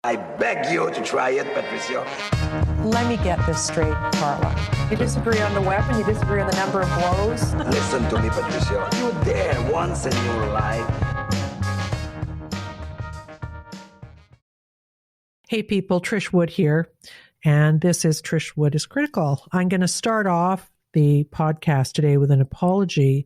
I beg you to try it, Patricia. Let me get this straight, Carla. You disagree on the weapon, you disagree on the number of blows. Listen to me, Patricia. You dare once in your life. Hey people, Trish Wood here, and this is Trish Wood is Critical. I'm going to start off the podcast today with an apology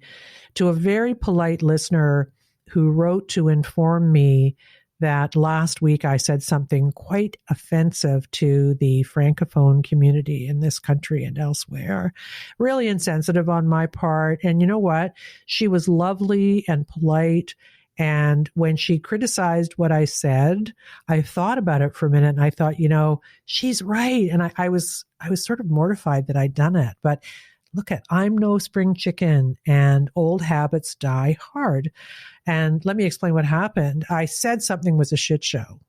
to a very polite listener who wrote to inform me that last week I said something quite offensive to the Francophone community in this country and elsewhere. Really insensitive on my part. And you know what? She was lovely and polite. And when she criticized what I said, I thought about it for a minute and I thought, she's right. And I was sort of mortified that I'd done it. But look I'm no spring chicken and old habits die hard. And let me explain what happened. I said something was a shit show.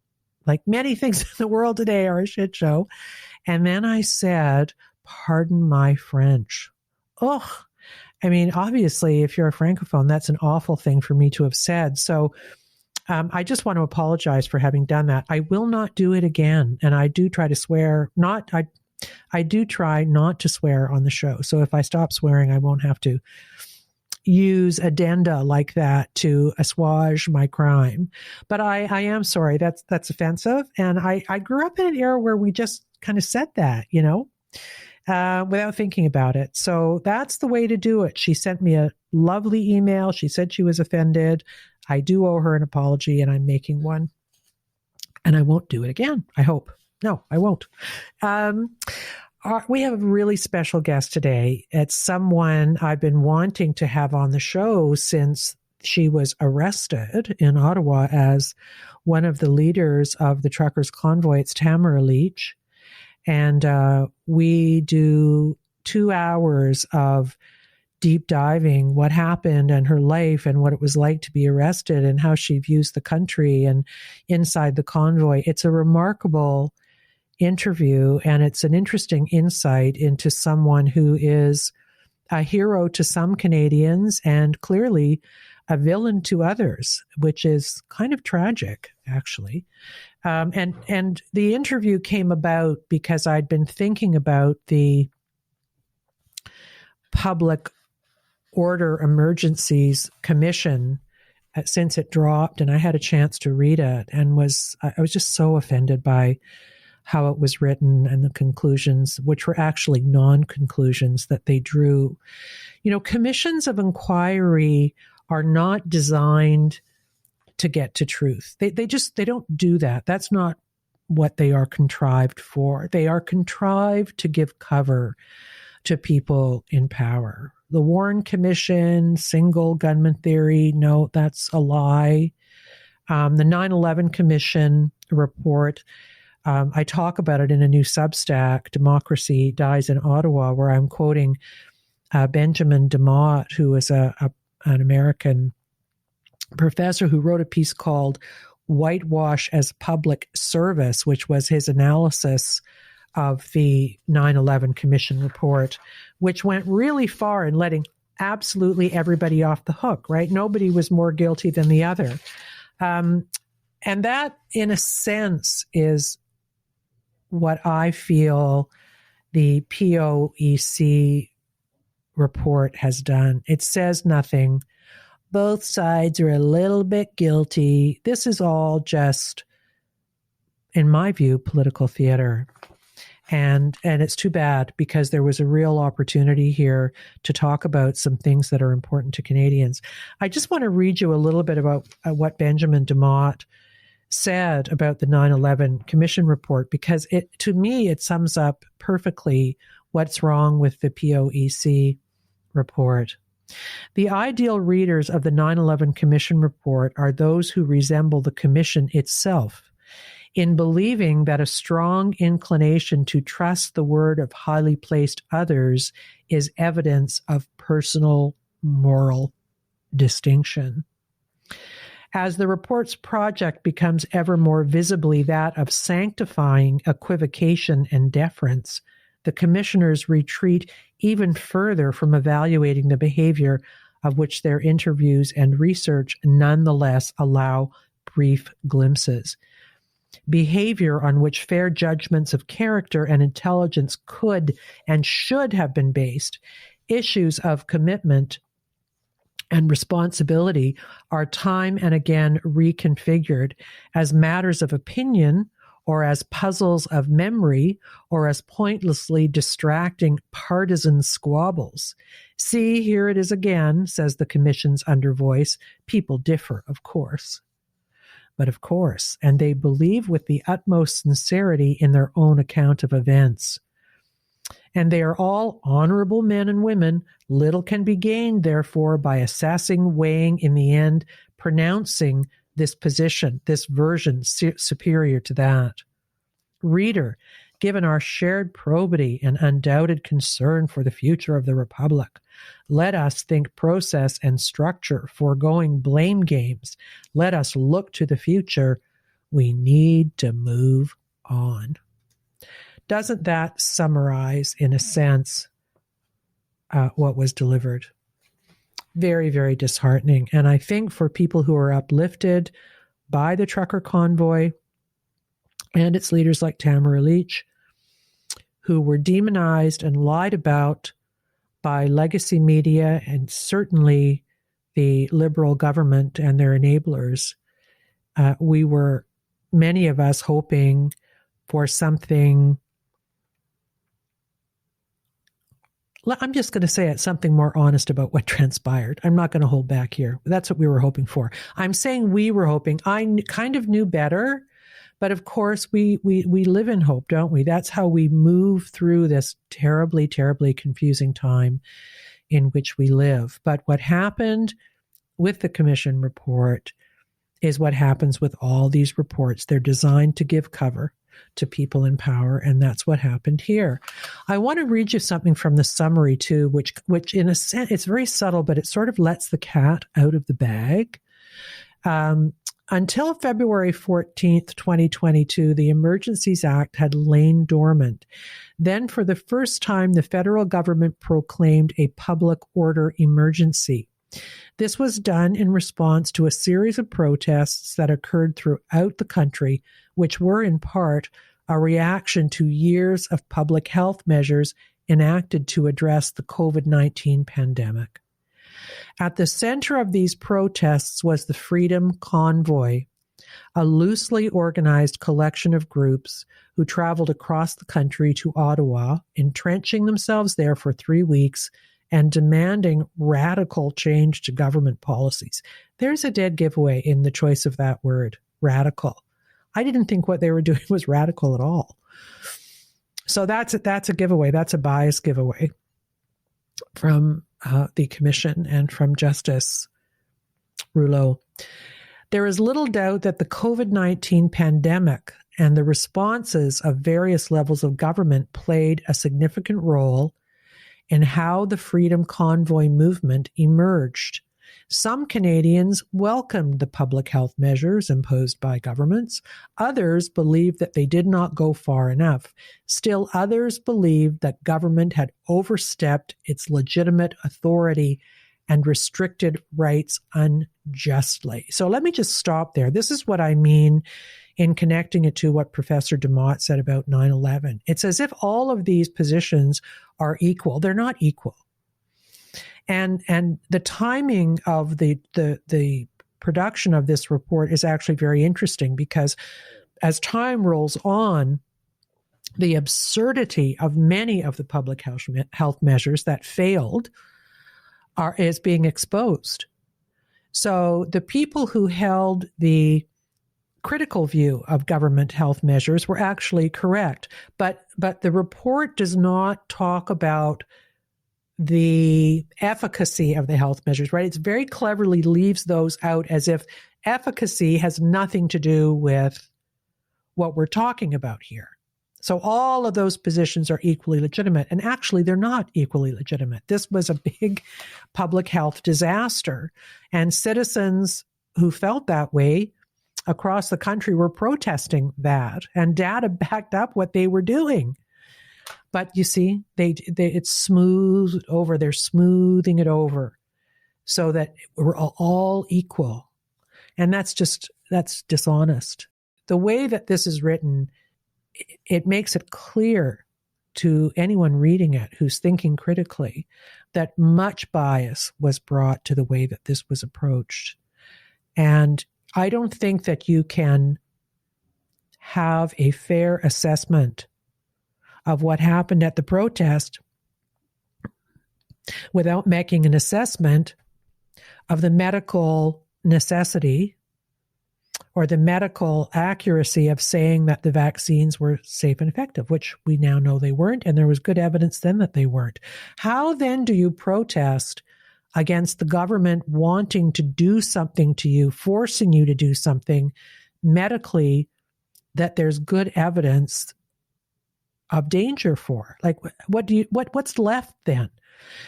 Like many things in the world today are a shit show. And then I said, pardon my French. Ugh. I mean, obviously, if you're a Francophone, that's an awful thing for me to have said. So I just want to apologize for having done that. I will not do it again. And I do try to swear, I do try not to swear on the show. So if I stop swearing, I won't have to use addenda like that to assuage my crime. But I am sorry. That's offensive. And I grew up in an era where we just kind of said that, without thinking about it. So that's the way to do it. She sent me a lovely email. She said she was offended. I do owe her an apology, and I'm making one. And I won't do it again, I hope. No, I won't. We have a really special guest today. It's someone I've been wanting to have on the show since she was arrested in Ottawa as one of the leaders of the truckers' convoy. It's Tamara Lich. And we do 2 hours of deep diving what happened and her life and what it was like to be arrested and how she views the country and inside the convoy. It's a remarkable interview, and it's an interesting insight into someone who is a hero to some Canadians and clearly a villain to others, which is kind of tragic, actually. And the interview came about because I'd been thinking about the Public Order Emergencies Commission since it dropped, and I had a chance to read it, and I was just so offended by how it was written and the conclusions, which were actually non-conclusions that they drew. Commissions of inquiry are not designed to get to truth. They don't do that. That's not what they are contrived for. They are contrived to give cover to people in power. The Warren Commission, single gunman theory, no, that's a lie. The 9/11 Commission report, I talk about it in a new Substack, Democracy Dies in Ottawa, where I'm quoting Benjamin DeMott, who is an American professor who wrote a piece called Whitewash as Public Service, which was his analysis of the 9/11 Commission report, which went really far in letting absolutely everybody off the hook, right? Nobody was more guilty than the other. And that, in a sense, is what I feel the POEC report has done. It says nothing. Both sides are a little bit guilty. This is all just, in my view, political theater. And it's too bad, because there was a real opportunity here to talk about some things that are important to Canadians. I just want to read you a little bit about what Benjamin DeMott said about the 9/11 Commission report, because to me, it sums up perfectly what's wrong with the POEC report. The ideal readers of the 9/11 Commission report are those who resemble the Commission itself in believing that a strong inclination to trust the word of highly placed others is evidence of personal moral distinction. As the report's project becomes ever more visibly that of sanctifying equivocation and deference, the commissioners retreat even further from evaluating the behavior of which their interviews and research nonetheless allow brief glimpses. behavior on which fair judgments of character and intelligence could and should have been based, issues of commitment and responsibility are time and again reconfigured as matters of opinion or as puzzles of memory or as pointlessly distracting partisan squabbles. See, here it is again, says the Commission's undervoice. People differ, of course. But of course, and they believe with the utmost sincerity in their own account of events. And they are all honorable men and women. Little can be gained, therefore, by assessing, weighing, in the end, pronouncing this position, this version superior to that. Reader, given our shared probity and undoubted concern for the future of the Republic, let us think process and structure, foregoing blame games. Let us look to the future. We need to move on. Doesn't that summarize, in a sense, what was delivered? Very, very disheartening. And I think for people who are uplifted by the trucker convoy and its leaders like Tamara Lich, who were demonized and lied about by legacy media and certainly the Liberal government and their enablers, we were, many of us, hoping for something, I'm just going to say it, something more honest about what transpired. I'm not going to hold back here. That's what we were hoping for. I'm saying we were hoping. I kind of knew better, but of course we live in hope, don't we? That's how we move through this terribly, terribly confusing time in which we live. But what happened with the Commission report is what happens with all these reports. They're designed to give cover to people in power, and that's what happened here. I want to read you something from the summary too, which in a sense, it's very subtle, but it sort of lets the cat out of the bag. Until February 14th, 2022, the Emergencies Act had lain dormant. Then, for the first time, the federal government proclaimed a public order emergency. This was done in response to a series of protests that occurred throughout the country, which were in part a reaction to years of public health measures enacted to address the COVID-19 pandemic. At the center of these protests was the Freedom Convoy, a loosely organized collection of groups who traveled across the country to Ottawa, entrenching themselves there for 3 weeks and demanding radical change to government policies. There's a dead giveaway in the choice of that word, radical. I didn't think what they were doing was radical at all. So that's a giveaway. That's a bias giveaway from the Commission and from Justice Rouleau. There is little doubt that the COVID-19 pandemic and the responses of various levels of government played a significant role in how the Freedom Convoy movement emerged. Some Canadians welcomed the public health measures imposed by governments. Others believed that they did not go far enough. Still others believed that government had overstepped its legitimate authority and restricted rights unjustly. So let me just stop there. This is what I mean in connecting it to what Professor DeMott said about 9/11. It's as if all of these positions are equal. They're not equal. And the timing of the production of this report is actually very interesting because as time rolls on, the absurdity of many of the public health measures that failed is being exposed. So the people who held the critical view of government health measures were actually correct. But the report does not talk about the efficacy of the health measures, right? It's very cleverly leaves those out as if efficacy has nothing to do with what we're talking about here. So all of those positions are equally legitimate, and actually they're not equally legitimate. This was a big public health disaster, and citizens who felt that way across the country were protesting that, and data backed up what they were doing. But you see, it's smoothed over. They're smoothing it over so that we're all equal. And that's dishonest. the way that this is written, it makes it clear to anyone reading it who's thinking critically that much bias was brought to the way that this was approached. And I don't think that you can have a fair assessment of what happened at the protest without making an assessment of the medical necessity or the medical accuracy of saying that the vaccines were safe and effective, which we now know they weren't, and there was good evidence then that they weren't. How then do you protest against the government wanting to do something to you, forcing you to do something medically that there's good evidence of danger for? Like, what's left then?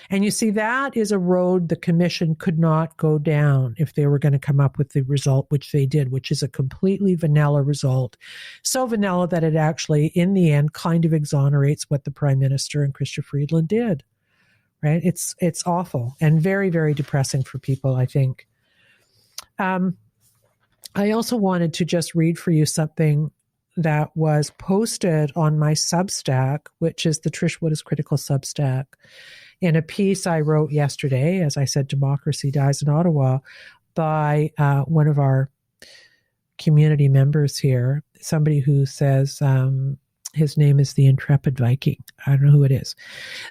And you see, that is a road the commission could not go down if they were going to come up with the result, which they did, which is a completely vanilla result. So vanilla that it actually, in the end, kind of exonerates what the Prime Minister and Chrystia Freeland did. Right? It's awful and very, very depressing for people, I think. I also wanted to just read for you something that was posted on my Substack, which is the Trish Wood is Critical Substack, in a piece I wrote yesterday, as I said, Democracy Dies in Ottawa, by one of our community members here, somebody who says his name is the Intrepid Viking. I don't know who it is.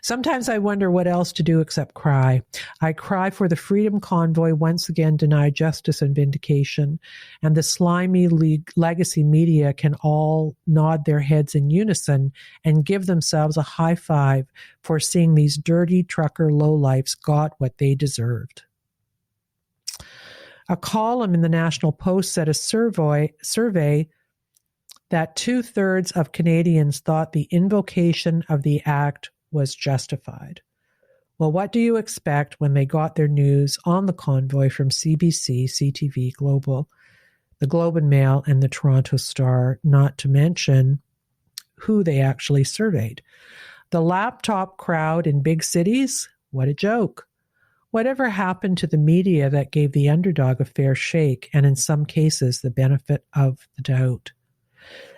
Sometimes I wonder what else to do except cry. I cry for the Freedom Convoy once again denied justice and vindication, and the slimy legacy media can all nod their heads in unison and give themselves a high five for seeing these dirty trucker lowlifes got what they deserved. A column in the National Post said a survey that 2/3 of Canadians thought the invocation of the act was justified. Well, what do you expect when they got their news on the convoy from CBC, CTV Global, the Globe and Mail, and the Toronto Star, not to mention who they actually surveyed? The laptop crowd in big cities? What a joke. Whatever happened to the media that gave the underdog a fair shake and in some cases the benefit of the doubt?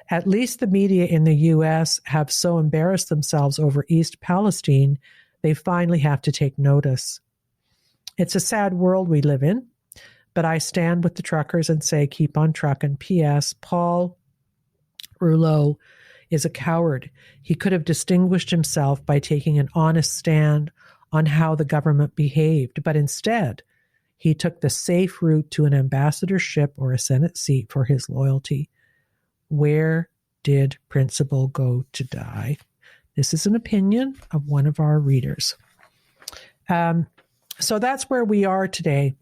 At least the media in the U.S. have so embarrassed themselves over East Palestine, they finally have to take notice. It's a sad world we live in, but I stand with the truckers and say, keep on trucking. P.S. Paul Rouleau is a coward. He could have distinguished himself by taking an honest stand on how the government behaved, but instead, he took the safe route to an ambassadorship or a Senate seat for his loyalty. Where did principle go to die? This is an opinion of one of our readers. So that's where we are today.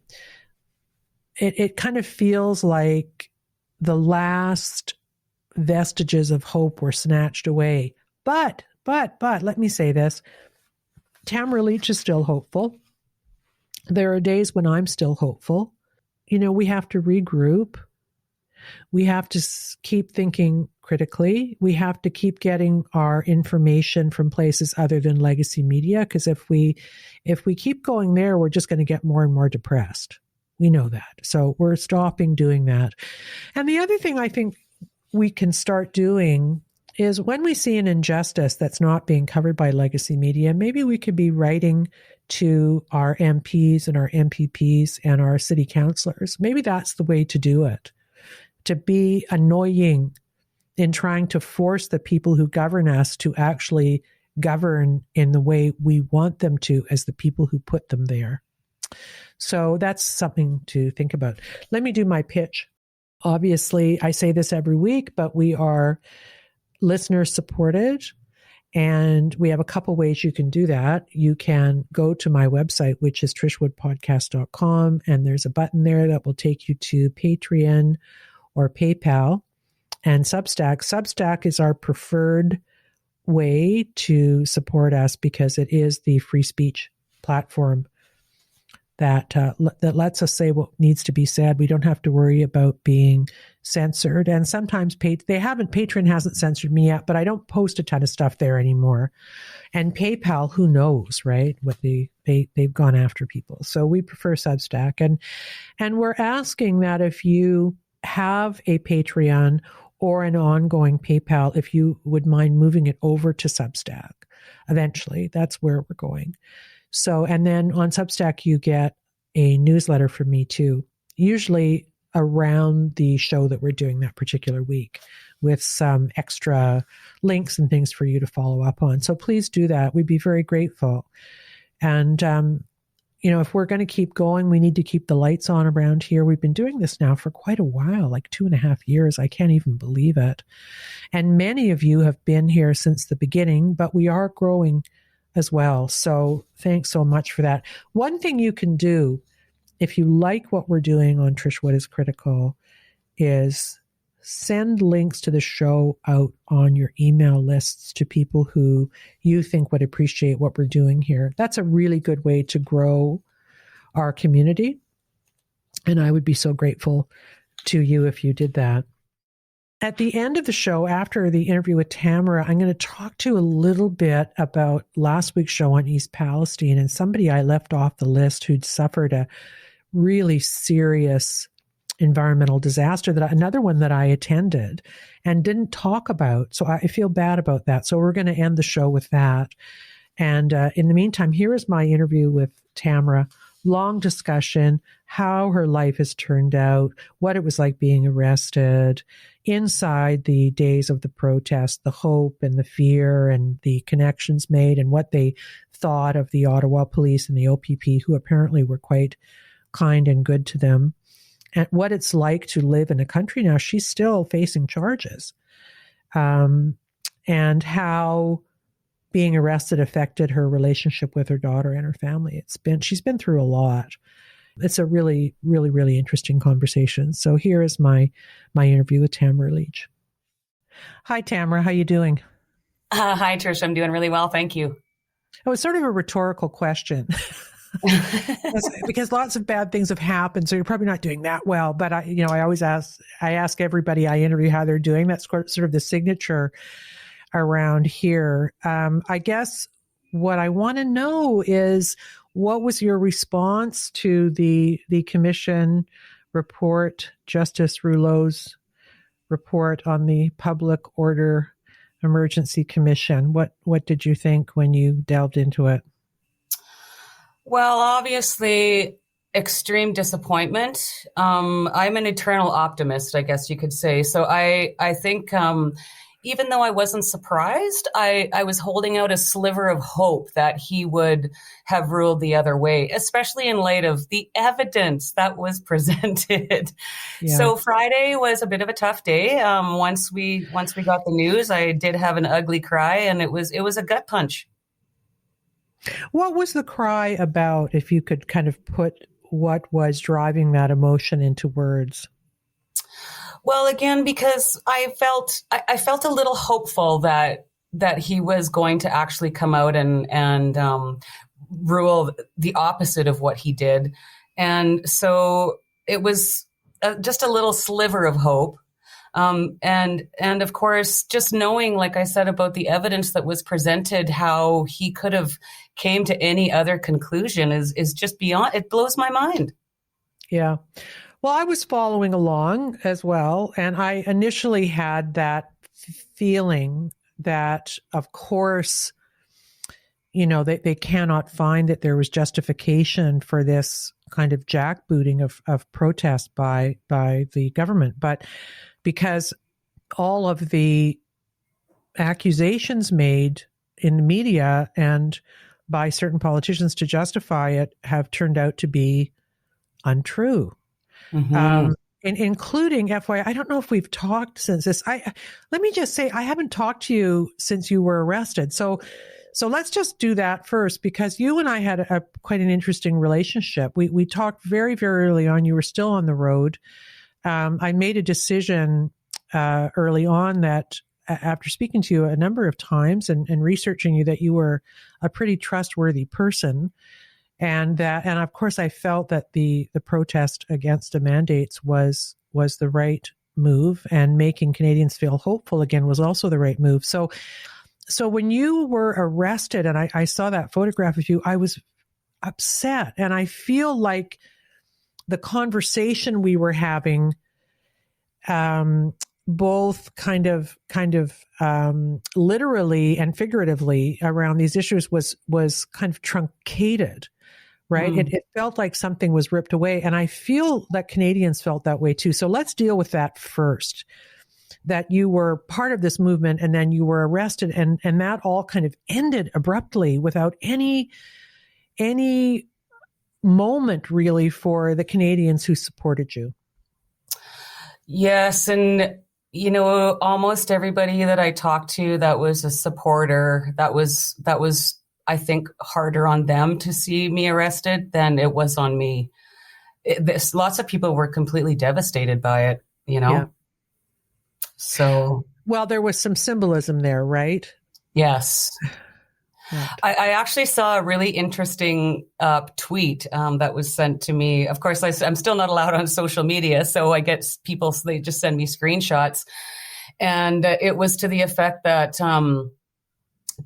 It kind of feels like the last vestiges of hope were snatched away. But, let me say this. Tamara Lich is still hopeful. There are days when I'm still hopeful. You know, we have to regroup. We have to keep thinking critically. We have to keep getting our information from places other than legacy media, because if we keep going there, we're just going to get more and more depressed. We know that. So we're stopping doing that. And the other thing I think we can start doing is when we see an injustice that's not being covered by legacy media, maybe we could be writing to our MPs and our MPPs and our city councillors. Maybe that's the way to do it. To be annoying in trying to force the people who govern us to actually govern in the way we want them to as the people who put them there. So that's something to think about. Let me do my pitch. Obviously, I say this every week, but we are listener supported, and we have a couple ways you can do that. You can go to my website, which is trishwoodpodcast.com, and there's a button there that will take you to Patreon or PayPal and Substack. Substack is our preferred way to support us because it is the free speech platform that lets us say what needs to be said. We don't have to worry about being censored. And sometimes Patreon hasn't censored me yet, but I don't post a ton of stuff there anymore. And PayPal, who knows, right? What they've gone after people. So we prefer Substack. And we're asking that if you have a Patreon or an ongoing PayPal, if you would mind moving it over to Substack. Eventually, that's where we're going. So, and then on Substack, you get a newsletter from me too, usually around the show that we're doing that particular week, with some extra links and things for you to follow up on. So please do that. We'd be very grateful. And, if we're going to keep going, we need to keep the lights on around here. We've been doing this now for quite a while, like 2.5 years. I can't even believe it. And many of you have been here since the beginning, but we are growing as well. So thanks so much for that. One thing you can do, if you like what we're doing on Trish, What is Critical, is send links to the show out on your email lists to people who you think would appreciate what we're doing here. That's a really good way to grow our community. And I would be so grateful to you if you did that. At the end of the show, after the interview with Tamara, I'm going to talk to you a little bit about last week's show on East Palestine and somebody I left off the list who'd suffered a really serious environmental disaster, another one that I attended and didn't talk about. So I feel bad about that. So we're going to end the show with that. And in the meantime, here is my interview with Tamara. Long discussion, how her life has turned out, what it was like being arrested, inside the days of the protest, the hope and the fear and the connections made, and what they thought of the Ottawa police and the OPP, who apparently were quite kind and good to them. And what it's like to live in a country now. She's still facing charges, and how being arrested affected her relationship with her daughter and her family. She's been through a lot. It's a really, really, really interesting conversation. So here is my interview with Tamara Lich. Hi, Tamara. How you doing? Hi, Trish. I'm doing really well. Thank you. It was sort of a rhetorical question. Because lots of bad things have happened, so you're probably not doing that well. But I always ask everybody I interview how they're doing. That's sort of the signature around here. I guess what I want to know is, what was your response to the commission report, Justice Rouleau's report on the Public Order Emergency Commission? What did you think when you delved into it? Well, obviously, extreme disappointment. I'm an eternal optimist, I guess you could say. So I think even though I wasn't surprised, I was holding out a sliver of hope that he would have ruled the other way, especially in light of the evidence that was presented. Yeah. So Friday was a bit of a tough day. Once we got the news, I did have an ugly cry, and it was a gut punch. What was the cry about, if you could kind of put what was driving that emotion into words? Well, again, because I felt a little hopeful that he was going to actually come out and rule the opposite of what he did. And so it was just a little sliver of hope. And of course, just knowing, like I said, about the evidence that was presented, how he could have came to any other conclusion is just beyond, it blows my mind. Yeah. Well, I was following along as well. And I initially had that feeling that, of course, they cannot find that there was justification for this kind of jackbooting of protest by the government. But because all of the accusations made in the media and by certain politicians to justify it have turned out to be untrue. Mm-hmm. Including, FYI, I don't know if we've talked since this. Let me just say, I haven't talked to you since you were arrested. So let's just do that first, because you and I had quite an interesting relationship. We talked very, very early on. You were still on the road. I made a decision early on that after speaking to you a number of times and researching you, that you were a pretty trustworthy person. And of course, I felt that the protest against the mandates was the right move, and making Canadians feel hopeful again was also the right move. So when you were arrested and I saw that photograph of you, I was upset. And I feel like the conversation we were having both kind of literally and figuratively around these issues was kind of truncated, right? It felt like something was ripped away. And I feel that Canadians felt that way too. So let's deal with that first, that you were part of this movement and then you were arrested and that all kind of ended abruptly without any moment really for the Canadians who supported you. Yes. And, almost everybody that I talked to that was a supporter, that was, I think, harder on them to see me arrested than it was on me. Lots of people were completely devastated by it, Yeah. So. Well, there was some symbolism there, right? Yes. Right. I actually saw a really interesting tweet that was sent to me. Of course, I'm still not allowed on social media, so I get people, so they just send me screenshots. And it was to the effect that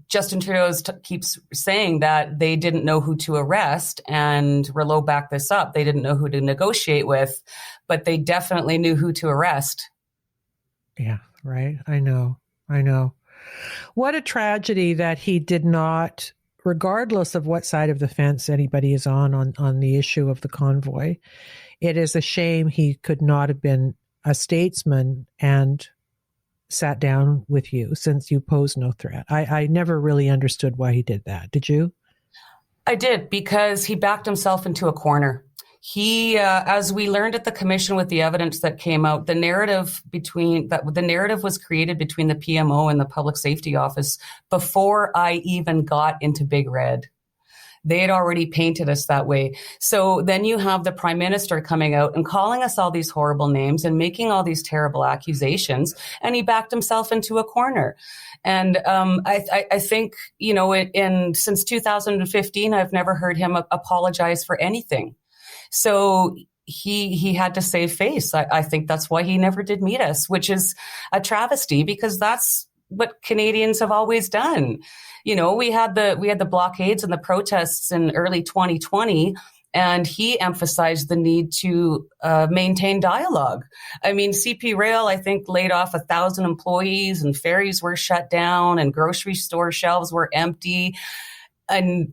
Justin Trudeau keeps saying that they didn't know who to arrest, and Rouleau backed this up. They didn't know who to negotiate with, but they definitely knew who to arrest. Yeah, right. I know. What a tragedy that he did not, regardless of what side of the fence anybody is on the issue of the convoy. It is a shame he could not have been a statesman and sat down with you, since you pose no threat. I never really understood why he did that. Did you? I did, because he backed himself into a corner. He, as we learned at the commission with the evidence that came out, the narrative was created between the PMO and the Public Safety Office before I even got into Big Red. They had already painted us that way. So then you have the Prime Minister coming out and calling us all these horrible names and making all these terrible accusations, and he backed himself into a corner. And I think, since 2015, I've never heard him apologize for anything. So he had to save face. I think that's why he never did meet us, which is a travesty, because that's what Canadians have always done. We had the blockades and the protests in early 2020, and he emphasized the need to maintain dialogue. I mean, CP Rail, I think, laid off 1,000 employees, and ferries were shut down, and grocery store shelves were empty, and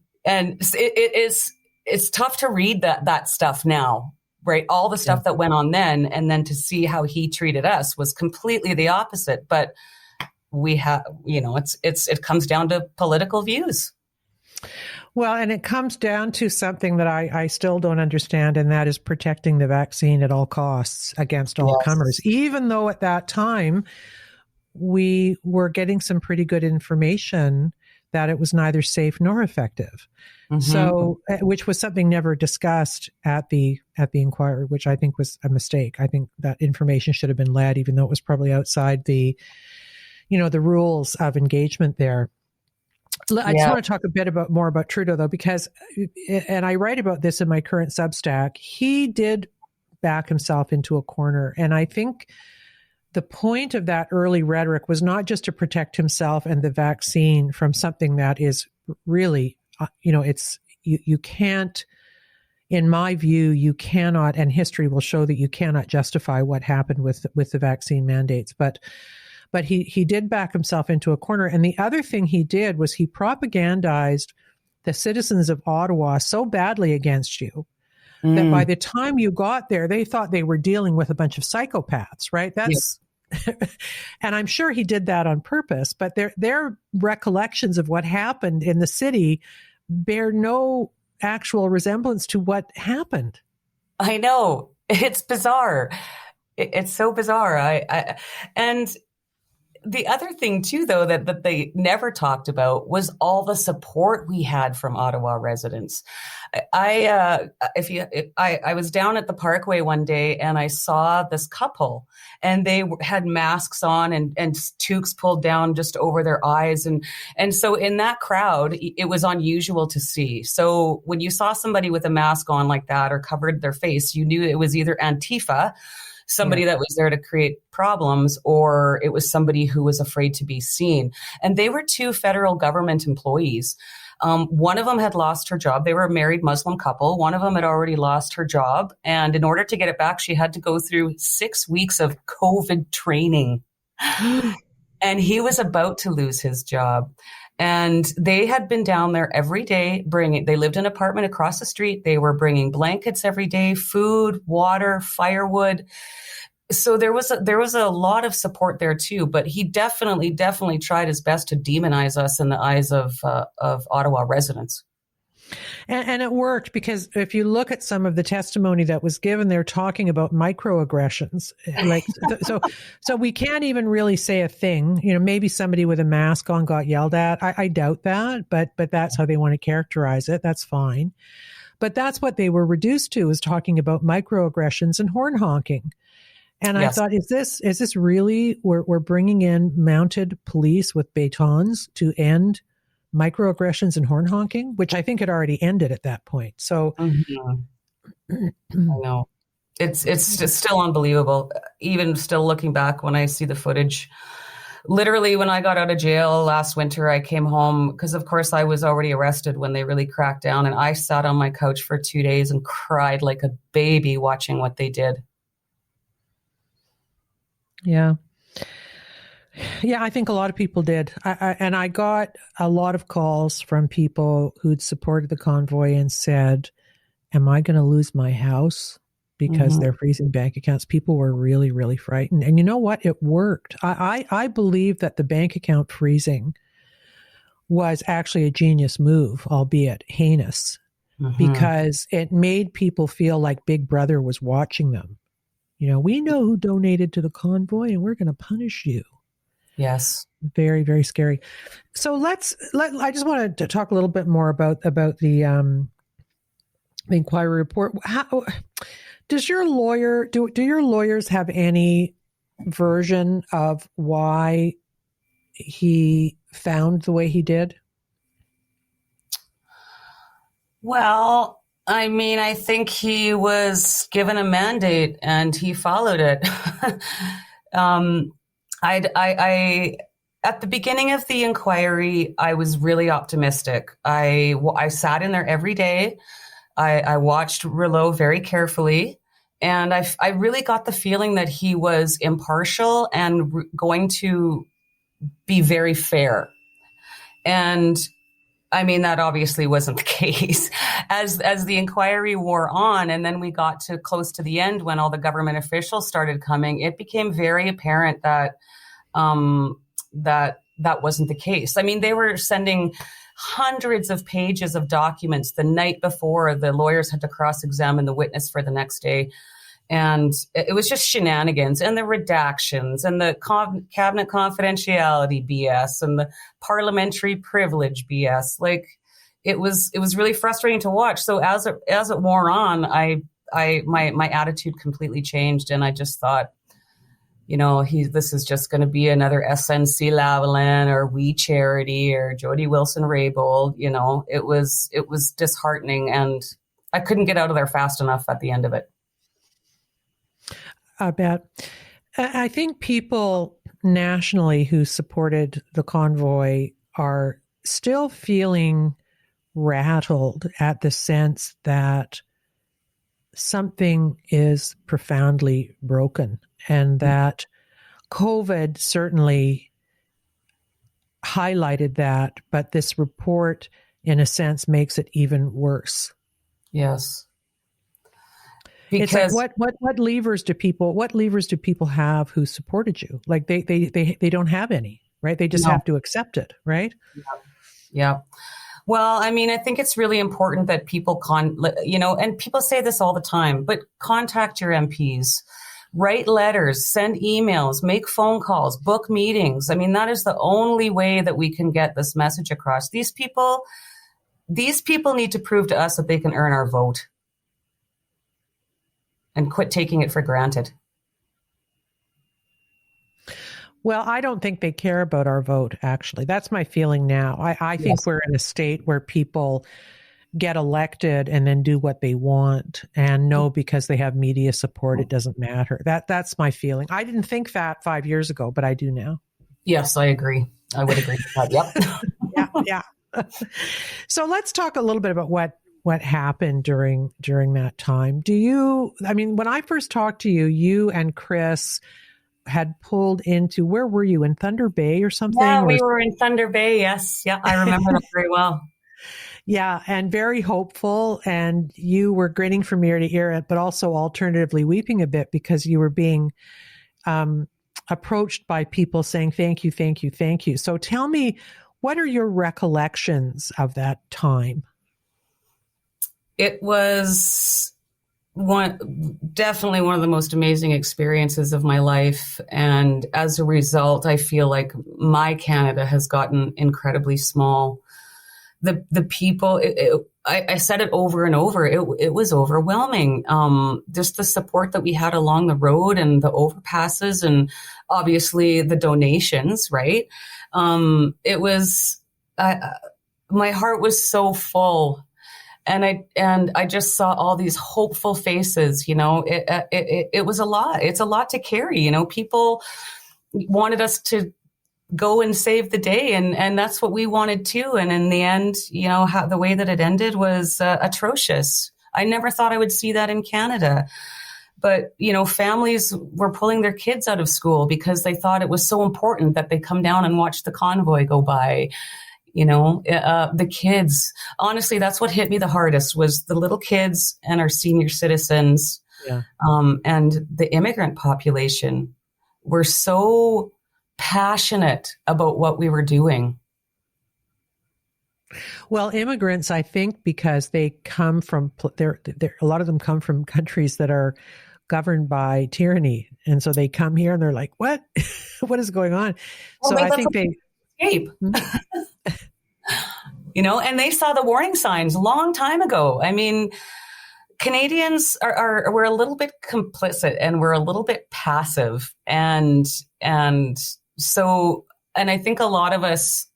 it's tough to read that stuff now, right? All the stuff that went on then, and then to see how he treated us was completely the opposite. But we have, it comes down to political views. Well, and it comes down to something that I still don't understand, and that is protecting the vaccine at all costs against all comers, even though at that time we were getting some pretty good information that it was neither safe nor effective. Mm-hmm. So, which was something never discussed at the inquiry, which I think was a mistake. I think that information should have been led, even though it was probably outside the rules of engagement there. I just want to talk a bit more about Trudeau, though, because, and I write about this in my current Substack, he did back himself into a corner. And I think the point of that early rhetoric was not just to protect himself and the vaccine from something that is really, you can't, in my view, you cannot, and history will show that you cannot justify what happened with the vaccine mandates. But he did back himself into a corner. And the other thing he did was he propagandized the citizens of Ottawa so badly against you that by the time you got there, they thought they were dealing with a bunch of psychopaths, right? And I'm sure he did that on purpose, but their recollections of what happened in the city bear no actual resemblance to what happened. I know. It's bizarre. It's so bizarre. And the other thing too, though, that they never talked about was all the support we had from Ottawa residents. I was down at the Parkway one day and I saw this couple, and they had masks on and toques pulled down just over their eyes, and so in that crowd, it was unusual to see. So when you saw somebody with a mask on like that or covered their face, you knew it was either Antifa, somebody that was there to create problems, or it was somebody who was afraid to be seen. And they were two federal government employees. One of them had lost her job. They were a married Muslim couple. One of them had already lost her job. And in order to get it back, she had to go through 6 weeks of COVID training. And he was about to lose his job. And they had been down there every day they lived in an apartment across the street. They were bringing blankets every day, food, water, firewood. So there was a lot of support there too, but he definitely tried his best to demonize us in the eyes of Ottawa residents. And it worked, because if you look at some of the testimony that was given, they're talking about microaggressions. Like, so we can't even really say a thing. Maybe somebody with a mask on got yelled at. I doubt that, but that's how they want to characterize it. That's fine. But that's what they were reduced to, is talking about microaggressions and horn honking. And yes. I thought, is this really, we're bringing in mounted police with batons to end microaggressions and horn honking, which I think had already ended at that point. So I know it's just still unbelievable. Even still looking back, when I see the footage, literally when I got out of jail last winter, I came home because of course I was already arrested when they really cracked down. And I sat on my couch for 2 days and cried like a baby watching what they did. Yeah. Yeah, I think a lot of people did. I got a lot of calls from people who'd supported the convoy and said, am I going to lose my house because they're freezing bank accounts? People were really, really frightened. And you know what? It worked. I believe that the bank account freezing was actually a genius move, albeit heinous, because it made people feel like Big Brother was watching them. We know who donated to the convoy and we're going to punish you. Yes. Very, very scary. So I just wanted to talk a little bit more about the inquiry report. How does your lawyer, do your lawyers have any version of why he found the way he did? Well, I mean, I think he was given a mandate and he followed it. I at the beginning of the inquiry, I was really optimistic. I sat in there every day. I watched Rouleau very carefully, and I really got the feeling that he was impartial and going to be very fair. And I mean, that obviously wasn't the case. As the inquiry wore on, and then we got to close to the end when all the government officials started coming, it became very apparent that that wasn't the case. I mean, they were sending hundreds of pages of documents the night before. The lawyers had to cross-examine the witness for the next day. And it was just shenanigans, and the redactions and the cabinet confidentiality BS and the parliamentary privilege BS. Like, it was really frustrating to watch. So as it wore on, my attitude completely changed, and I just thought, this is just going to be another SNC Lavalin or We Charity or Jody Wilson-Raybould. It was disheartening, and I couldn't get out of there fast enough at the end of it. I bet. I think people nationally who supported the convoy are still feeling rattled at the sense that something is profoundly broken, and that COVID certainly highlighted that, but this report, in a sense, makes it even worse. Yes. Because it's like, what levers do people have who supported you? Like they don't have any, right? They just have to accept it, right? Yeah. Well, I mean, I think it's really important that people and people say this all the time, but contact your MPs, write letters, send emails, make phone calls, book meetings. I mean, that is the only way that we can get this message across. These people need to prove to us that they can earn our vote and quit taking it for granted. Well, I don't think they care about our vote, actually. That's my feeling now. I think we're in a state where people get elected and then do what they want and know because they have media support, it doesn't matter. That's my feeling. I didn't think that 5 years ago, but I do now. Yes, I agree. I would agree with that. Yep. Yeah. So let's talk a little bit about what happened during that time. When I first talked to you, you and Chris had pulled into, where were you, in Thunder Bay or something? Yeah, we were in Thunder Bay. Yes. Yeah, I remember that very well. Yeah, and very hopeful, and you were grinning from ear to ear, but also alternatively weeping a bit because you were being approached by people saying, thank you, thank you, thank you. So tell me, what are your recollections of that time? It was definitely one of the most amazing experiences of my life. And as a result, I feel like my Canada has gotten incredibly small. The people, I said it over and over, it was overwhelming. Just the support that we had along the road and the overpasses and obviously the donations, right? It was, my heart was so full. And I just saw all these hopeful faces, it was a lot. It's a lot to carry, people wanted us to go and save the day. And that's what we wanted too. And in the end, the way that it ended was atrocious. I never thought I would see that in Canada. But, families were pulling their kids out of school because they thought it was so important that they come down and watch the convoy go by. The kids, honestly, that's what hit me the hardest was the little kids and our senior citizens. Yeah. And the immigrant population were so passionate about what we were doing. Well, immigrants, I think, because they come from, a lot of them come from countries that are governed by tyranny. And so they come here and they're like, what? What is going on? Well, so I think they escape. And they saw the warning signs a long time ago. I mean, Canadians we're a little bit complicit and we're a little bit passive. And I think a lot of us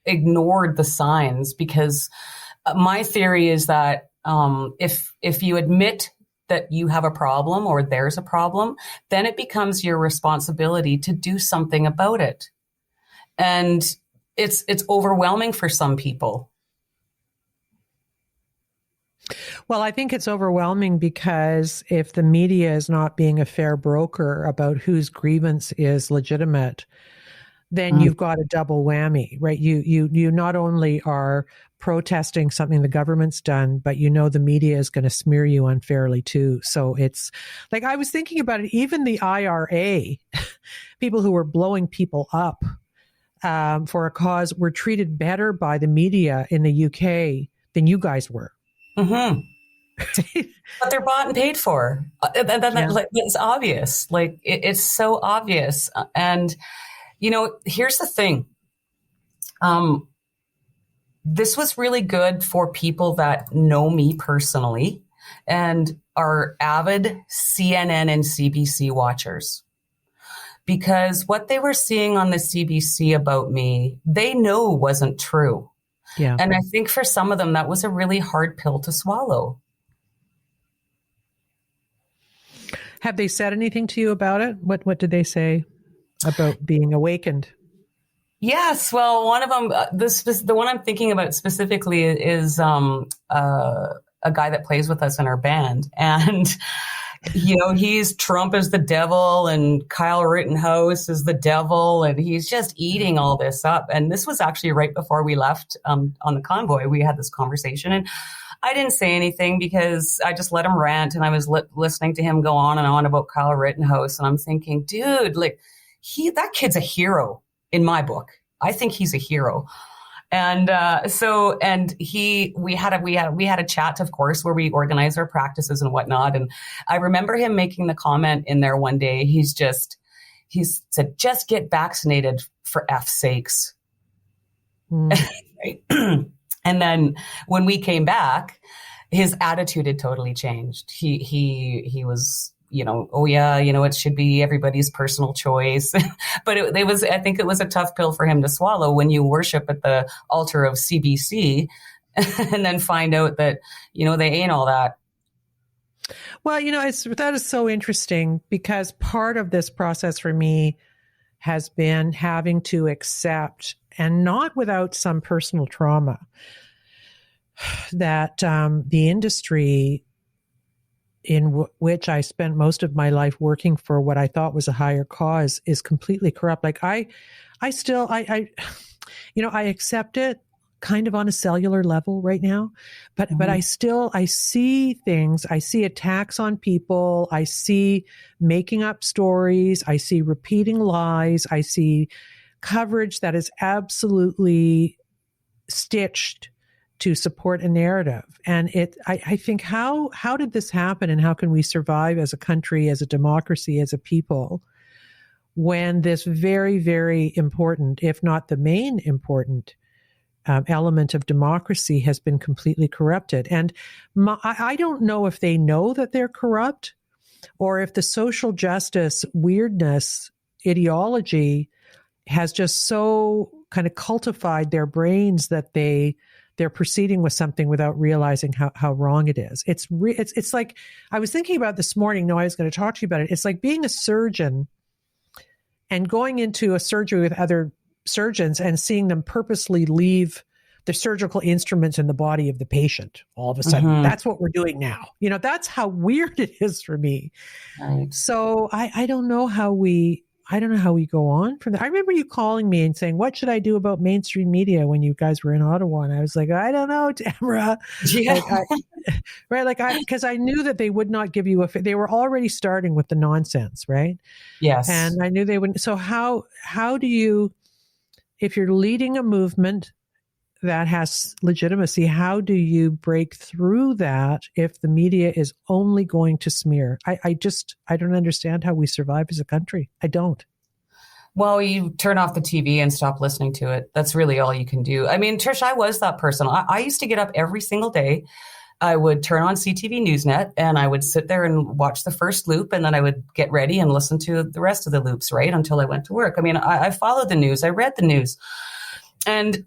ignored the signs because my theory is that if you admit that you have a problem or there's a problem, then it becomes your responsibility to do something about it. And it's overwhelming for some people. Well, I think it's overwhelming because if the media is not being a fair broker about whose grievance is legitimate, then you've got a double whammy, right? You not only are protesting something the government's done, but the media is going to smear you unfairly too. So it's like, I was thinking about it, even the IRA, people who were blowing people up for a cause were treated better by the media in the UK than you guys were. Mm-hmm. But they're bought and paid for. It's obvious. It's so obvious. And, here's the thing. This was really good for people that know me personally and are avid CNN and CBC watchers. Because what they were seeing on the CBC about me, they know wasn't true. Yeah. And I think for some of them, that was a really hard pill to swallow. Have they said anything to you about it? What did they say about being awakened? Yes. Well, one of them, the one I'm thinking about specifically is a guy that plays with us in our band. And he's Trump is the devil and Kyle Rittenhouse is the devil. And he's just eating all this up. And this was actually right before we left on the convoy. We had this conversation and I didn't say anything because I just let him rant. And I was listening to him go on and on about Kyle Rittenhouse. And I'm thinking, dude, that kid's a hero in my book. I think he's a hero. And we had a chat, of course, where we organized our practices and whatnot. And I remember him making the comment in there one day. He said, just get vaccinated for F's sakes. Right. And then when we came back, his attitude had totally changed. He was, oh yeah, it should be everybody's personal choice. But I think it was a tough pill for him to swallow when you worship at the altar of CBC and then find out that, they ain't all that. Well, that is so interesting, because part of this process for me has been having to accept, and not without some personal trauma, that the industry in which I spent most of my life working for what I thought was a higher cause is completely corrupt. Like I accept it kind of on a cellular level right now, but I see things. I see attacks on people. I see making up stories. I see repeating lies. I see coverage that is absolutely stitched to support a narrative. And I think, how did this happen, and how can we survive as a country, as a democracy, as a people, when this very, very important, if not the main important element of democracy has been completely corrupted? And I don't know if they know that they're corrupt, or if the social justice weirdness ideology has just so kind of cultified their brains that they're proceeding with something without realizing how wrong it is. It's like, I was thinking about this morning, I was going to talk to you about it. It's like being a surgeon and going into a surgery with other surgeons and seeing them purposely leave the surgical instruments in the body of the patient all of a sudden. That's what we're doing now. That's how weird it is for me. Right. So I don't know how we go on from that. I remember you calling me and saying, what should I do about mainstream media, when you guys were in Ottawa? And I was like, I don't know, Tamara. Yeah. Because I knew that they would not give you they were already starting with the nonsense, right? Yes. And I knew they wouldn't. So how do you, if you're leading a movement that has legitimacy, how do you break through that if the media is only going to smear? I don't understand how we survive as a country. I don't. Well, you turn off the TV and stop listening to it. That's really all you can do. I mean, Trish, I was that person. I used to get up every single day. I would turn on CTV Newsnet and I would sit there and watch the first loop, and then I would get ready and listen to the rest of the loops, right, until I went to work. I mean, I followed the news. I read the news. And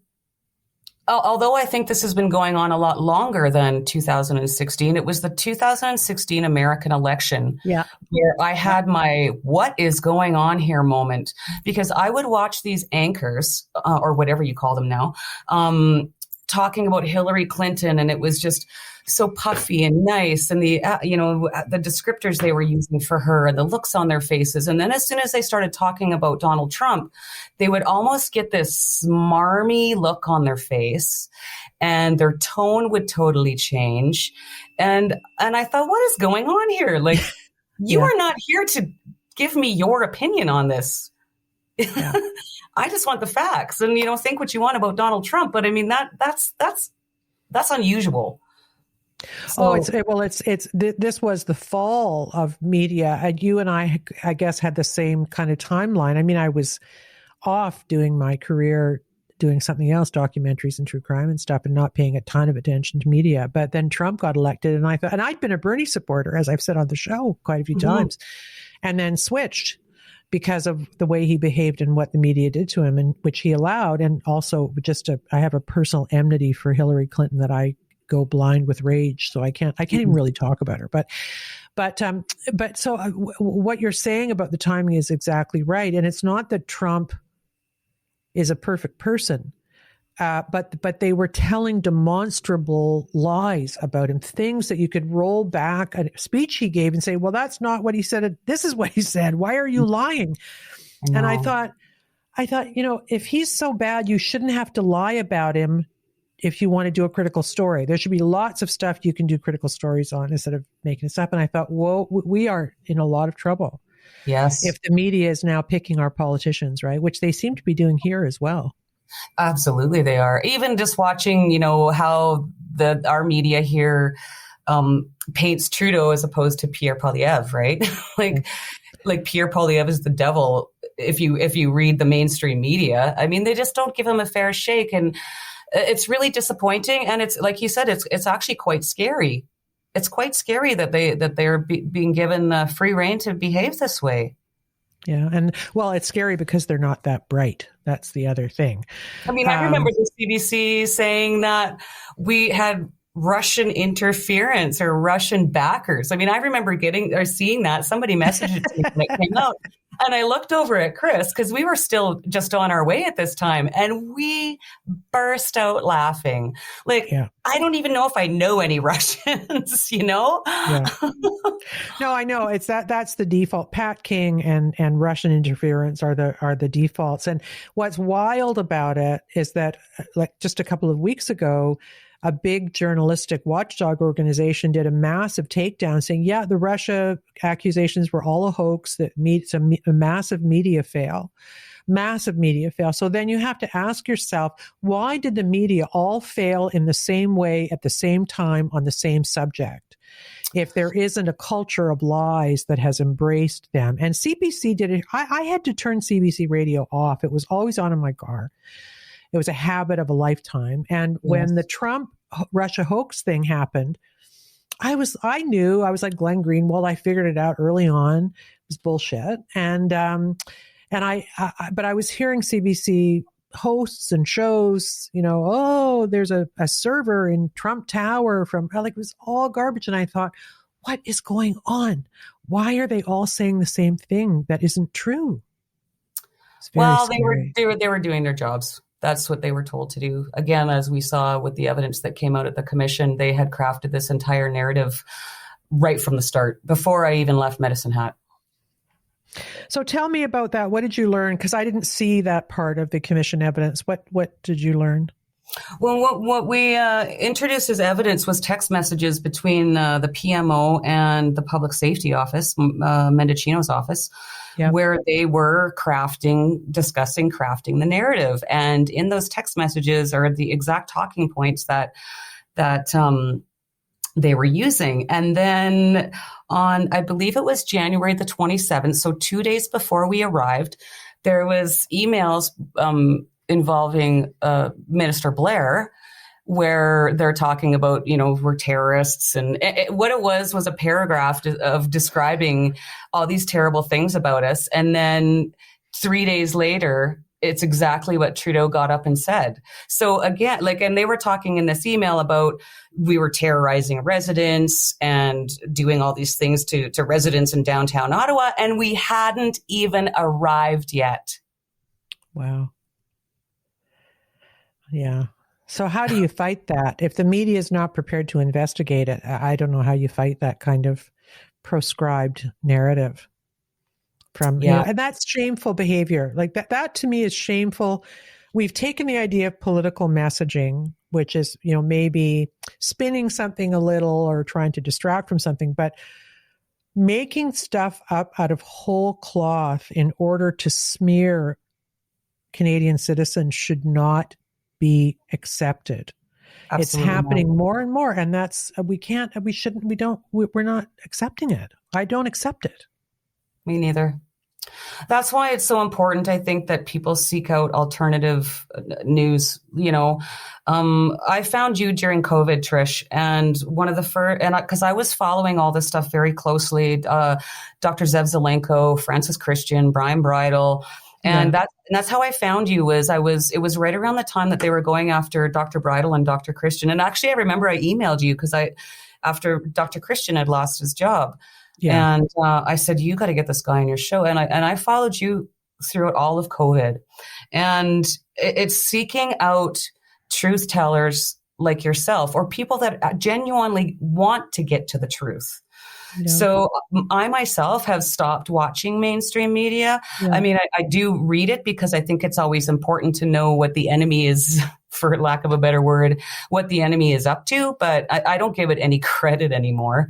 although I think this has been going on a lot longer than 2016, it was the 2016 American election where I had my what is going on here moment, because I would watch these anchors or whatever you call them now, talking about Hillary Clinton, and it was just so puffy and nice, and the descriptors they were using for her and the looks on their faces. And then as soon as they started talking about Donald Trump, they would almost get this smarmy look on their face, and their tone would totally change. And I thought, what is going on here? Like, you are not here to give me your opinion on this. Yeah. I just want the facts, and think what you want about Donald Trump, but I mean that's unusual. So, this was the fall of media, and you and I guess had the same kind of timeline. I mean, I was off doing my career, doing something else, documentaries and true crime and stuff, and not paying a ton of attention to media. But then Trump got elected, and and I'd been a Bernie supporter, as I've said on the show quite a few times, and then switched because of the way he behaved and what the media did to him, and which he allowed. And also I have a personal enmity for Hillary Clinton that I go blind with rage. So I can't even really talk about her, but so what you're saying about the timing is exactly right. And it's not that Trump is a perfect person, but they were telling demonstrable lies about him, things that you could roll back a speech he gave and say, well, that's not what he said. This is what he said. Why are you lying? And I thought, if he's so bad, you shouldn't have to lie about him. If you want to do a critical story, there should be lots of stuff you can do critical stories on instead of making this up. And I thought, whoa, we are in a lot of trouble. Yes. If the media is now picking our politicians, right? Which they seem to be doing here as well. Absolutely, they are. Even just watching, how our media here paints Trudeau as opposed to Pierre Poilievre, right? like Pierre Poilievre is the devil. If you read the mainstream media, I mean, they just don't give him a fair shake, and it's really disappointing. And it's like you said, it's actually quite scary. It's quite scary that they're being given free rein to behave this way. Yeah. And well, it's scary because they're not that bright. That's the other thing. I mean, I remember the CBC saying that we had Russian interference or Russian backers. I mean, I remember seeing that. Somebody messaged it to me when it came out. And I looked over at Chris because we were still just on our way at this time, and we burst out laughing. Like, yeah. I don't even know if I know any Russians, Yeah. No, I know that's the default. Pat King and Russian interference are the defaults. And what's wild about it is that, like, just a couple of weeks ago, a big journalistic watchdog organization did a massive takedown saying, yeah, the Russia accusations were all a hoax, that it's a massive media fail. Massive media fail. So then you have to ask yourself, why did the media all fail in the same way at the same time on the same subject? If there isn't a culture of lies that has embraced them. And CBC did it. I had to turn CBC radio off. It was always on in my car. It was a habit of a lifetime. And when the Trump Russia hoax thing happened, I knew, I was like Glenn Greenwald. I figured it out early on. It was bullshit. And I was hearing CBC hosts and shows, there's a server in Trump Tower it was all garbage. And I thought, what is going on? Why are they all saying the same thing that isn't true? Well, they were doing their jobs. That's what they were told to do. Again, as we saw with the evidence that came out at the commission, they had crafted this entire narrative right from the start, before I even left Medicine Hat. So tell me about that. What did you learn? Because I didn't see that part of the commission evidence. What did you learn? Well, what we introduced as evidence was text messages between the PMO and the Public Safety Office, Mendocino's office, where they were discussing crafting the narrative. And in those text messages are the exact talking points that they were using. And then on, I believe it was January the 27th, so 2 days before we arrived, there was emails involving Minister Blair, where they're talking about, we're terrorists. And what it was a paragraph of describing all these terrible things about us. And then 3 days later, it's exactly what Trudeau got up and said. So again, and they were talking in this email about we were terrorizing residents and doing all these things to residents in downtown Ottawa, and we hadn't even arrived yet. Wow. Yeah. So how do you fight that? If the media is not prepared to investigate it, I don't know how you fight that kind of proscribed narrative. And that's shameful behavior. Like that to me is shameful. We've taken the idea of political messaging, which is, maybe spinning something a little or trying to distract from something, but making stuff up out of whole cloth in order to smear Canadian citizens should not be accepted. Absolutely. It's happening more and more. And that's, we're not accepting it. I don't accept it. Me neither. That's why it's so important, I think, that people seek out alternative news. I found you during COVID, Trish, and one of the first, because I was following all this stuff very closely, Dr. Zev Zelenko, Francis Christian, Brian Bridle, and that's how I found you. It was right around the time that they were going after Dr. Bridle and Dr. Christian, and actually, I remember I emailed you because after Dr. Christian had lost his job. Yeah. And I said, you got to get this guy on your show. And I followed you throughout all of COVID. And it's seeking out truth tellers like yourself or people that genuinely want to get to the truth. Yeah. So I myself have stopped watching mainstream media. Yeah. I mean, I do read it because I think it's always important to know what the enemy is, for lack of a better word, what the enemy is up to, but I don't give it any credit anymore.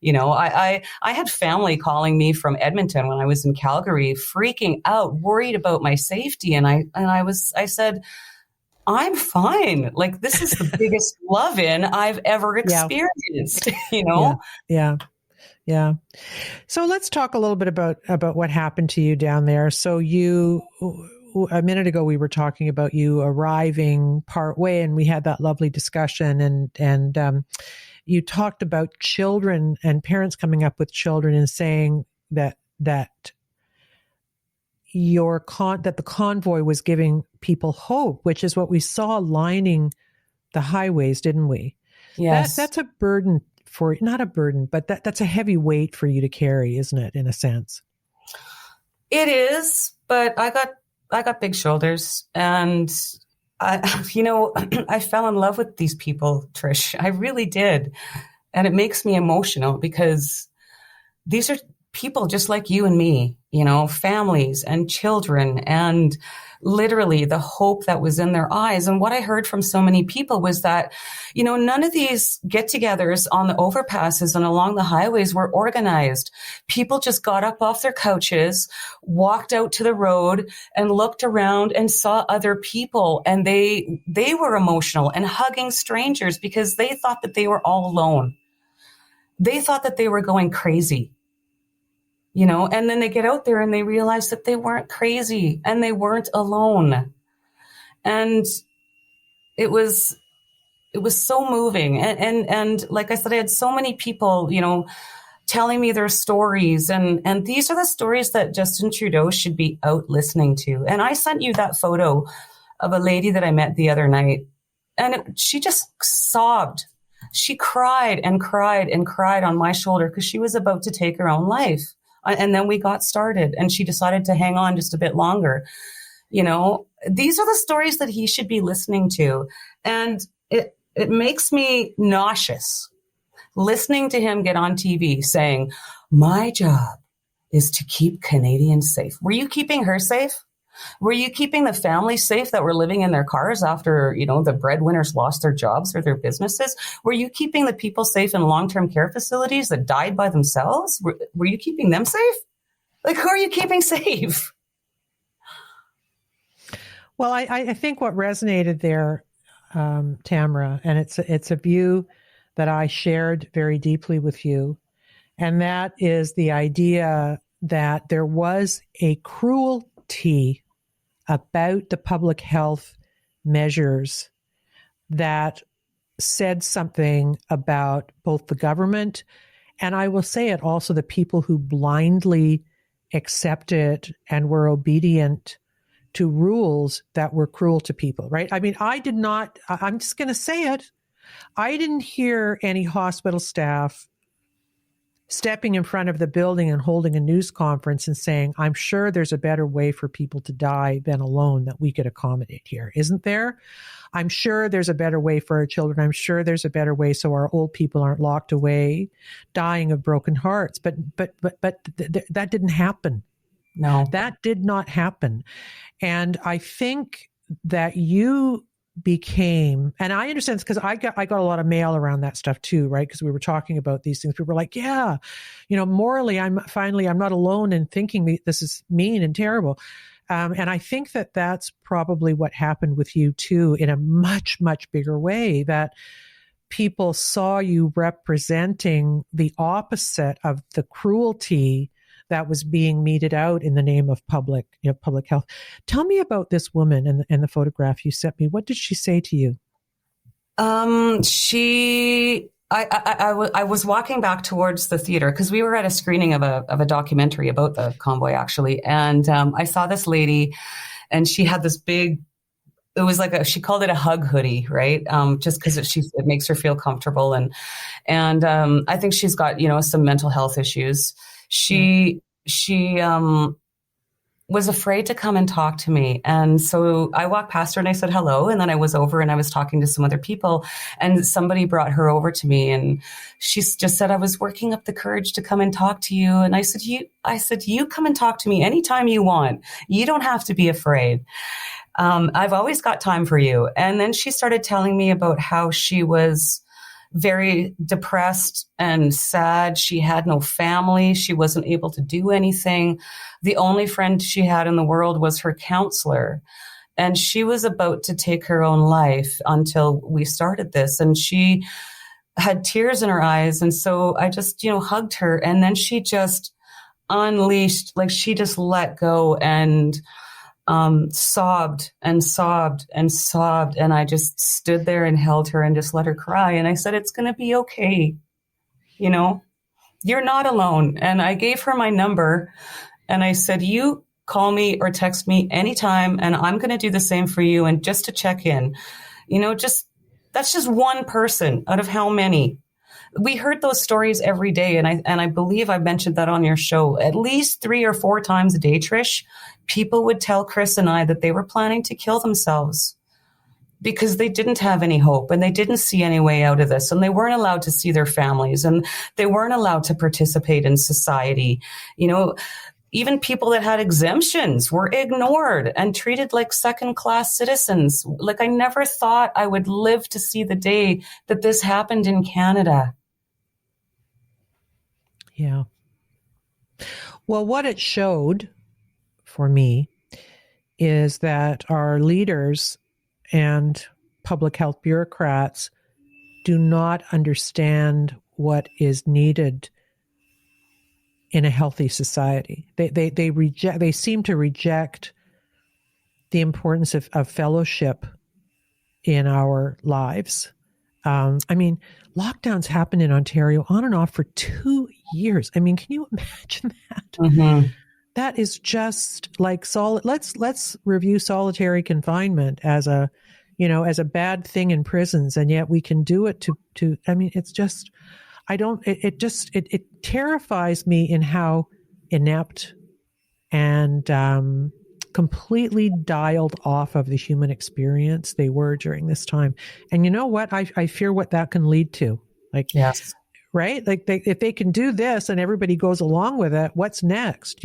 I had family calling me from Edmonton when I was in Calgary, freaking out, worried about my safety. And I said, I'm fine. Like, this is the biggest love-in I've ever experienced, Yeah. So let's talk a little bit about what happened to you down there. So a minute ago, we were talking about you arriving partway, and we had that lovely discussion. And you talked about children and parents coming up with children and saying that that the convoy was giving people hope, which is what we saw lining the highways, didn't we? Yes. That's a burden not a burden, but that's a heavy weight for you to carry, isn't it, in a sense? It is, but I got big shoulders, and I fell in love with these people, Trish. I really did. And it makes me emotional because these are people just like you and me, families and children, and literally the hope that was in their eyes. And what I heard from so many people was that, none of these get-togethers on the overpasses and along the highways were organized. People just got up off their couches, walked out to the road and looked around and saw other people. And they were emotional and hugging strangers because they thought that they were all alone. They thought that they were going crazy. And then they get out there and they realize that they weren't crazy and they weren't alone. And it was so moving. And like I said, I had so many people, telling me their stories. And these are the stories that Justin Trudeau should be out listening to. And I sent you that photo of a lady that I met the other night, and she just sobbed. She cried and cried and cried on my shoulder because she was about to take her own life. And then we got started and she decided to hang on just a bit longer. These are the stories that he should be listening to. And it makes me nauseous listening to him get on TV saying, my job is to keep Canadians safe. Were you keeping her safe? Were you keeping the families safe that were living in their cars after, the breadwinners lost their jobs or their businesses? Were you keeping the people safe in long-term care facilities that died by themselves? Were you keeping them safe? Like, who are you keeping safe? Well, I think what resonated there, Tamara, and it's a view that I shared very deeply with you, and that is the idea that there was a cruelty about the public health measures that said something about both the government and, I will say it, also the people who blindly accepted and were obedient to rules that were cruel to people, right? I mean, I'm just going to say it. I didn't hear any hospital staff stepping in front of the building and holding a news conference and saying, I'm sure there's a better way for people to die than alone that we could accommodate here. Isn't there? I'm sure there's a better way for our children. I'm sure there's a better way so our old people aren't locked away, dying of broken hearts. But that didn't happen. No, that did not happen. And I think that you became, and I understand this because I got a lot of mail around that stuff too, right? Because we were talking about these things. People were like, yeah, morally, I'm not alone in thinking this is mean and terrible. And I think that that's probably what happened with you too, in a much, much bigger way, that people saw you representing the opposite of the cruelty that was being meted out in the name of public health. Tell me about this woman and the photograph you sent me. What did she say to you? I was walking back towards the theater because we were at a screening of a documentary about the convoy, actually. And I saw this lady and she had this big, it was like she called it a hug hoodie, right? Just because it makes her feel comfortable. And I think she's got, some mental health issues. She was afraid to come and talk to me. And so I walked past her and I said hello. And then I was over and I was talking to some other people and somebody brought her over to me. And she just said, I was working up the courage to come and talk to you. And I said, you come and talk to me anytime you want. You don't have to be afraid. I've always got time for you. And then she started telling me about how she was very depressed and sad. She had no family. She wasn't able to do anything. The only friend she had in the world was her counselor. And she was about to take her own life until we started this. And she had tears in her eyes. And so I just, hugged her. And then she just unleashed, like she just let go and sobbed and sobbed and sobbed. And I just stood there and held her and just let her cry. And I said, it's going to be okay. You're not alone. And I gave her my number and I said, you call me or text me anytime, and I'm going to do the same for you. And just to check in, that's just one person out of how many. We heard those stories every day. And I believe I mentioned that on your show at least 3 or 4 times a day, Trish. People would tell Chris and I that they were planning to kill themselves because they didn't have any hope and they didn't see any way out of this, and they weren't allowed to see their families, and they weren't allowed to participate in society. Even people that had exemptions were ignored and treated like second-class citizens. Like, I never thought I would live to see the day that this happened in Canada. Yeah. Well, what it showed for me is that our leaders and public health bureaucrats do not understand what is needed in a healthy society. They seem to reject the importance of fellowship in our lives. Lockdowns happened in Ontario on and off for 2 years. Can you imagine that? Mm-hmm. That is just like let's review solitary confinement as a bad thing in prisons, and yet we can do it to it's just, it terrifies me in how inept and completely dialed off of the human experience they were during this time. And you know what? I fear what that can lead to. Yes. Right? If they can do this and everybody goes along with it, what's next,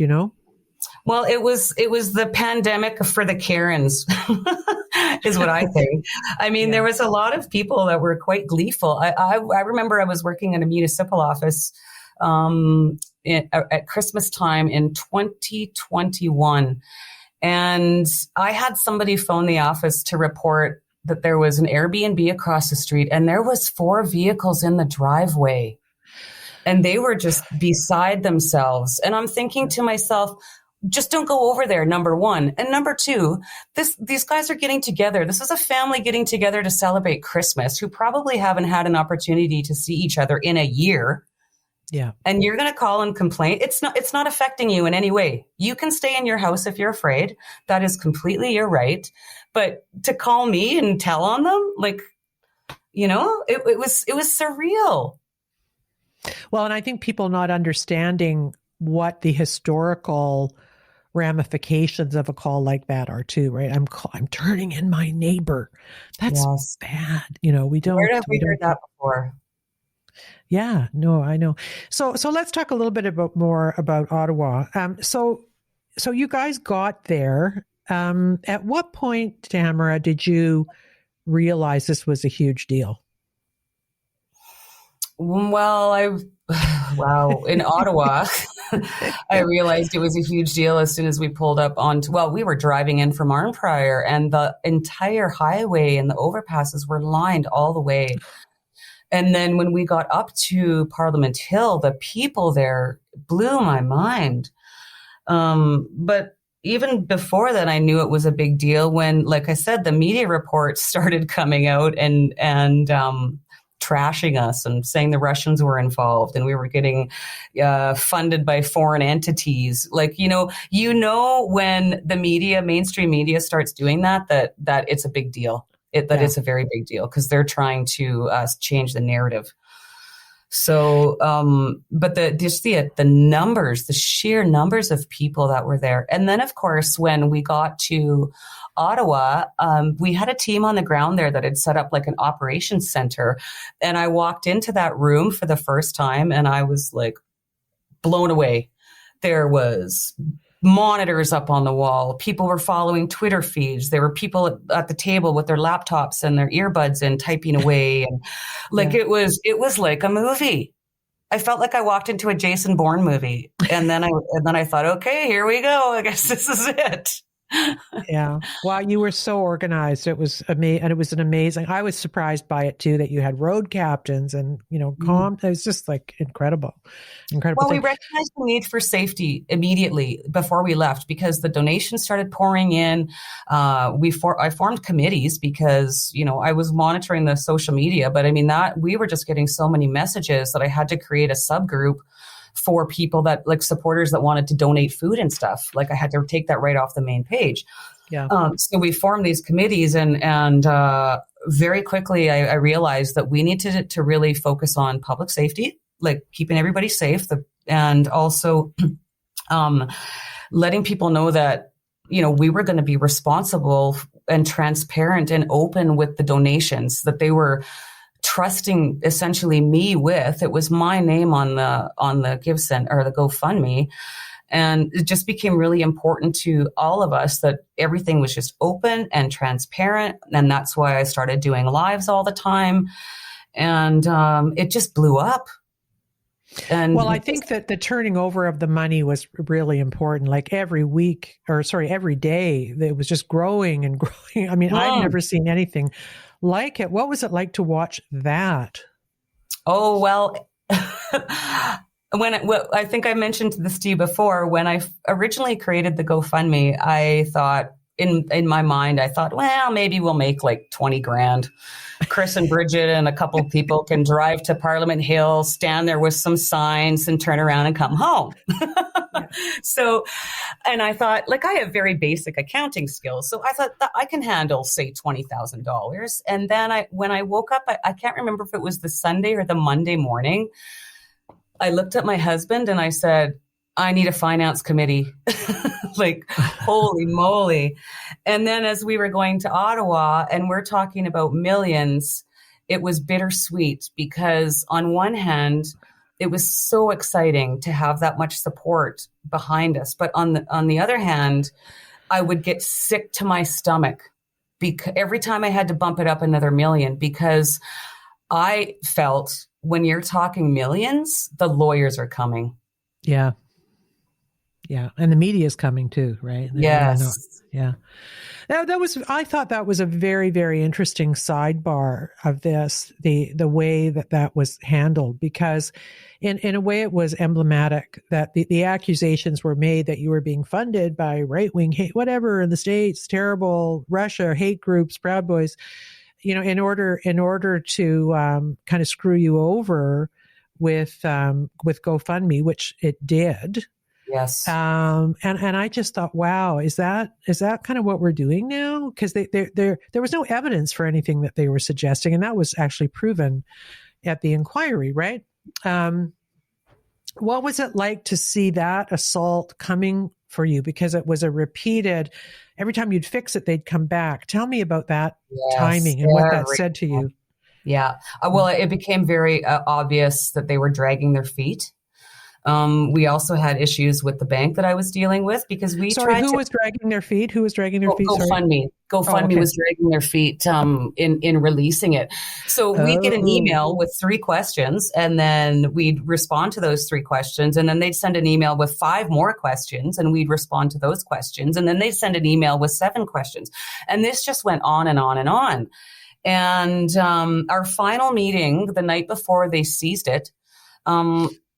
Well, it was the pandemic for the Karens, is what I think. Yeah. There was a lot of people that were quite gleeful. I remember I was working in a municipal office at Christmas time in 2021. And I had somebody phone the office to report that there was an Airbnb across the street and there was 4 vehicles in the driveway. And they were just beside themselves. And I'm thinking to myself, just don't go over there, number one. And number two, these guys are getting together. This is a family getting together to celebrate Christmas who probably haven't had an opportunity to see each other in a year. Yeah. And you're going to call and complain. It's not affecting you in any way. You can stay in your house if you're afraid. That is completely your right. But to call me and tell on them, it was surreal. Well, and I think people not understanding what the historical ramifications of a call like that are too, right? I'm turning in my neighbor. That's bad. We don't. Where have we heard that before? Yeah, no, I know. So let's talk a little bit more about Ottawa. So you guys got there. At what point, Tamara, did you realize this was a huge deal? Well, in Ottawa, I realized it was a huge deal as soon as we pulled up we were driving in from Arnprior, and the entire highway and the overpasses were lined all the way. And then when we got up to Parliament Hill, the people there blew my mind. But even before that, I knew it was a big deal when, like I said, the media reports started coming out and trashing us and saying the Russians were involved and we were getting funded by foreign entities. When the mainstream media starts doing that it's a big deal. It's a very big deal because they're trying to change the narrative. So, but the numbers, the sheer numbers of people that were there. And then, of course, when we got to Ottawa, we had a team on the ground there that had set up like an operations center. And I walked into that room for the first time and I was like blown away. There was monitors up on the wall. People were following Twitter feeds. There were people at the table with their laptops and their earbuds and typing away. And it was like a movie. I felt like I walked into a Jason Bourne movie. And then I thought, okay, here we go. I guess this is it. Yeah. Wow. You were so organized. It was amazing. And it was amazing. I was surprised by it too, that you had road captains and, it was just like incredible. Well, we recognized the need for safety immediately before we left because the donations started pouring in. I formed committees because, I was monitoring the social media, but that we were just getting so many messages that I had to create a subgroup for people that like supporters that wanted to donate food and stuff. Like I had to take that right off the main page. Yeah. So we formed these committees, and very quickly I realized that we need to really focus on public safety, like keeping everybody safe, and also letting people know that, you know, we were going to be responsible and transparent and open with the donations that they were trusting essentially me with. It was my name on the GiveSend or the GoFundMe. And it just became really important to all of us that everything was just open and transparent. And that's why I started doing lives all the time. And it just blew up. And well, I think that the turning over of the money was really important. Like every day, it was just growing and growing. I mean, I've never seen anything like it. What was it like to watch that? Oh, well, I think I mentioned this to you before, when I originally created the GoFundMe, I thought in my mind, I thought, well, maybe we'll make like 20 grand. Chris and Bridget and a couple of people can drive to Parliament Hill, stand there with some signs and turn around and come home. So, and I thought, like, I have very basic accounting skills. So I thought that I can handle, say, $20,000. And then when I woke up, I can't remember if it was the Sunday or the Monday morning, I looked at my husband and I said, I need a finance committee. Like, holy moly. And then as we were going to Ottawa and we're talking about millions, it was bittersweet because on one hand, it was so exciting to have that much support behind us. But on the other hand, I would get sick to my stomach because every time I had to bump it up another million, because I felt when you're talking millions, the lawyers are coming. Yeah. Yeah. And the media is coming too, right? Yes. Yeah. I thought that was a very, very interesting sidebar of this, the way that was handled, because in a way it was emblematic that the accusations were made that you were being funded by right-wing hate, whatever in the States, terrible Russia, hate groups, Proud Boys, you know, in order to kind of screw you over with GoFundMe, which it did. Yes. And I just thought, wow, is that kind of what we're doing now? Because there was no evidence for anything that they were suggesting, and that was actually proven at the inquiry, right? What was it like to see that assault coming for you? Because it was a repeated, every time you'd fix it, they'd come back. Tell me about that timing and what that said to you. Yeah. Well, it became very obvious that they were dragging their feet. We also had issues with the bank that I was dealing with because we tried who was dragging their feet? Who was dragging their feet? GoFundMe. GoFundMe was dragging their feet in releasing it. So we'd get an email with 3 questions, and then we'd respond to those 3 questions, and then they'd send an email with 5 more questions, and we'd respond to those questions, and then they'd send an email with 7 questions. And this just went on and on and on. And our final meeting, the night before they seized it,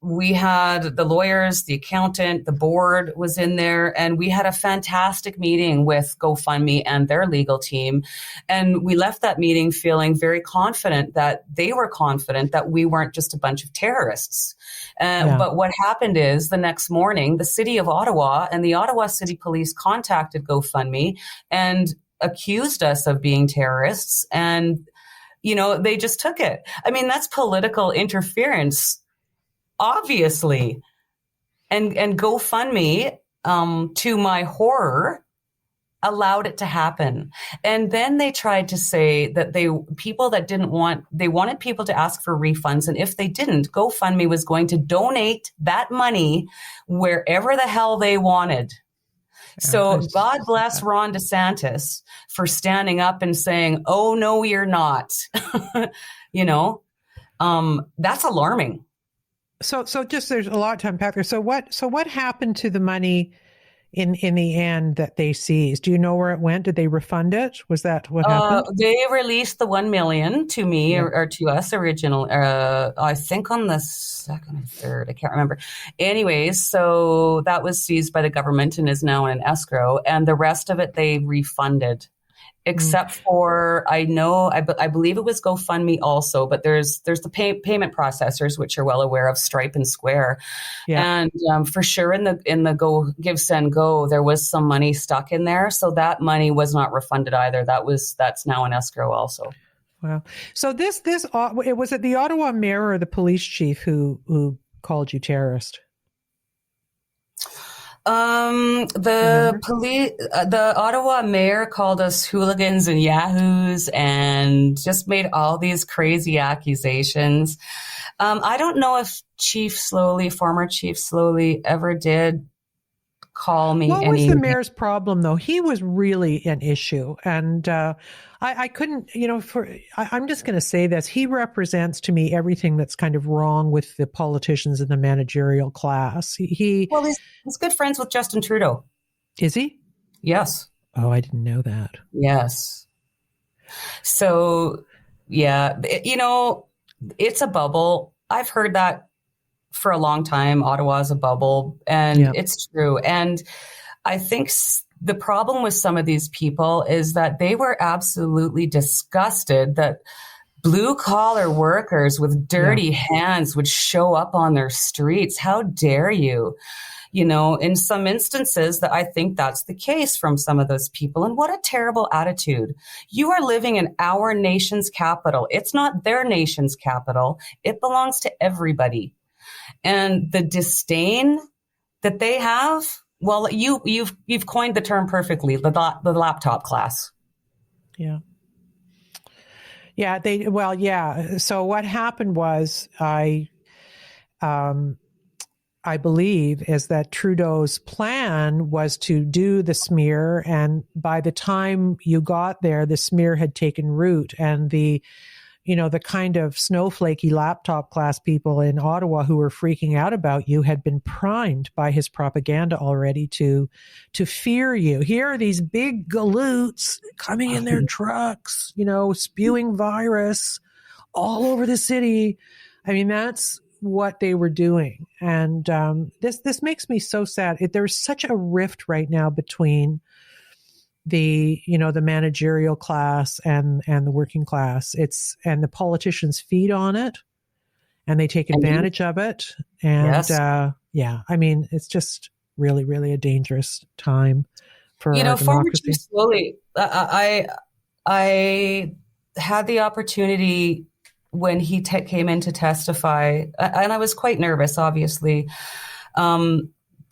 we had the lawyers, the accountant, the board was in there, and we had a fantastic meeting with GoFundMe and their legal team. And we left that meeting feeling very confident that they were confident that we weren't just a bunch of terrorists. But what happened is the next morning, the city of Ottawa and the Ottawa City Police contacted GoFundMe and accused us of being terrorists. And, you know, they just took it. I mean, that's political interference, obviously. And GoFundMe, to my horror, allowed it to happen. And then they tried to say that they wanted people to ask for refunds. And if they didn't, GoFundMe was going to donate that money wherever the hell they wanted. So God bless Ron DeSantis for standing up and saying, oh, no, you're not. You know, that's alarming. So just there's a lot of time back there. So what happened to the money in the end that they seized? Do you know where it went? Did they refund it? Was that what happened? They released the $1 million to me or to us original. I think on the 2nd or 3rd. I can't remember. Anyways, so that was seized by the government and is now in escrow, and the rest of it they refunded. except for I believe it was GoFundMe also, but there's the payment processors, which are well aware of, Stripe and Square. Yeah. And for sure in the Go Give Send Go, there was some money stuck in there. So that money was not refunded either. That's now in escrow also. Wow. So this was it the Ottawa mayor or the police chief who called you terrorist? The Ottawa mayor called us hooligans and yahoos and just made all these crazy accusations. I don't know if former Chief Slowly ever did call me. What was the mayor's problem, though? He was really an issue. And I couldn't, I'm just going to say this. He represents to me everything that's kind of wrong with the politicians in the managerial class. He's good friends with Justin Trudeau. Is he? Yes. Oh, I didn't know that. Yes. So, yeah, it's a bubble. I've heard that for a long time. Ottawa is a bubble, and it's true. And I think the problem with some of these people is that they were absolutely disgusted that blue collar workers with dirty hands would show up on their streets. How dare you? In some instances that I think that's the case from some of those people. And what a terrible attitude. You are living in our nation's capital. It's not their nation's capital. It belongs to everybody. And the disdain that they have, well, you've coined the term perfectly, the laptop class. Yeah. Yeah. So what happened was I believe is that Trudeau's plan was to do the smear. And by the time you got there, the smear had taken root, and the kind of snowflakey laptop class people in Ottawa who were freaking out about you had been primed by his propaganda already to fear you. Here are these big galoots coming in their trucks, spewing virus all over the city. I mean, that's what they were doing. And this makes me so sad. There's such a rift right now between the managerial class and the working class. And the politicians feed on it, and they take advantage of it. And I mean, it's just really, really a dangerous time for our democracy. Slowly, I had the opportunity when he came in to testify, and I was quite nervous, obviously,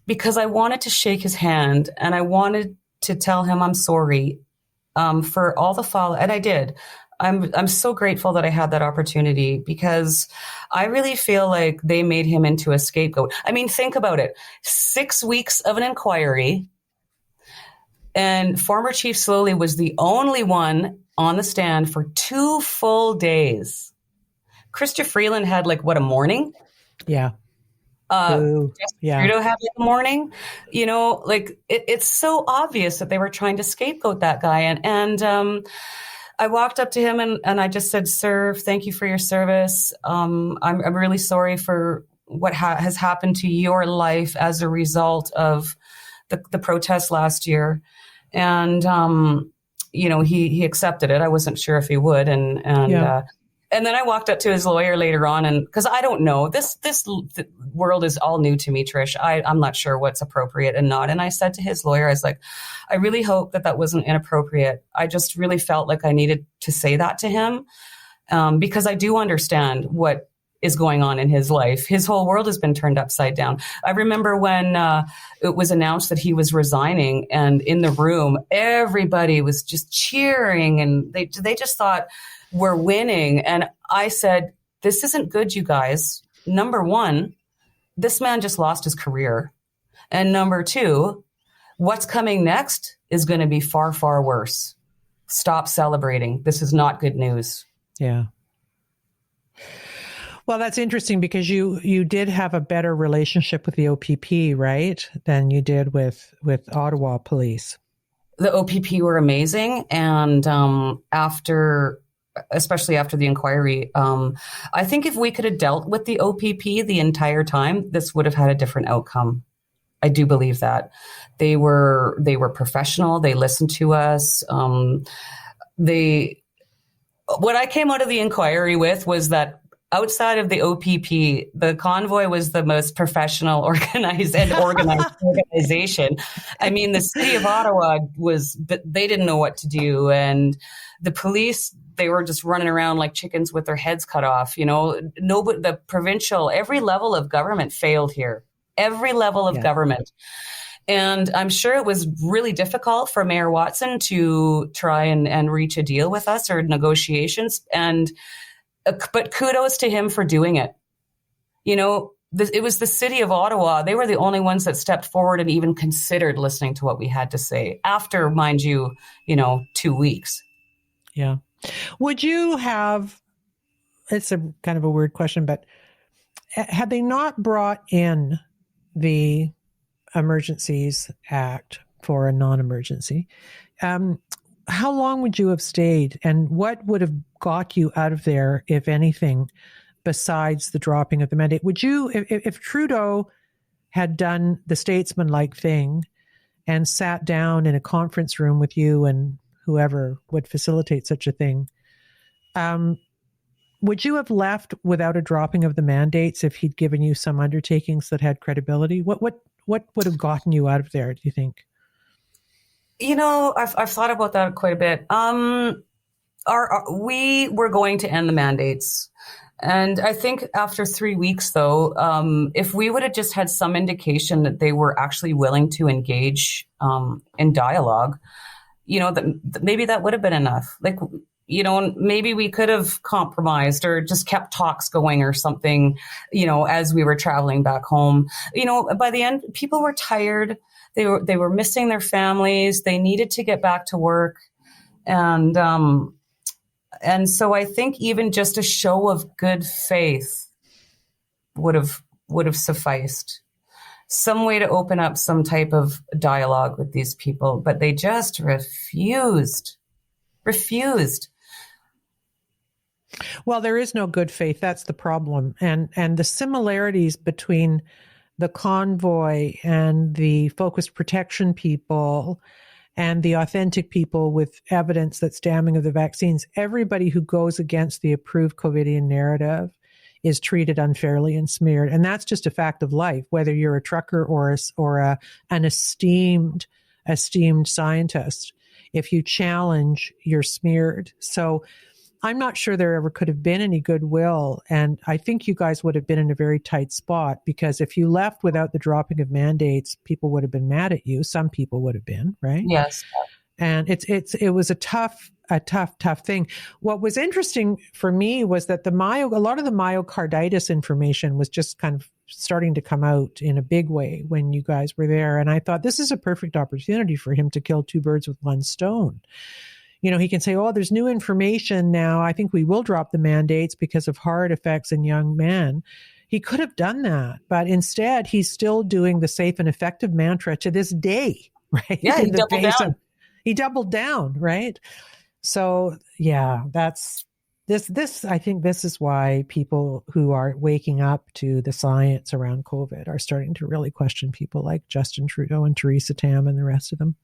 because I wanted to shake his hand and I wanted to tell him I'm sorry for all the follow, and I did. I'm so grateful that I had that opportunity, because I really feel like they made him into a scapegoat. I mean, think about it: 6 weeks of an inquiry, and former Chief Slowly was the only one on the stand for 2 full days. Chrystia Freeland had a morning. Yeah. Trudeau had a morning. It's so obvious that they were trying to scapegoat that guy. And I walked up to him and I just said, "Sir, thank you for your service. I'm really sorry for what has happened to your life as a result of the protest last year." And he accepted it. I wasn't sure if he would, and then I walked up to his lawyer later on, and because I don't know, this world is all new to me, Trish. I'm not sure what's appropriate and not. And I said to his lawyer, I was like, I really hope that wasn't inappropriate. I just really felt like I needed to say that to him, because I do understand what is going on in his life. His whole world has been turned upside down. I remember when it was announced that he was resigning, and in the room, everybody was just cheering, and they just thought, we're winning. And I said, this isn't good, you guys. Number one, this man just lost his career. And number two, what's coming next is going to be far, far worse. Stop celebrating. This is not good news. Yeah. Well, that's interesting, because you did have a better relationship with the OPP, right, than you did with Ottawa police. The OPP were amazing. And especially after the inquiry, I think if we could have dealt with the OPP the entire time, this would have had a different outcome. I do believe that. They were professional. They listened to us. What I came out of the inquiry with was that outside of the OPP, the Convoy was the most professional, organized organization. I mean, the city of Ottawa they didn't know what to do. And the police, they were just running around like chickens with their heads cut off. Nobody, the provincial, every level of government failed here. Every level of government. And I'm sure it was really difficult for Mayor Watson to try and reach a deal with us or negotiations. But kudos to him for doing it. It was the city of Ottawa. They were the only ones that stepped forward and even considered listening to what we had to say after, mind you, 2 weeks. Yeah. Would you have, it's a kind of a weird question, but had they not brought in the Emergencies Act for a non-emergency, how long would you have stayed, and what would have got you out of there, if anything, besides the dropping of the mandate? Would you, if Trudeau had done the statesman-like thing and sat down in a conference room with you and whoever would facilitate such a thing, would you have left without a dropping of the mandates if he'd given you some undertakings that had credibility? What would have gotten you out of there, do you think? I've thought about that quite a bit. We were going to end the mandates. And I think after 3 weeks, though, if we would have just had some indication that they were actually willing to engage in dialogue, maybe that would have been enough. Maybe we could have compromised or just kept talks going or something, as we were traveling back home. By the end, people were tired. They were missing their families. They needed to get back to work. And so I think even just a show of good faith would have sufficed. Some way to open up some type of dialogue with these people, but they just refused. Well, there is no good faith. That's the problem. And the similarities between the Convoy and the focused protection people and the authentic people with evidence that's damning of the vaccines, everybody who goes against the approved COVIDian narrative is treated unfairly and smeared. And that's just a fact of life, whether you're a trucker or an esteemed scientist. If you challenge, you're smeared. So I'm not sure there ever could have been any goodwill. And I think you guys would have been in a very tight spot, because if you left without the dropping of mandates, people would have been mad at you. Some people would have been, right? Yes. And it was a tough thing. What was interesting for me was that a lot of the myocarditis information was just kind of starting to come out in a big way when you guys were there. And I thought, this is a perfect opportunity for him to kill two birds with one stone. He can say, oh, there's new information now. I think we will drop the mandates because of heart effects in young men. He could have done that, but instead he's still doing the safe and effective mantra to this day, right? Yeah, he doubled down. He doubled down, right? So yeah, that's this. I think this is why people who are waking up to the science around COVID are starting to really question people like Justin Trudeau and Theresa Tam and the rest of them.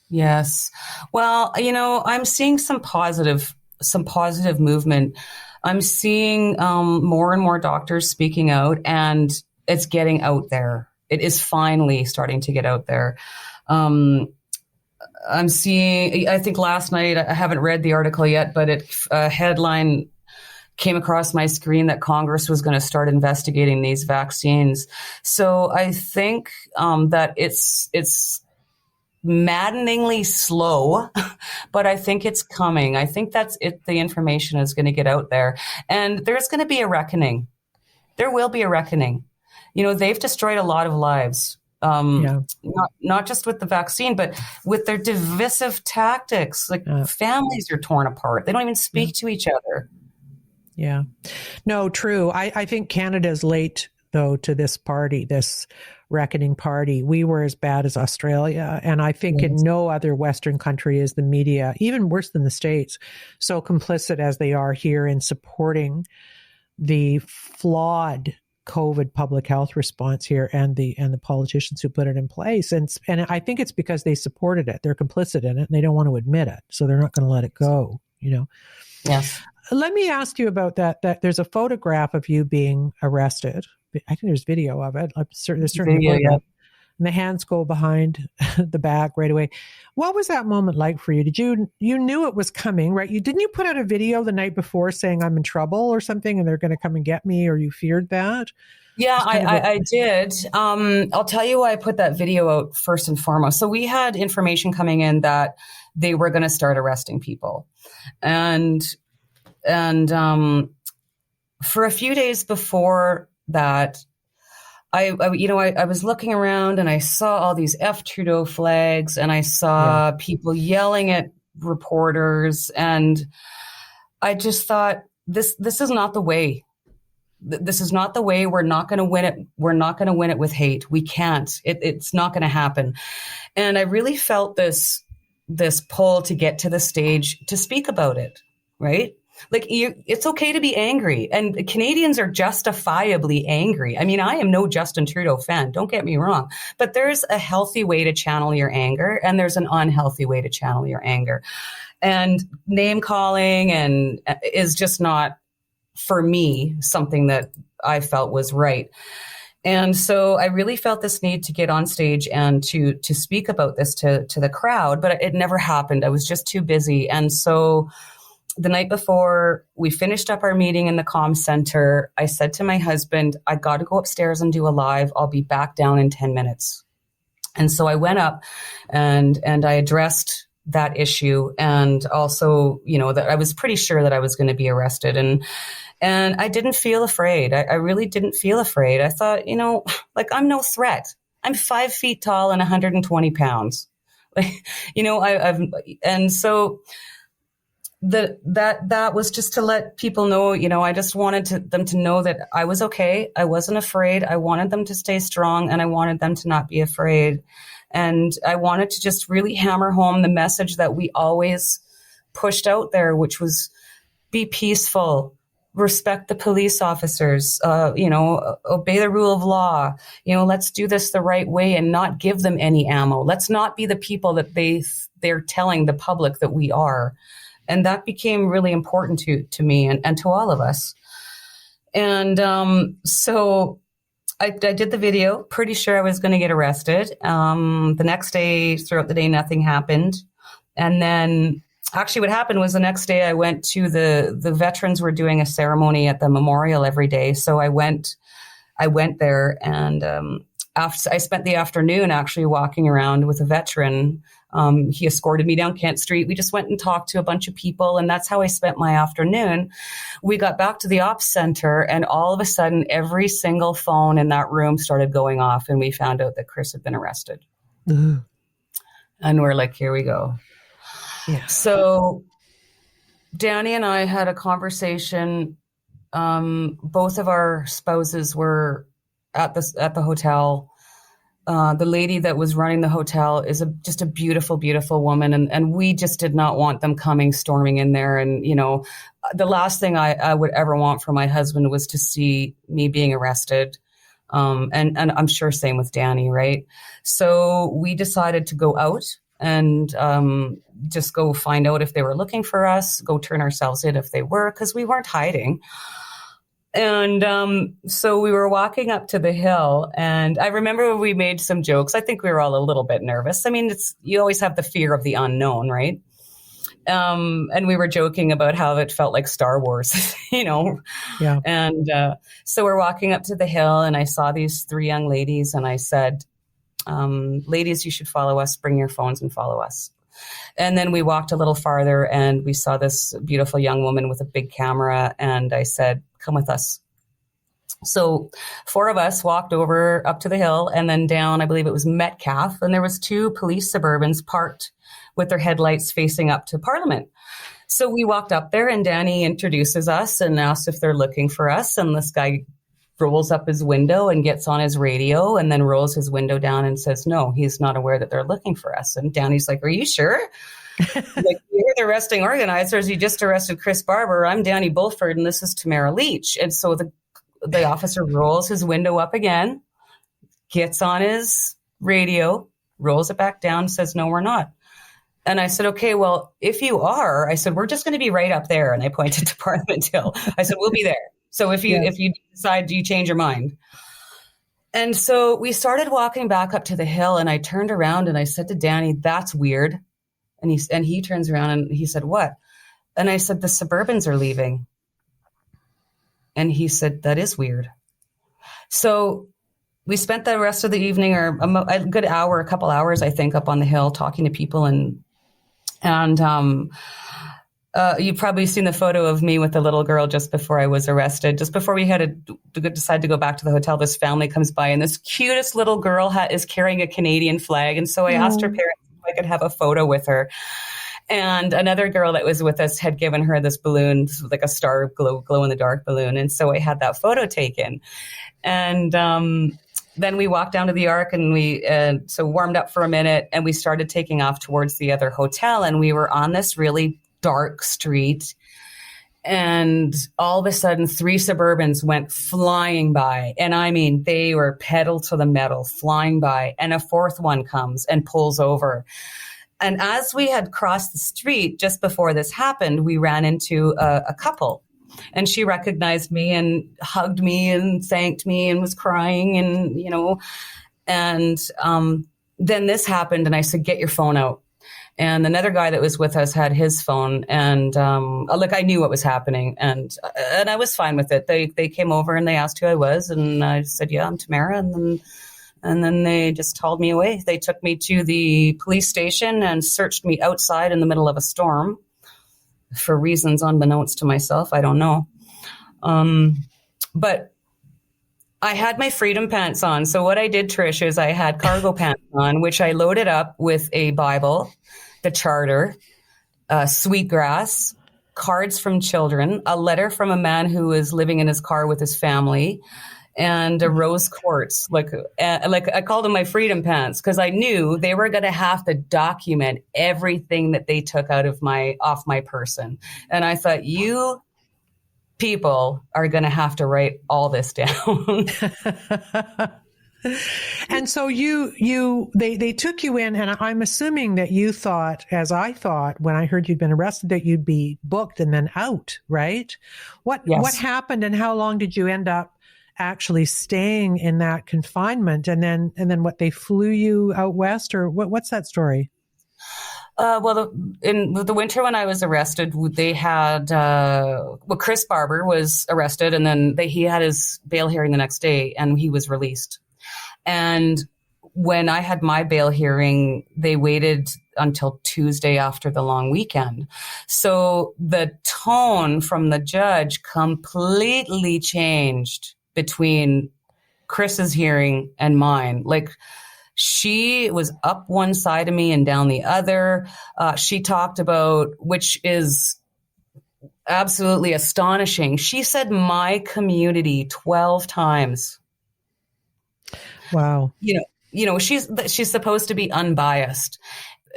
Yes. Well, I'm seeing some positive movement. I'm seeing more and more doctors speaking out, and it's getting out there. It is finally starting to get out there. I'm seeing, I think last night, I haven't read the article yet, but a headline came across my screen that Congress was going to start investigating these vaccines. So I think that it's maddeningly slow, but I think it's coming. I think that's it. The information is going to get out there, and there's going to be a reckoning. There will be a reckoning. They've destroyed a lot of lives. Not just with the vaccine, but with their divisive tactics. Families are torn apart. They don't even speak to each other. Yeah. No, true. I think Canada's late, though, to this party, this reckoning party. We were as bad as Australia. And I think in no other Western country is the media, even worse than the States, so complicit as they are here in supporting the flawed COVID public health response here and the politicians who put it in place. And I think it's because they supported it. They're complicit in it and they don't want to admit it. So they're not going to let it go, you know? Yes. Let me ask you about that there's a photograph of you being arrested. I think there's video of it. There's certainly Video, yeah. And the hands go behind the back right away. What was that moment like for you? You knew it was coming, right? Didn't you put out a video the night before saying I'm in trouble or something and they're going to come and get me, or you feared that? Yeah, I did. I'll tell you why I put that video out first and foremost. So we had information coming in that they were going to start arresting people. And for a few days before that, I was looking around and I saw all these F Trudeau flags and I saw people yelling at reporters, and I just thought, this is not the way. This is not the way. We're not going to win it. We're not going to win it with hate. We can't. It's not going to happen. And I really felt this pull to get to the stage to speak about it, right? Like, it's okay to be angry, and Canadians are justifiably angry. I mean, I am no Justin Trudeau fan, don't get me wrong, but there's a healthy way to channel your anger and there's an unhealthy way to channel your anger. And name calling is just not, for me, something that I felt was right. And so I really felt this need to get on stage and to speak about this to the crowd, but it never happened. I was just too busy. And so the night before we finished up our meeting in the comm center, I said to my husband, I got to go upstairs and do a live. I'll be back down in 10 minutes. And so I went up and I addressed that issue. And also, that I was pretty sure that I was going to be arrested. And I didn't feel afraid. I really didn't feel afraid. I thought, I'm no threat. I'm 5 feet tall and 120 pounds. And so that was just to let people know, I just wanted them to know that I was okay. I wasn't afraid. I wanted them to stay strong and I wanted them to not be afraid. And I wanted to just really hammer home the message that we always pushed out there, which was be peaceful, respect the police officers, obey the rule of law, let's do this the right way and not give them any ammo. Let's not be the people that they're telling the public that we are. And that became really important to me and to all of us. And so I did the video, pretty sure I was going to get arrested. The next day, throughout the day, nothing happened. And then actually what happened was the next day I went to the veterans were doing a ceremony at the memorial every day. So I went there and after I spent the afternoon actually walking around with a veteran. He escorted me down Kent Street. We just went and talked to a bunch of people, and that's how I spent my afternoon. We got back to the ops center, and all of a sudden, every single phone in that room started going off, and we found out that Chris had been arrested. And we're like, here we go. Yeah. So Danny and I had a conversation. Both of our spouses were at the hotel. The lady that was running the hotel is just a beautiful, beautiful woman. And we just did not want them storming in there. And, the last thing I would ever want for my husband was to see me being arrested. And I'm sure same with Danny, right? So we decided to go out and just go find out if they were looking for us, go turn ourselves in if they were, because we weren't hiding. And so we were walking up to the hill, and I remember we made some jokes. I think we were all a little bit nervous. I mean, you always have the fear of the unknown, right? And we were joking about how it felt like Star Wars, Yeah. And so we're walking up to the hill, and I saw these 3 young ladies, and I said, ladies, you should follow us. Bring your phones and follow us. And then we walked a little farther, and we saw this beautiful young woman with a big camera, and I said, come with us. So 4 of us walked over up to the hill and then down, I believe it was Metcalfe, and there was 2 police Suburbans parked with their headlights facing up to Parliament. So we walked up there, and Danny introduces us and asks if they're looking for us. And this guy rolls up his window and gets on his radio and then rolls his window down and says, no, he's not aware that they're looking for us. And Danny's like, are you sure? Like, you're the arresting organizers. You just arrested Chris Barber. I'm Danny Bulford, and this is Tamara Lich. And so the officer rolls his window up again, gets on his radio, rolls it back down, says, no, we're not. And I said, okay, well, if you are, I said, we're just going to be right up there. And I pointed to Parliament Hill. I said, we'll be there. So if you decide, you change your mind. And so we started walking back up to the hill, and I turned around and I said to Danny, that's weird. And he turns around and he said, what? And I said, the Suburbans are leaving. And he said, that is weird. So we spent the rest of the evening, or a good hour, a couple hours, I think, up on the hill talking to people. And you've probably seen the photo of me with the little girl just before I was arrested. Just before we had to decide to go back to the hotel, this family comes by, and this cutest little girl is carrying a Canadian flag. And so I asked her parents if I could have a photo with her. And another girl that was with us had given her this balloon, like a star glow in the dark balloon. And so I had that photo taken. And then we walked down to the Ark, and we warmed up for a minute, and we started taking off towards the other hotel. And we were on this really dark street. And all of a sudden, 3 Suburbans went flying by. And I mean, they were pedal to the metal, flying by. And a 4th one comes and pulls over. And as we had crossed the street just before this happened, we ran into a couple. And she recognized me and hugged me and thanked me and was crying. And, then this happened, and I said, get your phone out. And another guy that was with us had his phone, and I knew what was happening, and I was fine with it. They came over and they asked who I was, and I said, yeah, I'm Tamara. And then they just hauled me away. They took me to the police station and searched me outside in the middle of a storm for reasons unbeknownst to myself. I don't know. But I had my freedom pants on. So what I did, Trish, is I had cargo pants on, which I loaded up with a Bible, the Charter, Sweetgrass, cards from children, a letter from a man who was living in his car with his family, and a rose quartz. Like I called them my freedom pants, because I knew they were going to have to document everything that they took off my person. And I thought, you people are going to have to write all this down. And so they took you in, and I'm assuming that you thought, as I thought when I heard you'd been arrested, that you'd be booked and then out, right? What happened, and how long did you end up actually staying in that confinement? And then what, they flew you out west, or what's that story? In the winter when I was arrested, they had, Chris Barber was arrested, and then he had his bail hearing the next day, and he was released. And when I had my bail hearing, they waited until Tuesday after the long weekend. So the tone from the judge completely changed between Chris's hearing and mine. Like, she was up one side of me and down the other. She talked about, which is absolutely astonishing, she said my community 12 times. Wow. She's supposed to be unbiased.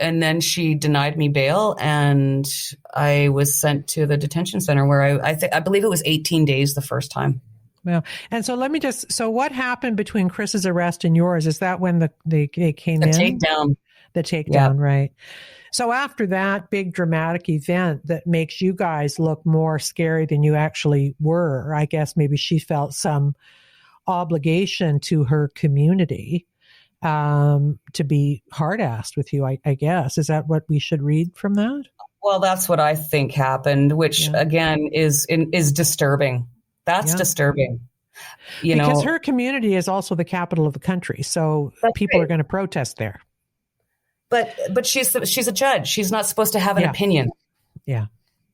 And then she denied me bail, and I was sent to the detention center where I believe it was 18 days the first time. Well, and so so what happened between Chris's arrest and yours? Is that when they came in? The takedown, yeah. Right. So after that big dramatic event that makes you guys look more scary than you actually were, I guess maybe she felt some obligation to her community to be hard-assed with you, I guess. Is that what we should read from that? Well, that's what I think happened, which again is disturbing. That's disturbing. Because her community is also the capital of the country, so people are going to protest there. But she's a judge. She's not supposed to have an opinion. Yeah.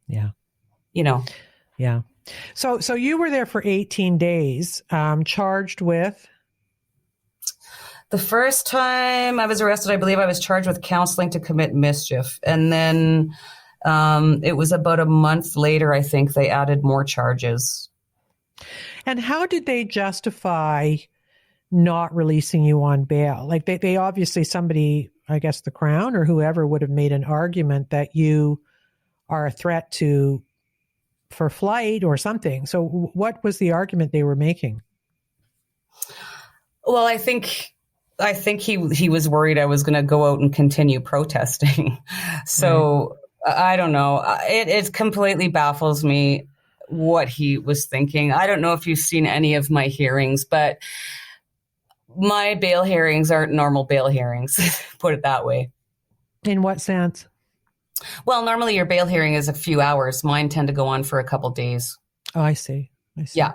Yeah. Yeah. So you were there for 18 days, charged with? The first time I was arrested, I believe I was charged with counseling to commit mischief. And then it was about a month later, I think, they added more charges. And how did they justify not releasing you on bail? Like they obviously, somebody, I guess the Crown or whoever, would have made an argument that you are a threat to for flight or something. So what was the argument they were making? Well, I think he was worried I was going to go out and continue protesting. So I don't know. It completely baffles me what he was thinking. I don't know if you've seen any of my hearings, but my bail hearings aren't normal bail hearings, put it that way. In what sense? Well, normally your bail hearing is a few hours. Mine tend to go on for a couple days. Oh, I see. Yeah,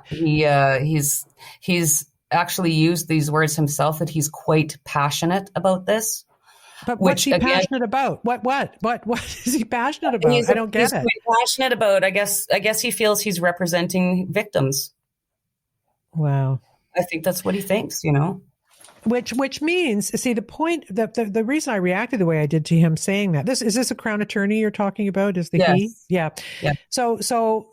he's actually used these words himself, that he's quite passionate about this. But what's he passionate about? What is he passionate about? I don't get it. He's quite passionate about, I guess he feels he's representing victims. Wow. I think that's what he thinks, Which means, see, the point, the reason I reacted the way I did to him saying that, is this a Crown attorney you're talking about? Is the yes. he? Yeah. So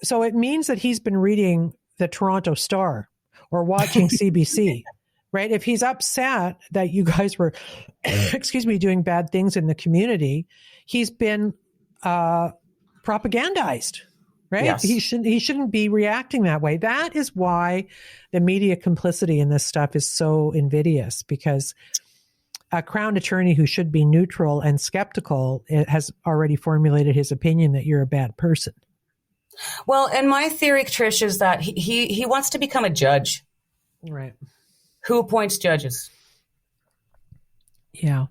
it means that he's been reading the Toronto Star or watching CBC, right? If he's upset that you guys were, doing bad things in the community, he's been propagandized, right? Yes. He shouldn't be reacting that way. That is why the media complicity in this stuff is so invidious, because a Crown attorney who should be neutral and skeptical has already formulated his opinion that you're a bad person. Well, and my theory, Trish, is that he wants to become a judge. Right. Who appoints judges? Yeah.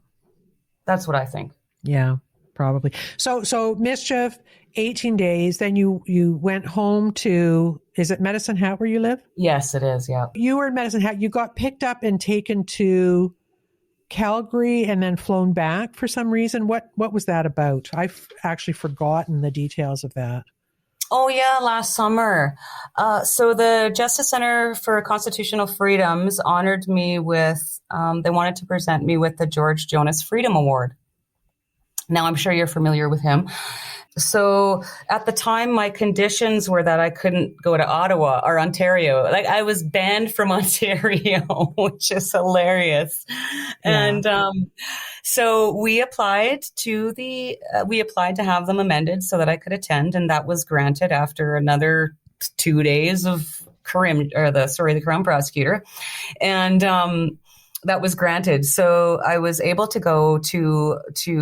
That's what I think. Yeah, probably. So mischief, 18 days. Then you went home to, is it Medicine Hat where you live? Yes, it is. Yeah. You were in Medicine Hat. You got picked up and taken to Calgary and then flown back for some reason. What was that about? I've actually forgotten the details of that. Oh, yeah, last summer. So the Justice Center for Constitutional Freedoms honored me with, they wanted to present me with the George Jonas Freedom Award. Now, I'm sure you're familiar with him. So at the time, my conditions were that I couldn't go to Ottawa or Ontario. Like, I was banned from Ontario, which is hilarious. Yeah. And so we applied to have them amended so that I could attend, and that was granted after another 2 days of the Crown prosecutor, and that was granted. So I was able to go to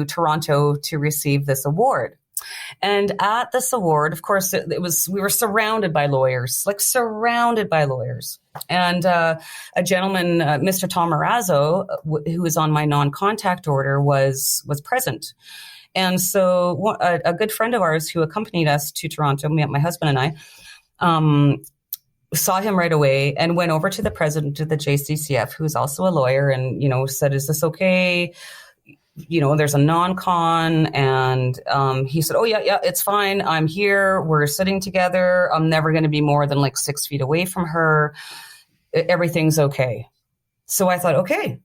Toronto to receive this award. And at this award, of course, we were surrounded by lawyers. And a gentleman, Mr. Tamarazzo, who was on my non-contact order, was present. And so a good friend of ours who accompanied us to Toronto, my husband and I, saw him right away and went over to the president of the JCCF, who's also a lawyer, and, said, "Is this okay? There's a non-con." And he said, "Oh, yeah, it's fine. I'm here. We're sitting together. I'm never going to be more than like 6 feet away from her. Everything's okay." So I thought, okay,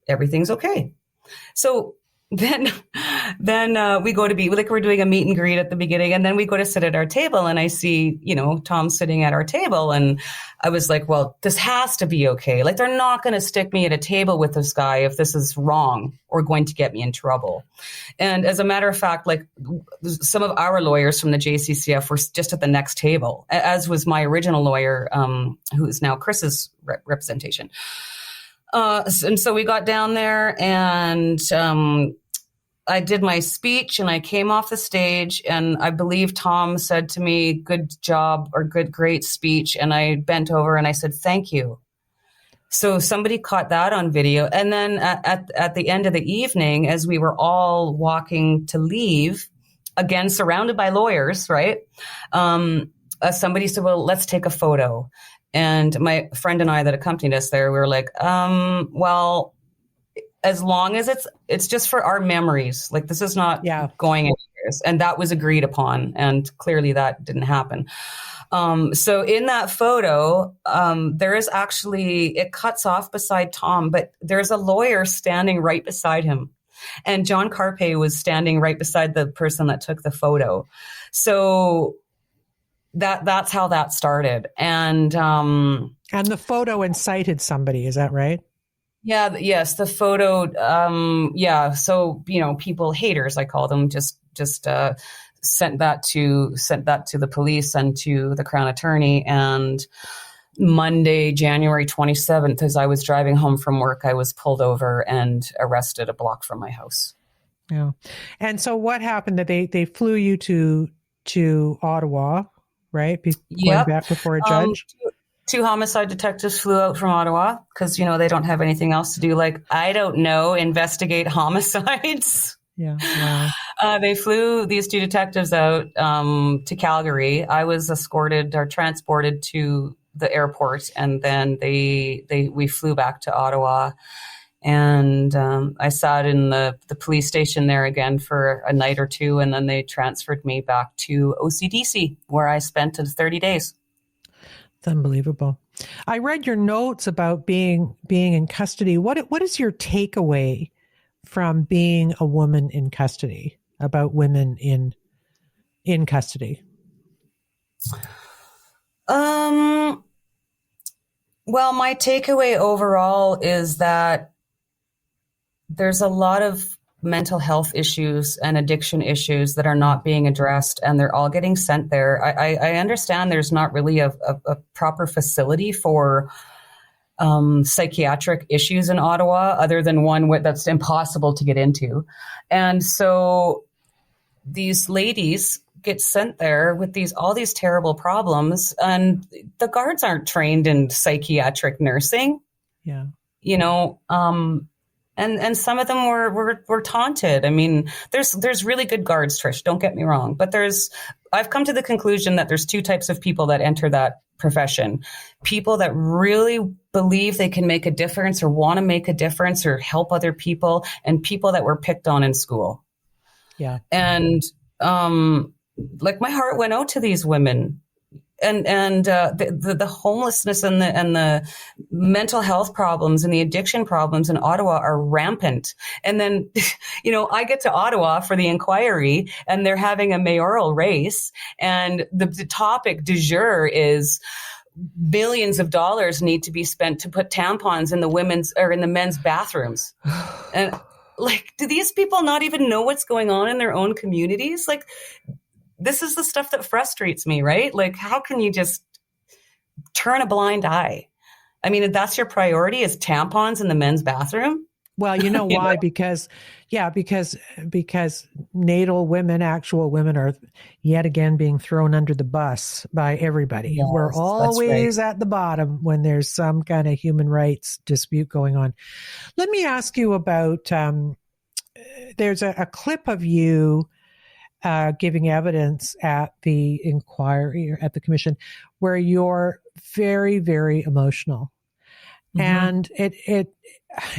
everything's okay. So then we go to be like, we're doing a meet and greet at the beginning, and then we go to sit at our table, and I see, Tom sitting at our table, and I was like, well, this has to be okay. Like, they're not going to stick me at a table with this guy if this is wrong or going to get me in trouble. And as a matter of fact, like, some of our lawyers from the JCCF were just at the next table, as was my original lawyer, who is now Chris's representation. And so we got down there, and I did my speech, and I came off the stage, and I believe Tom said to me, "Good job," or great speech. And I bent over and I said, "Thank you." So somebody caught that on video. And then at the end of the evening, as we were all walking to leave, again, surrounded by lawyers, right? Somebody said, "Well, let's take a photo." And my friend and I that accompanied us there, we were like, well, as long as it's just for our memories, like, this is not going anywhere. And that was agreed upon. And clearly that didn't happen. So in that photo, there is actually, it cuts off beside Tom, but there's a lawyer standing right beside him. And John Carpe was standing right beside the person that took the photo. So that's how that started. And the photo incited somebody, is that right? Yeah. Yes. The photo. Yeah. So, people, haters, I call them, just sent that to the police and to the Crown Attorney. And Monday, January 27th, as I was driving home from work, I was pulled over and arrested a block from my house. Yeah. And so what happened? That they flew you to Ottawa, right? Going back before a judge? Two homicide detectives flew out from Ottawa because, they don't have anything else to do. Like, I don't know, investigate homicides. Yeah. Wow. They flew these two detectives out to Calgary. I was escorted or transported to the airport, and then we flew back to Ottawa. And I sat in the police station there again for a night or two, and then they transferred me back to OCDC, where I spent 30 days. It's unbelievable. I read your notes about being in custody. What is your takeaway from being a woman in custody, about women in custody? Well, my takeaway overall is that there's a lot of mental health issues and addiction issues that are not being addressed, and they're all getting sent there. I understand there's not really a proper facility for psychiatric issues in Ottawa, other than one that's impossible to get into. And so these ladies get sent there with all these terrible problems, and the guards aren't trained in psychiatric nursing. Yeah. And some of them were taunted. I mean, there's really good guards, Trish, don't get me wrong. But I've come to the conclusion that there's two types of people that enter that profession. People that really believe they can make a difference or want to make a difference or help other people, and people that were picked on in school. Yeah. And like, my heart went out to these women. And the homelessness and the mental health problems and the addiction problems in Ottawa are rampant. And then, I get to Ottawa for the inquiry, and they're having a mayoral race, and the topic du jour is billions of dollars need to be spent to put tampons in the men's bathrooms. And like, do these people not even know what's going on in their own communities? Like, this is the stuff that frustrates me, right? Like, how can you just turn a blind eye? I mean, if that's your priority, is tampons in the men's bathroom? Well, you know why? Because natal women, actual women, are yet again being thrown under the bus by everybody. Yes, we're always right at the bottom when there's some kind of human rights dispute going on. Let me ask you about, there's a clip of you giving evidence at the inquiry or at the commission where you're very, very emotional. Mm-hmm. And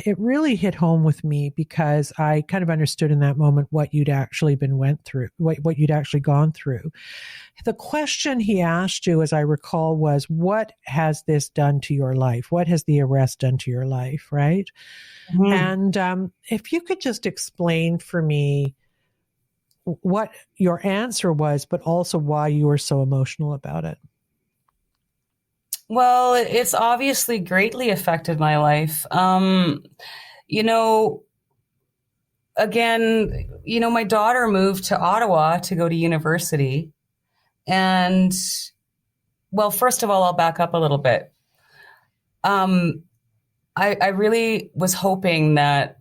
it really hit home with me, because I kind of understood in that moment what you'd actually went through, what you'd actually gone through. The question he asked you, as I recall, was, what has this done to your life? What has the arrest done to your life? Right. Mm-hmm. And if you could just explain for me what your answer was, but also why you were so emotional about it. Well, it's obviously greatly affected my life. Again, my daughter moved to Ottawa to go to university. And, well, first of all, I'll back up a little bit. I really was hoping that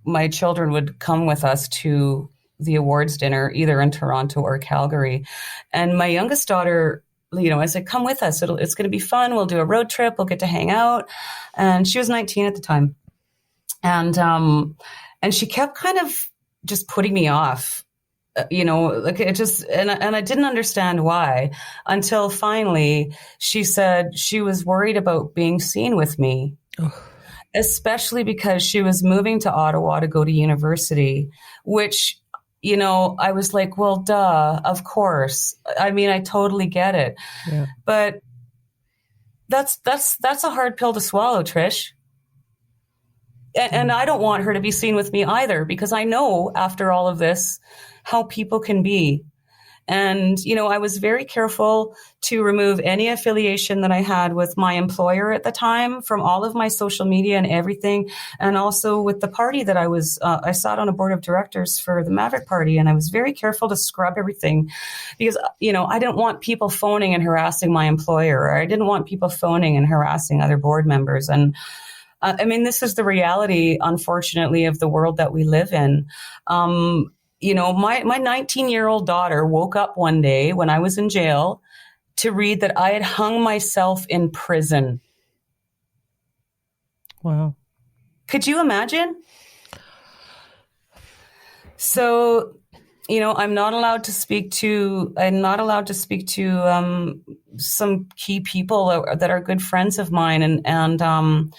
my children would come with us to the awards dinner, either in Toronto or Calgary. And my youngest daughter, I said, come with us. It's going to be fun. We'll do a road trip. We'll get to hang out. And she was 19 at the time. And she kept kind of just putting me off, like it just, and I didn't understand why, until finally she said she was worried about being seen with me. Especially because she was moving to Ottawa to go to university, which, I was like, well, duh, of course. I mean, I totally get it. Yeah. But that's a hard pill to swallow, Trish. And I don't want her to be seen with me either, because I know after all of this how people can be. And, I was very careful to remove any affiliation that I had with my employer at the time from all of my social media and everything. And also with the party that I sat on a board of directors for the Maverick Party, and I was very careful to scrub everything because, I didn't want people phoning and harassing my employer, or I didn't want people phoning and harassing other board members. And this is the reality, unfortunately, of the world that we live in. My 19-year-old daughter woke up one day when I was in jail to read that I had hung myself in prison. Wow. Could you imagine? So, I'm not allowed to speak to some key people that are good friends of mine. And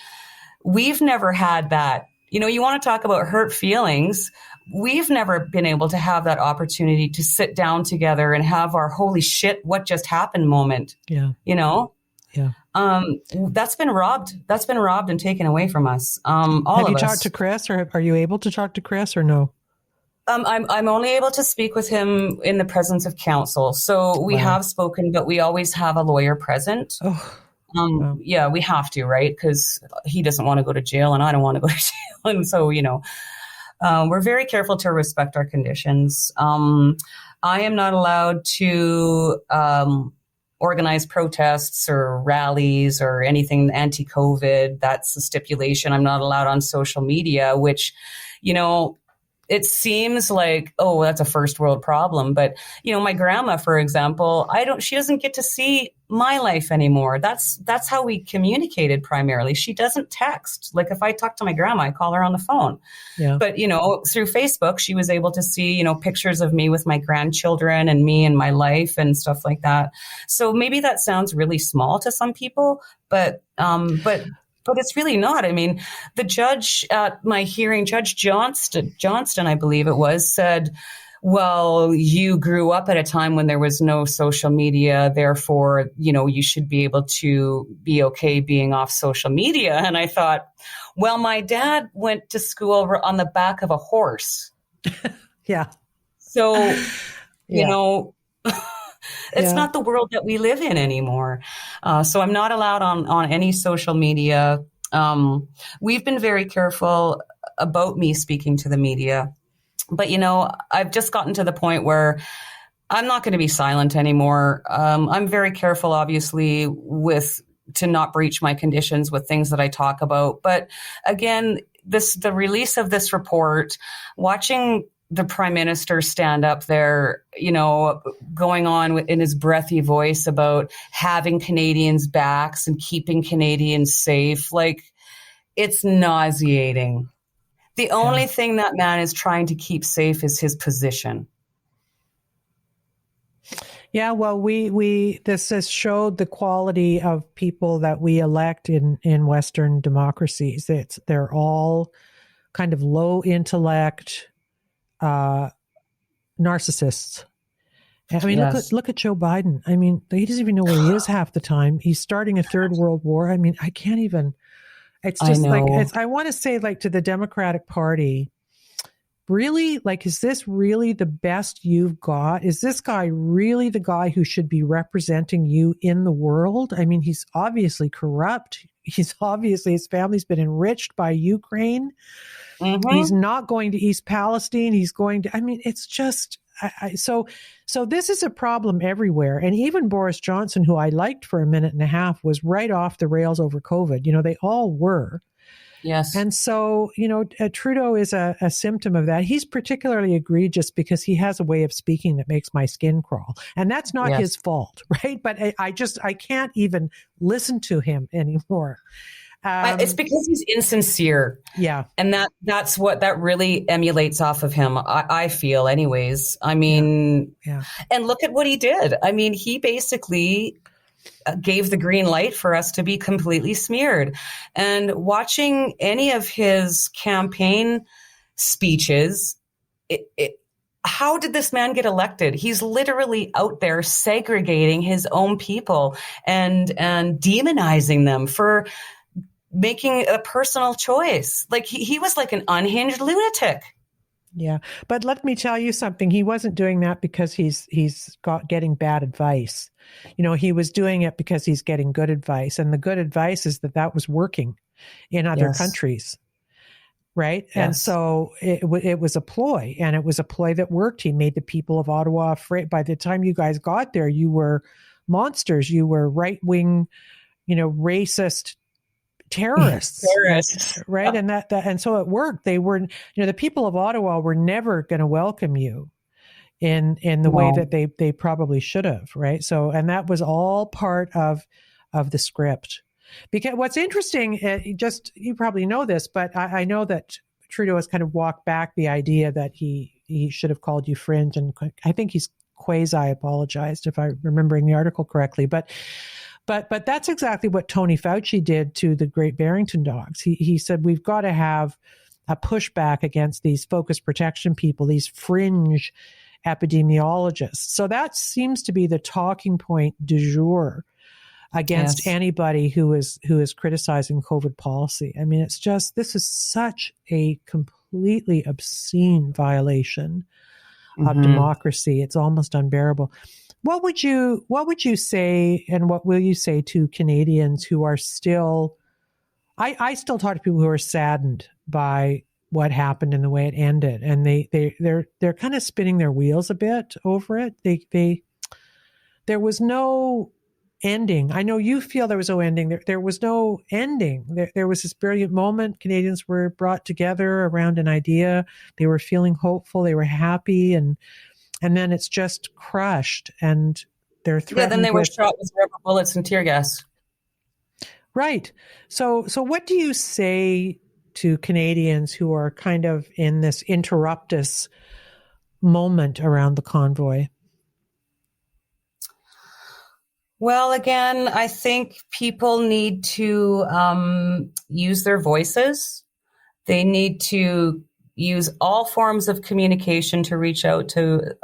we've never had that. You want to talk about hurt feelings. We've never been able to have that opportunity to sit down together and have our holy shit, what just happened moment. Yeah. Yeah. That's been robbed and taken away from us. Have you talked to Chris, or are you able to talk to Chris, or no? I'm only able to speak with him in the presence of counsel. So we have spoken, but we always have a lawyer present. Oh. Wow. Yeah, we have to, right? Because he doesn't want to go to jail and I don't want to go to jail. And so, we're very careful to respect our conditions. I am not allowed to organize protests or rallies or anything anti-COVID. That's a stipulation. I'm not allowed on social media, which, it seems like, oh, that's a first world problem. But, my grandma, for example, she doesn't get to see my life anymore. That's how we communicated primarily. She doesn't text. Like if I talk to my grandma, I call her on the phone. Yeah. But, through Facebook, she was able to see, pictures of me with my grandchildren and me and my life and stuff like that. So maybe that sounds really small to some people, but it's really not. I mean, the judge at my hearing, Judge Johnston, I believe it was, said, well, you grew up at a time when there was no social media. Therefore, you should be able to be okay being off social media. And I thought, well, my dad went to school on the back of a horse. Yeah. So, it's not the world that we live in anymore. So I'm not allowed on any social media. We've been very careful about me speaking to the media. But, I've just gotten to the point where I'm not going to be silent anymore. I'm very careful, obviously, to not breach my conditions with things that I talk about. But again, the release of this report, watching the Prime Minister stand up there, going on in his breathy voice about having Canadians' backs and keeping Canadians safe, like, it's nauseating. The only thing that man is trying to keep safe is his position. Yeah, well, this has showed the quality of people that we elect in Western democracies. They're all kind of low intellect, narcissists. I mean, Yes. look at Joe Biden. I mean, he doesn't even know where he is half the time. He's starting a third world war. I mean, I can't even. It's just I want to say, like, to the Democratic Party, really, like, is this really the best you've got? Is this guy really the guy who should be representing you in the world? I mean, he's obviously corrupt. His family's been enriched by Ukraine. Mm-hmm. He's not going to East Palestine. He's going to, it's just, so this is a problem everywhere. And even Boris Johnson, who I liked for a minute and a half, was right off the rails over COVID. They all were. Yes. And so, Trudeau is a symptom of that. He's particularly egregious because he has a way of speaking that makes my skin crawl. And that's not his fault, right? But I can't even listen to him anymore. It's because he's insincere. Yeah. And that's what that really emulates off of him, I feel anyways. I mean, and look at what he did. I mean, he basically gave the green light for us to be completely smeared. And watching any of his campaign speeches, how did this man get elected? He's literally out there segregating his own people and demonizing them for making a personal choice. Like he was like an unhinged lunatic. Yeah. But let me tell you something. He wasn't doing that because he's getting bad advice. He was doing it because he's getting good advice. And the good advice is that was working in other countries. Right. Yes. And so it was a ploy, and it was a ploy that worked. He made the people of Ottawa afraid. By the time you guys got there, you were monsters. You were right-wing, racist terrorists. Right. And and so it worked. They were, the people of Ottawa were never going to welcome you in the way that they probably should have. Right. So, and that was all part of the script. Because what's interesting, you probably know this, but I know that Trudeau has kind of walked back the idea that he should have called you fringe, and I think he's quasi-apologized, if I'm remembering the article correctly. But that's exactly what Tony Fauci did to the Great Barrington Dogs. He said we've got to have a pushback against these focus protection people, these fringe epidemiologists. So that seems to be the talking point du jour against anybody who is criticizing COVID policy. I mean, this is such a completely obscene violation of democracy. It's almost unbearable. What would you say, and what will you say to Canadians who are still, I still talk to people who are saddened by what happened and the way it ended, and they're kind of spinning their wheels a bit over it. There was no ending. I know you feel there was no ending. There was no ending. There was this brilliant moment. Canadians were brought together around an idea. They were feeling hopeful. They were happy, and then it's just crushed. And they're threatened. Yeah, then they were shot with rubber bullets and tear gas. Right. So what do you say to Canadians who are kind of in this interruptus moment around the convoy? Well, again, I think people need to use their voices. They need to use all forms of communication to reach out to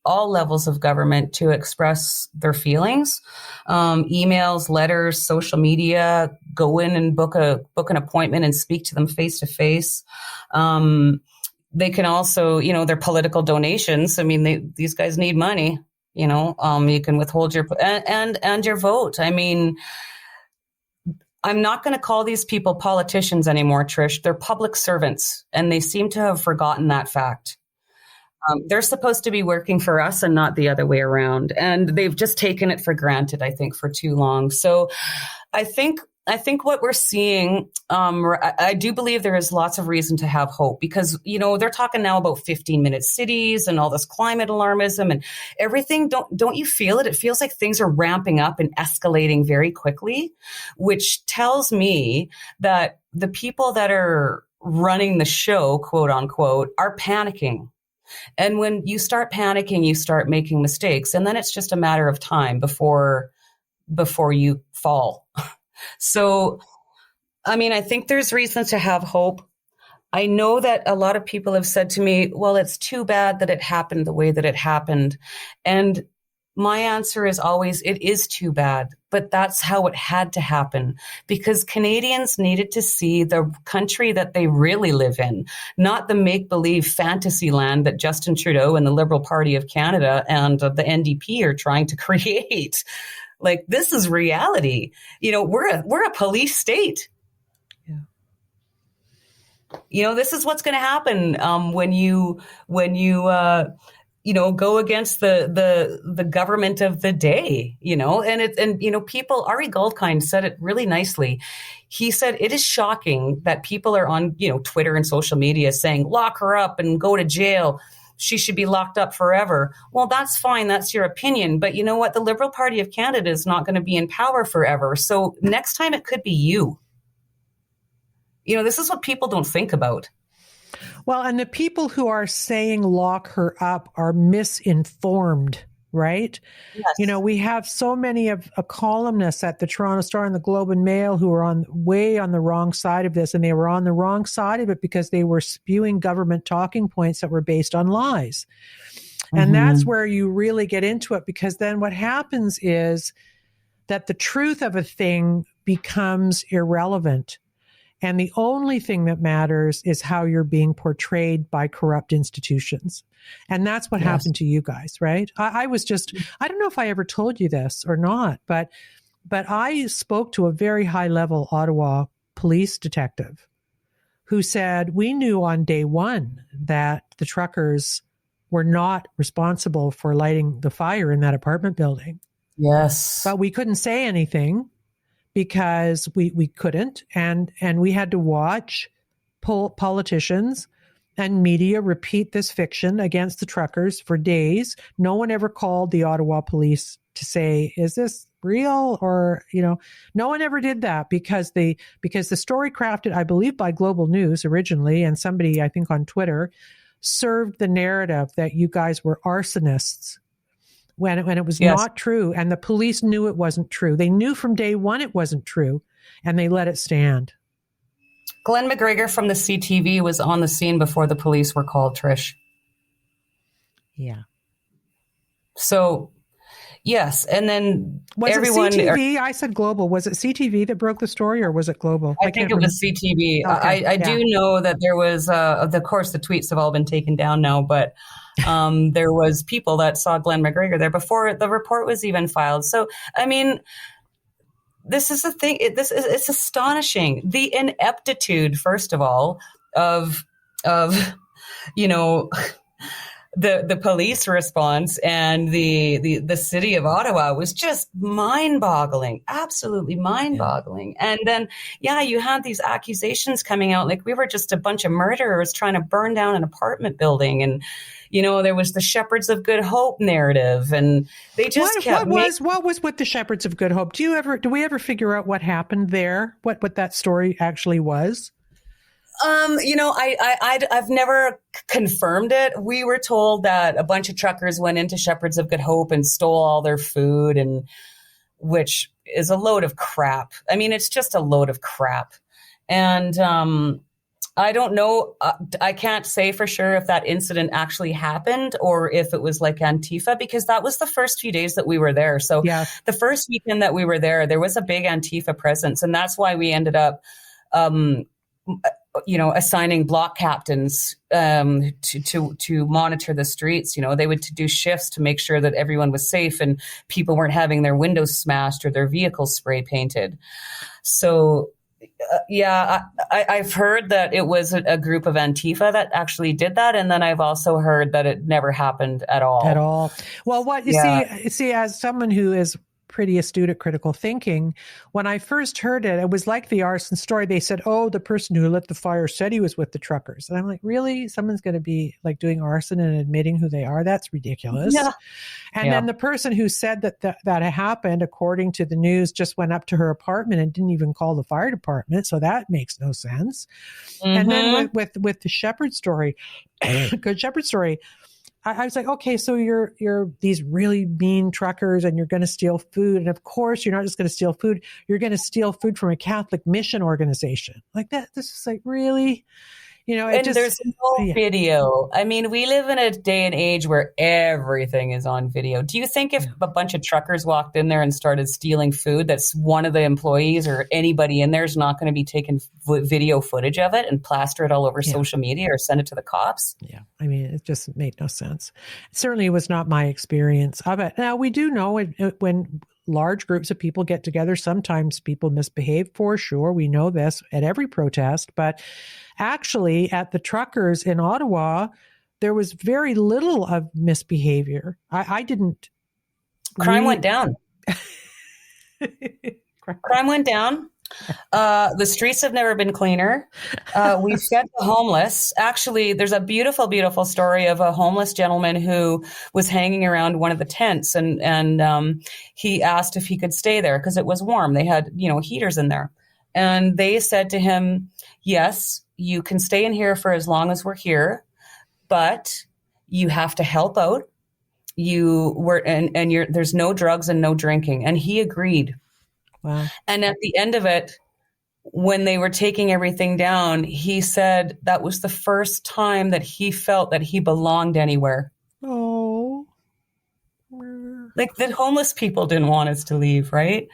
all levels of government to express their feelings. Emails, letters, social media, go in and book an appointment and speak to them face to face. They can also, their political donations. I mean, these guys need money. You can withhold your and your vote. I mean, I'm not going to call these people politicians anymore, Trish. They're public servants, and they seem to have forgotten that fact. They're supposed to be working for us and not the other way around, and they've just taken it for granted, I think, for too long. So I think what we're seeing, I do believe there is lots of reason to have hope, because, they're talking now about 15-minute cities and all this climate alarmism and everything. Don't you feel it? It feels like things are ramping up and escalating very quickly, which tells me that the people that are running the show, quote unquote, are panicking. And when you start panicking, you start making mistakes. And then it's just a matter of time before you fall. So, I mean, I think there's reason to have hope. I know that a lot of people have said to me, well, it's too bad that it happened the way that it happened. And my answer is always, it is too bad, but that's how it had to happen, because Canadians needed to see the country that they really live in, not the make-believe fantasy land that Justin Trudeau and the Liberal Party of Canada and the NDP are trying to create. Like, this is reality. We're a police state. Yeah. This is what's going to happen when you go against the government of the day. People. Ari Goldkind said it really nicely. He said it is shocking that people are on Twitter and social media saying lock her up and go to jail. She should be locked up forever. Well, that's fine. That's your opinion. But you know what? The Liberal Party of Canada is not going to be in power forever. So next time it could be you. This is what people don't think about. Well, and the people who are saying lock her up are misinformed, right? Yes. We have so many of columnists at the Toronto Star and the Globe and Mail who are way on the wrong side of this, and they were on the wrong side of it because they were spewing government talking points that were based on lies. And that's where you really get into it, because then what happens is that the truth of a thing becomes irrelevant. And the only thing that matters is how you're being portrayed by corrupt institutions. And that's what happened to you guys, right? I don't know if I ever told you this or not, but I spoke to a very high level Ottawa police detective who said, we knew on day one that the truckers were not responsible for lighting the fire in that apartment building. Yes. But we couldn't say anything because we couldn't. And we had to watch politicians and media repeat this fiction against the truckers for days. No one ever called the Ottawa police to say, is this real? Or, no one ever did that because the story crafted, I believe, by Global News originally, and somebody, I think on Twitter, served the narrative that you guys were arsonists when it was not true. And the police knew it wasn't true. They knew from day one it wasn't true, and they let it stand. Glenn McGregor from the CTV was on the scene before the police were called, Trish. Yeah. So, yes. And then was everyone... it CTV? I said Global. Was it CTV that broke the story, or was it Global? I think it was CTV. Okay. I do know that there was, of course, the tweets have all been taken down now, but there was people that saw Glenn McGregor there before the report was even filed. So, I mean... This is the thing. It's astonishing. The ineptitude, first of all, of the police response and the city of Ottawa was just mind-boggling, absolutely mind-boggling. And then, you had these accusations coming out like we were just a bunch of murderers trying to burn down an apartment building, and there was the Shepherds of Good Hope narrative, and they just what was with the Shepherds of Good Hope? Do we ever figure out what happened there? What that story actually was? I've never confirmed it. We were told that a bunch of truckers went into Shepherds of Good Hope and stole all their food, and which is a load of crap. I mean, it's just a load of crap. And I don't know. I can't say for sure if that incident actually happened or if it was like Antifa, because that was the first few days that we were there. So the first weekend that we were there was a big Antifa presence. And that's why we ended up, assigning block captains to monitor the streets. They would do shifts to make sure that everyone was safe and people weren't having their windows smashed or their vehicles spray painted. So... I've heard that it was a group of Antifa that actually did that. And then I've also heard that it never happened at all. Well, what you see, as someone who is pretty astute at critical thinking, when I first heard it, it was like the arson story. They said, the person who lit the fire said he was with the truckers. And I'm like, really? Someone's going to be like doing arson and admitting who they are? That's ridiculous. Yeah. And then the person who said that happened, according to the news, just went up to her apartment and didn't even call the fire department. So that makes no sense. Mm-hmm. And then with the Shepherd story, Good Shepherd story, I was like, okay, so you're these really mean truckers and you're going to steal food. And of course, you're not just going to steal food. You're going to steal food from a Catholic mission organization like that. This is like, really? There's no video. I mean, we live in a day and age where everything is on video. Do you think if a bunch of truckers walked in there and started stealing food, that's one of the employees or anybody in there is not going to be taking video footage of it and plaster it all over social media or send it to the cops? Yeah. I mean, it just made no sense. It certainly was not my experience of it. Now, we do know when large groups of people get together, sometimes people misbehave, for sure. We know this at every protest, but actually at the truckers in Ottawa, there was very little of misbehavior. I didn't. Crime went down. Crime went down. The streets have never been cleaner. We fed the homeless. Actually, there's a beautiful, beautiful story of a homeless gentleman who was hanging around one of the tents, and he asked if he could stay there because it was warm. They had, heaters in there. And they said to him, yes, you can stay in here for as long as we're here, but you have to help out. There's no drugs and no drinking. And he agreed. Wow. And at the end of it, when they were taking everything down, he said that was the first time that he felt that he belonged anywhere. Oh. Like the homeless people didn't want us to leave, right?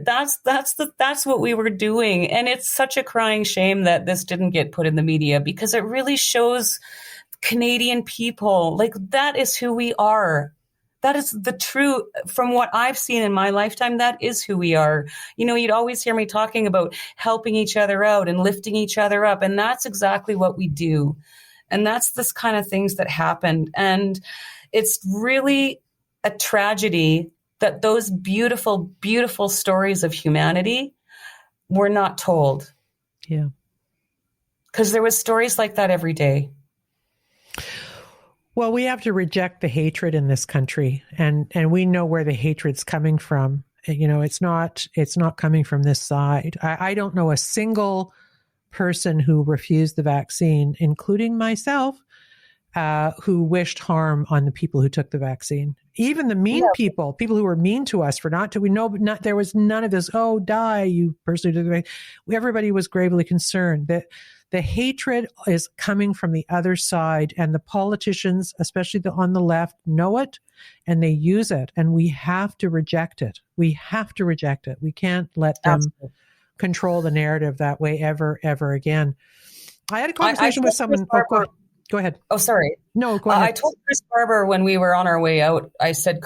That's what we were doing. And it's such a crying shame that this didn't get put in the media, because it really shows Canadian people, like, that is who we are. That is the true, from what I've seen in my lifetime, that is who we are. You'd always hear me talking about helping each other out and lifting each other up. And that's exactly what we do. And that's this kind of things that happened. And it's really a tragedy that those beautiful, beautiful stories of humanity were not told. Yeah. Because there was stories like that every day. Well, we have to reject the hatred in this country, and we know where the hatred's coming from. It's not coming from this side. I don't know a single person who refused the vaccine, including myself, who wished harm on the people who took the vaccine. Even the mean people who were mean to us for not to. There was none of this. Oh, die, you person who took the vaccine. Everybody was gravely concerned that the hatred is coming from the other side, and the politicians, especially on the left, know it, and they use it, and we have to reject it. We have to reject it. We can't let them control the narrative that way ever again. I had a conversation with someone. Go ahead. Oh, sorry. No, go ahead. I told Chris Barber when we were on our way out, I said,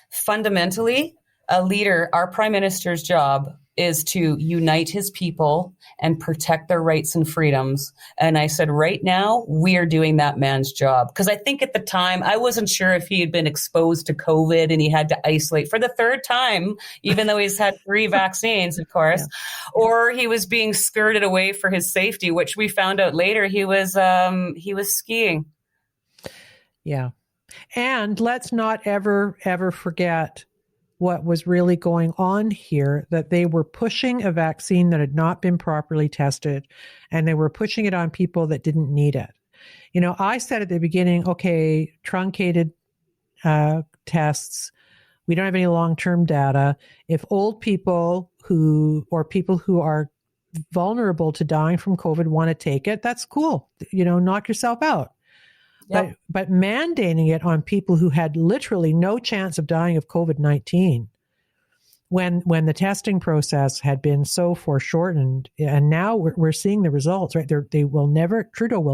fundamentally, a leader, our prime minister's job is to unite his people and protect their rights and freedoms. And I said, right now, we are doing that man's job. Because I think at the time, I wasn't sure if he had been exposed to COVID and he had to isolate for the third time, even though he's had 3 vaccines, of course, or he was being skirted away for his safety, which we found out later he was skiing. Yeah. And let's not ever forget what was really going on here, that they were pushing a vaccine that had not been properly tested, and they were pushing it on people that didn't need it. I said at the beginning, okay, truncated tests, we don't have any long-term data. If old people or people who are vulnerable to dying from COVID want to take it, that's cool. Knock yourself out. Yep. But mandating it on people who had literally no chance of dying of COVID-19 when the testing process had been so foreshortened, and now we're seeing the results, right? Trudeau will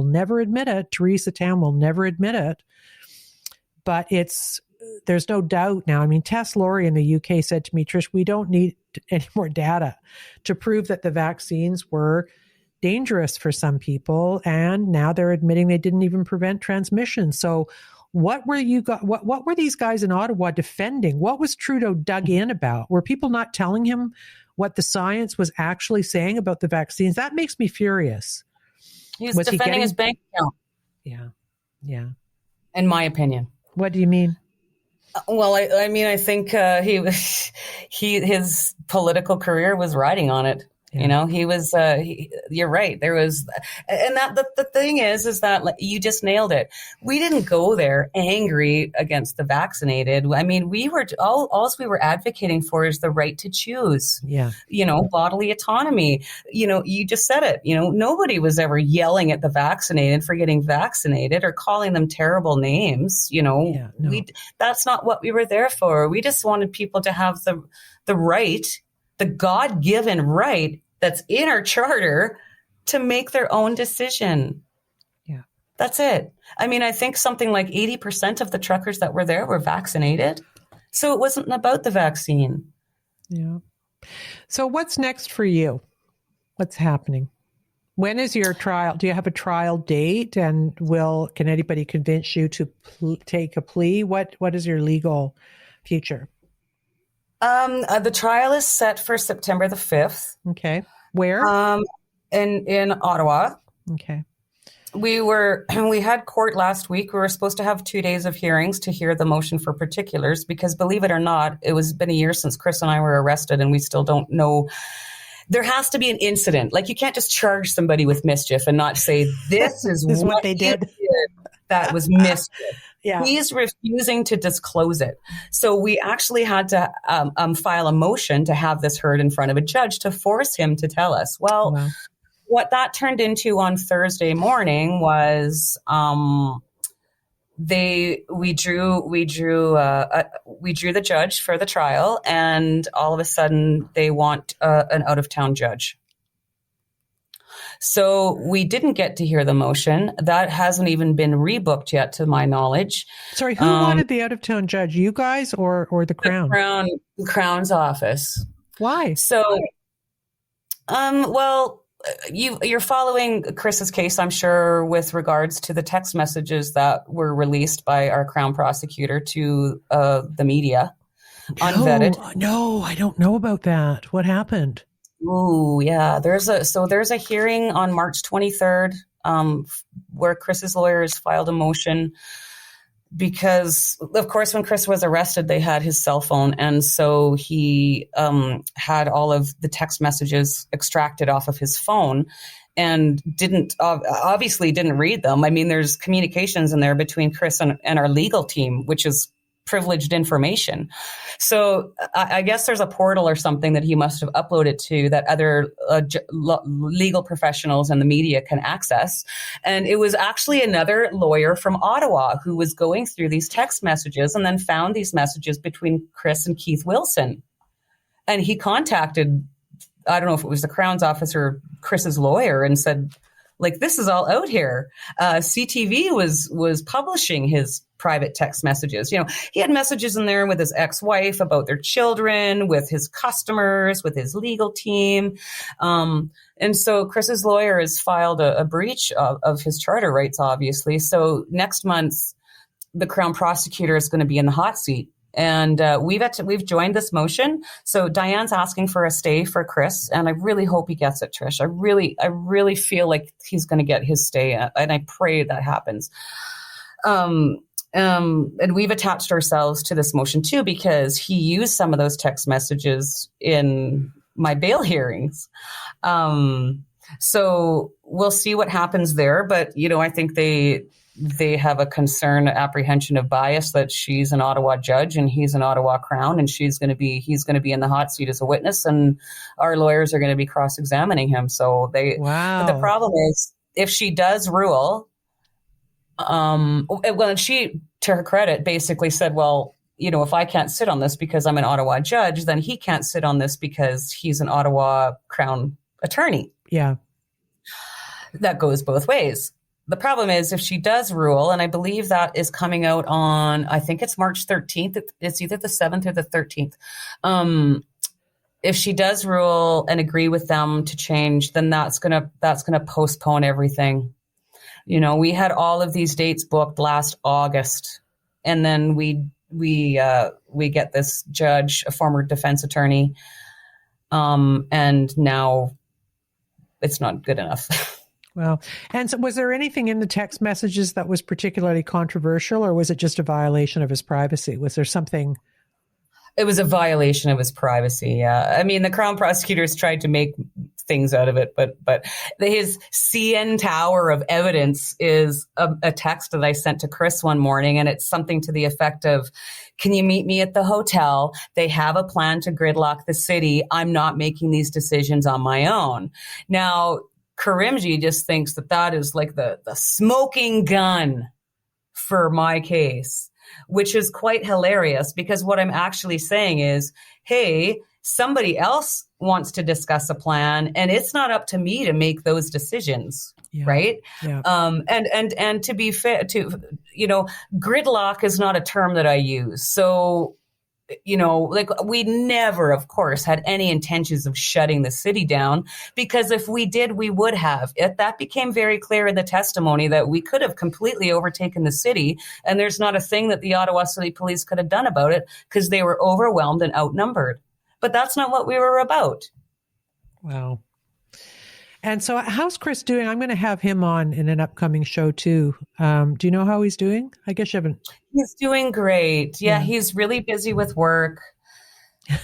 never admit it. Theresa Tam will never admit it. But there's no doubt now. I mean, Tess Laurie in the UK said to me, Trish, we don't need any more data to prove that the vaccines were dangerous for some people, and now they're admitting they didn't even prevent transmission. So what were these guys in Ottawa defending? What was Trudeau dug in about? Were people not telling him what the science was actually saying about the vaccines? That makes me furious. He's defending his bank account. Yeah. In my opinion. What do you mean? Well, I think his political career was riding on it. Yeah. He was, you're right. There was, and that the thing is that you just nailed it. We didn't go there angry against the vaccinated. I mean, all we were advocating for is the right to choose. Yeah. Bodily autonomy. You just said it. Nobody was ever yelling at the vaccinated for getting vaccinated or calling them terrible names. That's not what we were there for. We just wanted people to have the right, the God-given right that's in our charter to make their own decision. Yeah. That's it. I mean, I think something like 80% of the truckers that were there were vaccinated. So it wasn't about the vaccine. Yeah. So what's next for you? What's happening? When is your trial? Do you have a trial date? And can anybody convince you to take a plea? What is your legal future? The trial is set for September the 5th. Okay. Where? In Ottawa. Okay. We had court last week. We were supposed to have 2 days of hearings to hear the motion for particulars, because believe it or not, it was been a year since Chris and I were arrested, and we still don't know. There has to be an incident. Like, you can't just charge somebody with mischief and not say, this is what they did. That was mischief. Yeah. He's refusing to disclose it. So we actually had to file a motion to have this heard in front of a judge to force him to tell us. Well, wow. What that turned into on Thursday morning was we drew the judge for the trial, and all of a sudden they want an out of town judge. So we didn't get to hear the motion. That hasn't even been rebooked yet, to my knowledge. Sorry, who wanted the out of town judge? You guys or the Crown? The Crown's office. Why? So, well, you're following Chris's case, I'm sure, with regards to the text messages that were released by our Crown prosecutor to the media, unvetted. No, I don't know about that. What happened? Ooh, yeah. There's a hearing on March 23rd where Chris's lawyers filed a motion because, of course, when Chris was arrested, they had his cell phone. And so he had all of the text messages extracted off of his phone and obviously didn't read them. I mean, there's communications in there between Chris and our legal team, which is privileged information. So I guess there's a portal or something that he must have uploaded to that other legal professionals and the media can access. And it was actually another lawyer from Ottawa who was going through these text messages and then found these messages between Chris and Keith Wilson. And he contacted, I don't know if it was the Crown's office or Chris's lawyer, and said, like, this is all out here. CTV was publishing his private text messages. You know, he had messages in there with his ex-wife about their children, with his customers, with his legal team. And so Chris's lawyer has filed a breach of his charter rights, obviously. So next month, the Crown prosecutor is going to be in the hot seat. And we've joined this motion. So Diane's asking for a stay for Chris, and I really hope he gets it, Trish. I really feel like he's going to get his stay, and I pray that happens. And we've attached ourselves to this motion too because he used some of those text messages in my bail hearings. So we'll see what happens there, but you know, I think they have a concern, apprehension of bias that she's an Ottawa judge and he's an Ottawa Crown, and he's going to be in the hot seat as a witness, and our lawyers are going to be cross-examining him. So but the problem is, if she does rule, well, she, to her credit, basically said, well, you know, if I can't sit on this because I'm an Ottawa judge, then he can't sit on this because he's an Ottawa Crown attorney. Yeah. That goes both ways. The problem is, if she does rule, and I believe that is coming out on, I think it's March 13th. It's either the 7th or the 13th. If she does rule and agree with them to change, then that's gonna postpone everything. You know, we had all of these dates booked last August, and then we get this judge, a former defense attorney, and now it's not good enough. Well, and so was there anything in the text messages that was particularly controversial, or was it just a violation of his privacy? Was there something? It was a violation of his privacy. Yeah. I mean, the Crown prosecutors tried to make things out of it, but his CN tower of evidence is a text that I sent to Chris one morning, and it's something to the effect of, can you meet me at the hotel? They have a plan to gridlock the city. I'm not making these decisions on my own. Now, Karimji just thinks that is like the smoking gun for my case, which is quite hilarious, because what I'm actually saying is, hey, somebody else wants to discuss a plan, and it's not up to me to make those decisions. Yeah. Right. Yeah. And to be fair, gridlock is not a term that I use. So, like, we never, of course, had any intentions of shutting the city down, because if we did, we would have. That became very clear in the testimony, that we could have completely overtaken the city, and there's not a thing that the Ottawa City Police could have done about it, because they were overwhelmed and outnumbered. But that's not what we were about. Wow. And so how's Chris doing? I'm going to have him on in an upcoming show too. Do you know how he's doing? I guess you haven't. He's doing great. Yeah, he's really busy with work.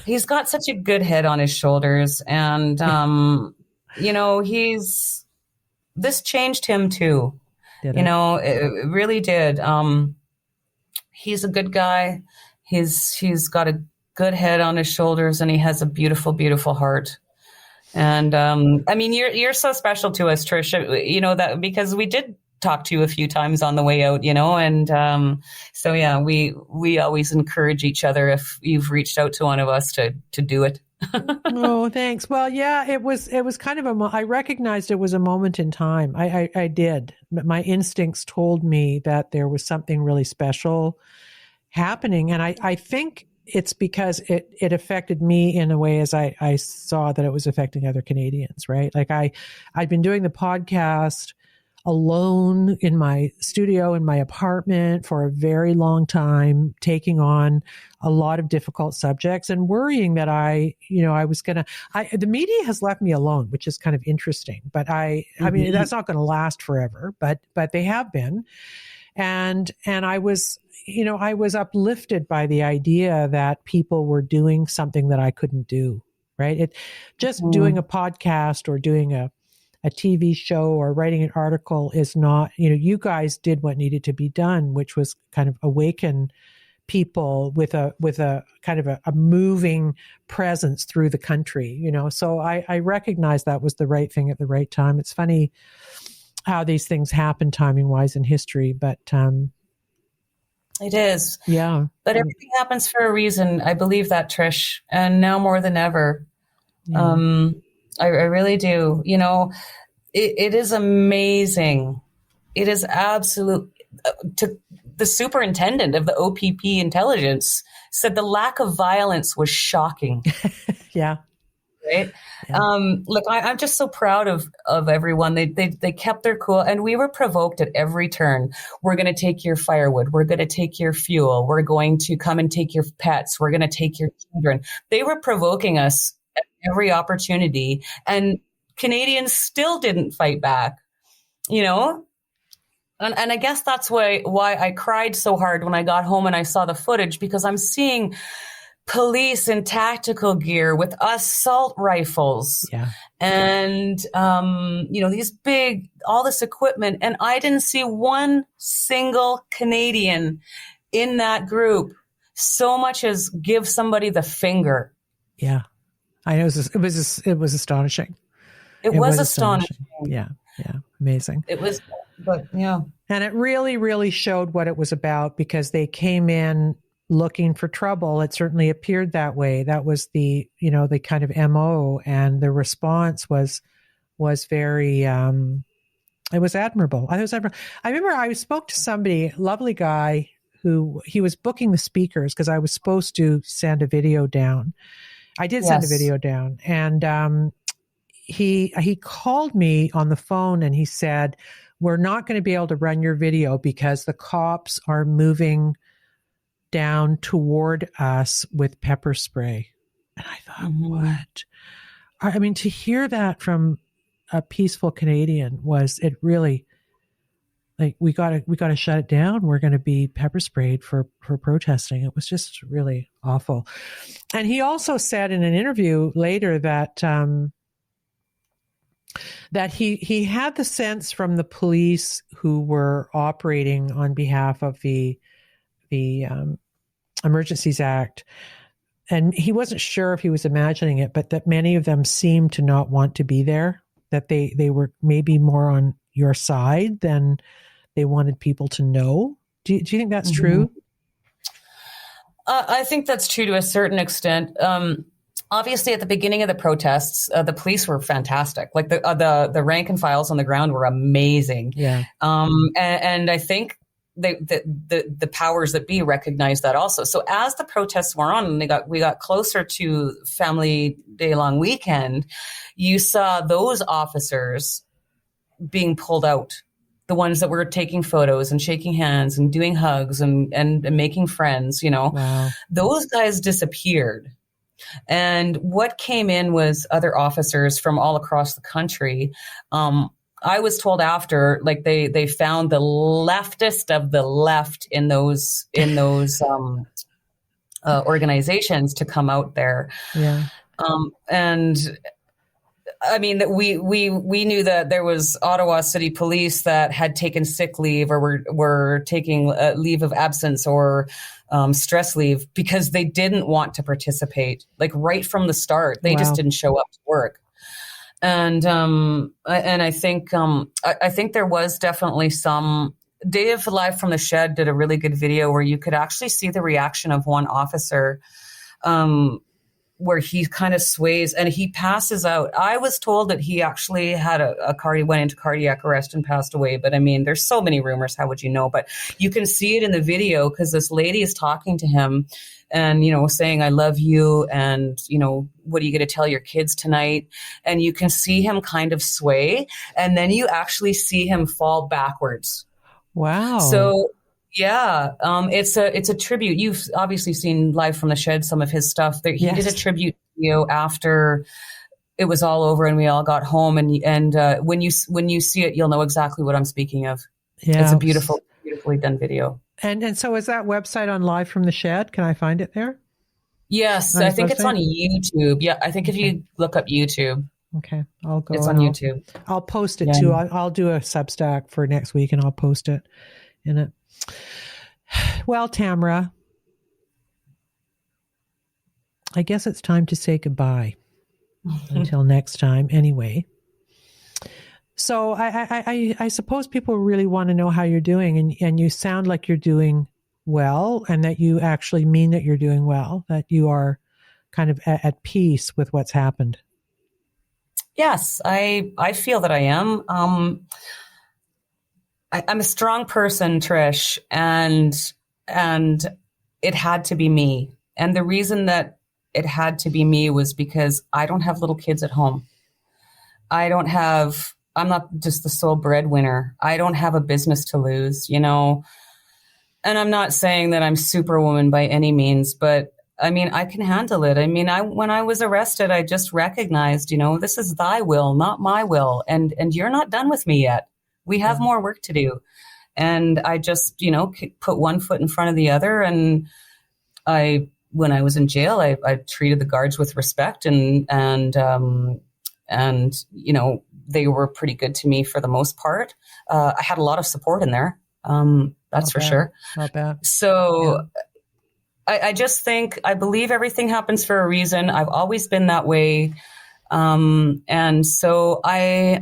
He's got such a good head on his shoulders. And, this changed him too. It really did. He's a good guy. He's got a good head on his shoulders, and he has a beautiful, beautiful heart. And you're so special to us, Trish. That because we did talked to you a few times on the way out, and so yeah, we always encourage each other if you've reached out to one of us to do it. Oh, thanks. Well, yeah, it was kind of I recognized it was a moment in time. I did. My instincts told me that there was something really special happening. And I think it's because it affected me in a way as I saw that it was affecting other Canadians, right? Like I'd been doing the podcast alone in my studio, in my apartment for a very long time, taking on a lot of difficult subjects and worrying that the media has left me alone, which is kind of interesting, but I mean, that's not going to last forever, but they have been. And I was uplifted by the idea that people were doing something that I couldn't do, right? Doing a podcast or doing a TV show or writing an article is not, you guys did what needed to be done, which was kind of awaken people with a kind of a moving presence through the country, So I recognize that was the right thing at the right time. It's funny how these things happen timing wise in history, but it is. Yeah. But everything happens for a reason. I believe that, Trish, and now more than ever. Yeah. I really do. It is amazing. It is absolute. The superintendent of the OPP intelligence said the lack of violence was shocking. Yeah. Right. Yeah. Look, I'm just so proud of everyone. They kept their cool, and we were provoked at every turn. We're going to take your firewood. We're going to take your fuel. We're going to come and take your pets. We're going to take your children. They were provoking us at every opportunity, and Canadians still didn't fight back, And I guess that's why I cried so hard when I got home and I saw the footage, because I'm seeing police in tactical gear with assault rifles, and these all this equipment, and I didn't see one single Canadian in that group so much as give somebody the finger. Yeah, I know it was astonishing. It was astonishing. Yeah, amazing. It was, but yeah, and it really, really showed what it was about, because they came in looking for trouble. It certainly appeared that way. That was the kind of MO, and the response was very, it was admirable. I remember I spoke to somebody, lovely guy, who he was booking the speakers because I was supposed to send a video down. I did send a video down, and he called me on the phone and he said, "We're not going to be able to run your video because the cops are moving down toward us with pepper spray." And I thought, what? I mean, to hear that from a peaceful Canadian it really, like, we gotta shut it down. We're going to be pepper sprayed for protesting. It was just really awful. And he also said in an interview later that he had the sense from the police who were operating on behalf of the Emergencies Act, and he wasn't sure if he was imagining it, but that many of them seemed to not want to be there, that they were maybe more on your side than they wanted people to know. Do you think that's true? I think that's true to a certain extent. Obviously, at the beginning of the protests, the police were fantastic. Like the rank and files on the ground were amazing. Yeah. And I think the powers that be recognized that also. So as the protests were on and we got closer to Family Day Long Weekend, you saw those officers being pulled out. The ones that were taking photos and shaking hands and doing hugs and making friends, Wow. Those guys disappeared. And what came in was other officers from all across the country. I was told after, like, they found the leftist of the left in those organizations to come out there. Yeah. And I mean, that we knew that there was Ottawa City Police that had taken sick leave or were taking leave of absence or stress leave because they didn't want to participate. Like, right from the start, they just didn't show up to work. And I think there was definitely some. Dave Live from the Shed did a really good video where you could actually see the reaction of one officer, where he kind of sways and he passes out. I was told that he actually had went into cardiac arrest and passed away. But I mean, there's so many rumors. How would you know? But you can see it in the video because this lady is talking to him and, saying, I love you. And, what are you going to tell your kids tonight? And you can see him kind of sway. And then you actually see him fall backwards. Wow. So yeah, it's a tribute. You've obviously seen Live from the Shed, some of his stuff. He Yes. did a tribute video after it was all over and we all got home. And when you see it, you'll know exactly what I'm speaking of. Yeah. It's a beautifully done video. And so is that website on Live from the Shed? Can I find it there? Yes, I think it's on YouTube. Yeah, I think if you look up YouTube. Okay, I'll go. It's on YouTube. I'll post it too. I'll do a Substack for next week and I'll post it in it. Well, Tamara, I guess it's time to say goodbye until next time anyway. So I suppose people really want to know how you're doing, and you sound like you're doing well, and that you actually mean that you're doing well, that you are kind of at peace with what's happened. Yes, I feel that I am. I'm a strong person, Trish, and it had to be me. And the reason that it had to be me was because I don't have little kids at home. I'm not just the sole breadwinner. I don't have a business to lose, And I'm not saying that I'm superwoman by any means, but I mean, I can handle it. I mean, when I was arrested, I just recognized, this is thy will, not my will. And you're not done with me yet. We have more work to do. And I just, put one foot in front of the other. And when I was in jail, I treated the guards with respect and they were pretty good to me for the most part. I had a lot of support in there. That's for sure. Not bad. So I just think, I believe everything happens for a reason. I've always been that way. And so I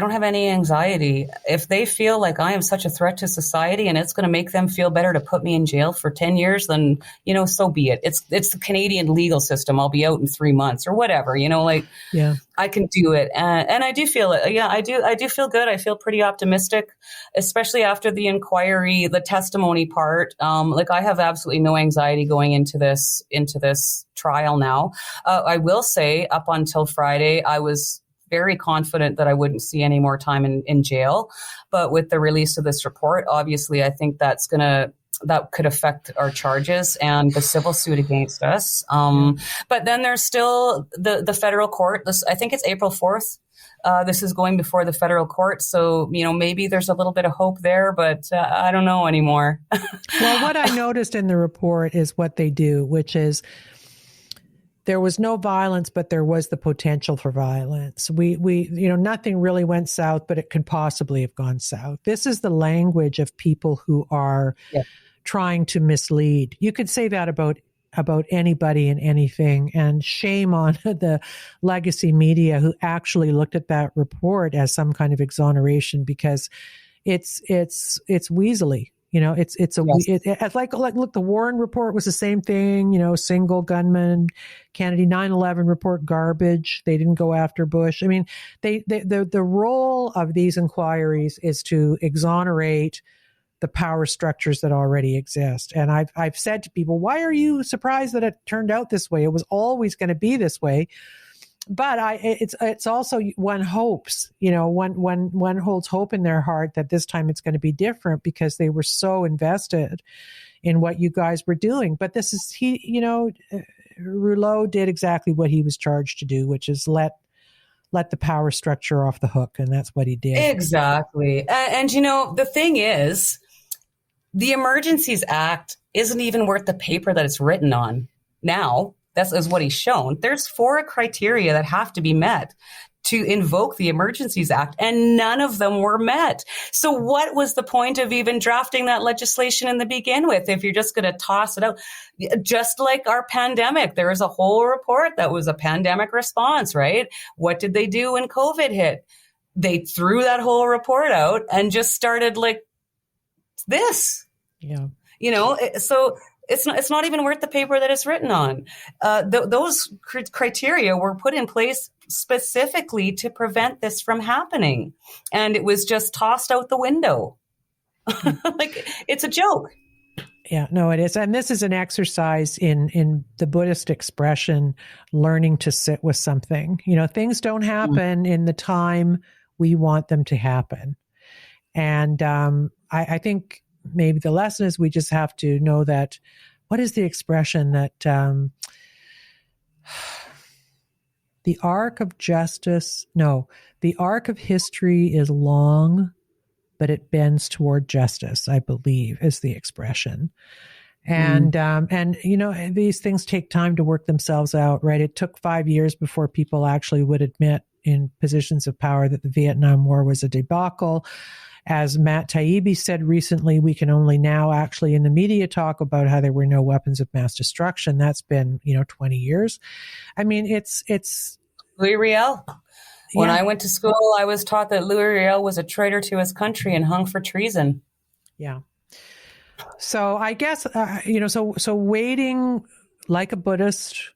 don't have any anxiety. If they feel like I am such a threat to society and it's going to make them feel better to put me in jail for 10 years, then, so be it. It's the Canadian legal system. I'll be out in 3 months or whatever, Yeah. I can do it. And I do feel it. Yeah, I do feel good. I feel pretty optimistic, especially after the inquiry, the testimony part. I have absolutely no anxiety going into this trial now. I will say up until Friday, I was very confident that I wouldn't see any more time in jail. But with the release of this report, obviously, I think that could affect our charges and the civil suit against us. But then there's still the federal court. I think it's April 4th. This is going before the federal court. So, maybe there's a little bit of hope there, but I don't know anymore. Well, what I noticed in the report is what they do, which is there was no violence, but there was the potential for violence. We nothing really went south, but it could possibly have gone south. This is the language of people who are trying to mislead. You could say that about anybody and anything, and shame on the legacy media who actually looked at that report as some kind of exoneration, because it's weaselly. It's like look, the Warren report was the same thing, single gunman, Kennedy, 9/11 report, garbage. They didn't go after Bush. I mean, the role of these inquiries is to exonerate the power structures that already exist. And I've said to people, why are you surprised that it turned out this way? It was always going to be this way. But it's also, one hopes, one holds hope in their heart that this time it's going to be different because they were so invested in what you guys were doing. But Rouleau did exactly what he was charged to do, which is let the power structure off the hook. And that's what he did. Exactly. And the thing is, the Emergencies Act isn't even worth the paper that it's written on now. That is what he's shown. There's 4 criteria that have to be met to invoke the Emergencies Act, and none of them were met. So what was the point of even drafting that legislation in the begin with if you're just going to toss it out? Just like our pandemic, there was a whole report that was a pandemic response, right? What did they do when COVID hit? They threw that whole report out and just started like this. Yeah. So it's not even worth the paper that it's written on. Those criteria were put in place specifically to prevent this from happening. And it was just tossed out the window. Like, it's a joke. Yeah, no, it is. And this is an exercise in the Buddhist expression, learning to sit with something. Things don't happen in the time we want them to happen. And I think maybe the lesson is we just have to know that, what is the expression that the arc of history is long, but it bends toward justice, I believe, is the expression. And these things take time to work themselves out, right? It took 5 years before people actually would admit in positions of power that the Vietnam War was a debacle. As Matt Taibbi said recently, we can only now actually in the media talk about how there were no weapons of mass destruction. That's been, 20 years. I mean, it's Louis Riel. When I went to school, I was taught that Louis Riel was a traitor to his country and hung for treason. Yeah. So I guess, so waiting like a Buddhist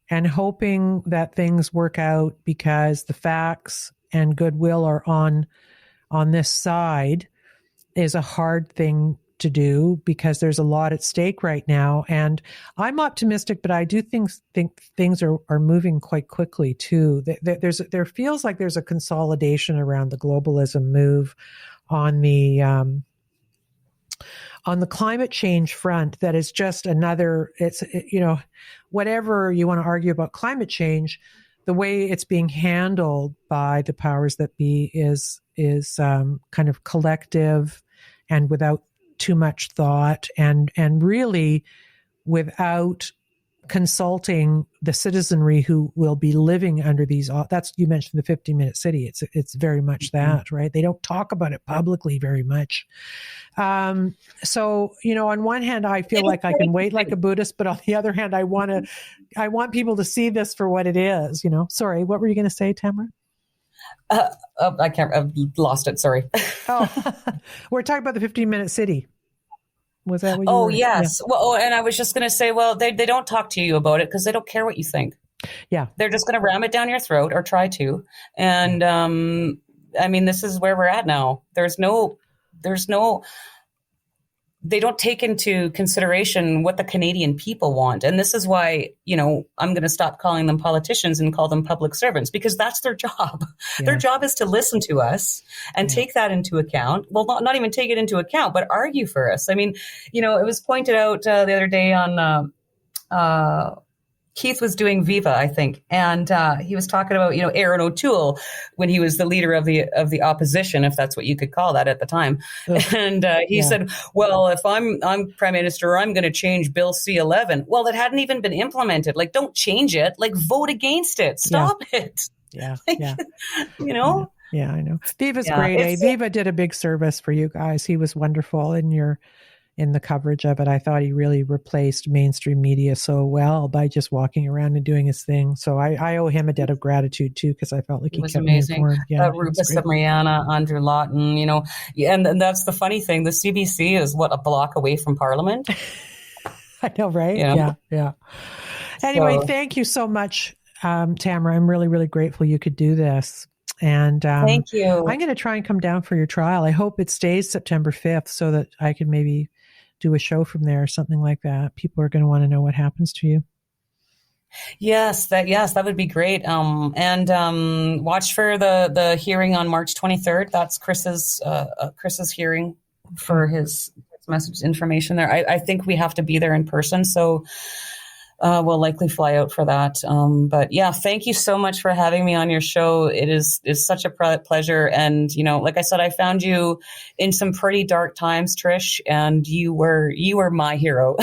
and hoping that things work out because the facts and goodwill are on this side is a hard thing to do because there's a lot at stake right now. And I'm optimistic, but I do think things are moving quite quickly too. There feels like there's a consolidation around the globalism move on the climate change front that is just another, whatever you want to argue about climate change, the way it's being handled by the powers that be is kind of collective and without too much thought and really without consulting the citizenry who will be living under these. That's, you mentioned the 15-minute city. It's very much that, right? They don't talk about it publicly very much. So, on one hand, I feel like I can wait like a Buddhist, but on the other hand, I want people to see this for what it is, Sorry, what were you going to say, Tamara? I've lost it. Sorry. We're talking about the 15-minute city. Was that what you were? Yes. Yeah. Well, and I was just going to say, well, they don't talk to you about it because they don't care what you think. Yeah. They're just going to ram it down your throat or try to. And, this is where we're at now. They don't take into consideration what the Canadian people want. And this is why, I'm going to stop calling them politicians and call them public servants, because that's their job. Yeah. Their job is to listen to us and take that into account. Well, not even take it into account, but argue for us. I mean, it was pointed out the other day on Keith was doing Viva, I think, and he was talking about, Aaron O'Toole when he was the leader of the opposition, if that's what you could call that at the time. And he said, well, if I'm prime minister, I'm going to change Bill C-11. Well, that hadn't even been implemented. Like, don't change it. Like, vote against it. Stop it. Yeah. Yeah. Yeah, I know. Viva's great. Viva did a big service for you guys. He was wonderful in the coverage of it. I thought he really replaced mainstream media so well by just walking around and doing his thing. So I owe him a debt of gratitude too, because I felt like he kept amazing. me informed. Yeah, Rufus Mariana, Andrew Lawton, and that's the funny thing. The CBC is a block away from Parliament. I know, right? Yeah. Anyway, thank you so much, Tamara. I'm really, really grateful you could do this. And thank you. I'm going to try and come down for your trial. I hope it stays September 5th so that I can maybe do a show from there or something like that. People are going to want to know what happens to you. Yes, that would be great. And watch for the hearing on March 23rd. That's Chris's hearing for his message information there. I think we have to be there in person. So we'll likely fly out for that. But yeah, thank you so much for having me on your show. It is such a pleasure. And, like I said, I found you in some pretty dark times, Trish, and you were my hero.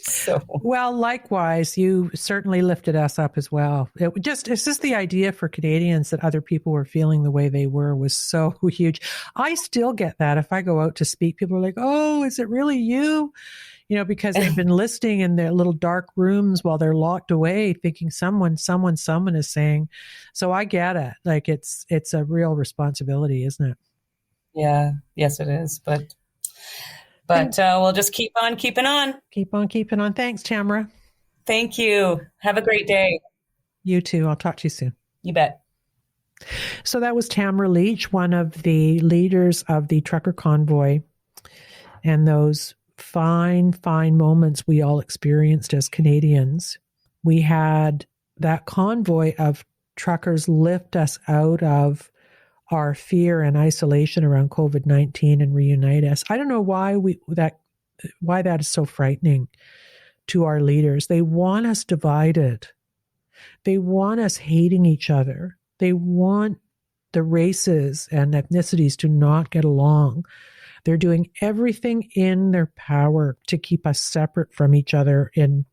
So, well, likewise, you certainly lifted us up as well. It's just the idea for Canadians that other people were feeling the way they were was so huge. I still get that if I go out to speak, people are like, "Oh, is it really you?" Because they've been listening in their little dark rooms while they're locked away, thinking someone is saying. So I get it. Like it's a real responsibility, isn't it? yeah, yes, it is. But we'll just keep on keeping on. Keep on keeping on. Thanks, Tamara. Thank you. Have a great day. You too. I'll talk to you soon. You bet. So that was Tamara Lich, one of the leaders of the trucker convoy, and those fine moments we all experienced as Canadians. We had that convoy of truckers lift us out of our fear and isolation around COVID-19 and reunite us. I don't know why that is so frightening to our leaders. They want us divided. They want us hating each other. They want the races and ethnicities to not get along. They're doing everything in their power to keep us separate from each other in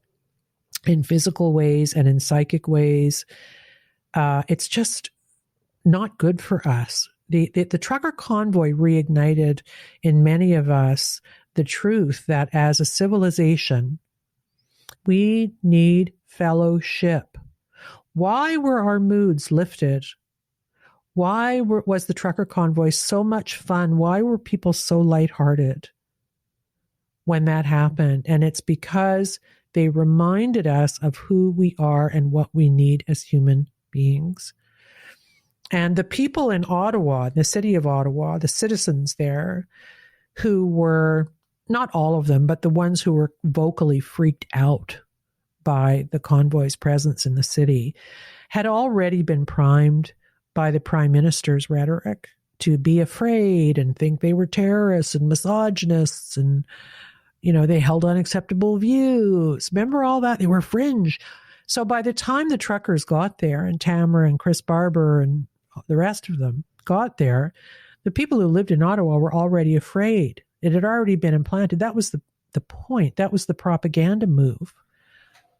physical ways and in psychic ways. It's just not good for us. The trucker convoy reignited in many of us the truth that as a civilization, we need fellowship. Why were our moods lifted? Why was the trucker convoy so much fun? Why were people so lighthearted when that happened? And it's because they reminded us of who we are and what we need as human beings. And the people in Ottawa, the city of Ottawa, the citizens there, who were, not all of them, but the ones who were vocally freaked out by the convoy's presence in the city, had already been primed by the Prime Minister's rhetoric to be afraid and think they were terrorists and misogynists and, they held unacceptable views. Remember all that? They were fringe. So by the time the truckers got there, and Tamara and Chris Barber and the rest of them got there, the people who lived in Ottawa were already afraid. It had already been implanted. That was the point. That was the propaganda move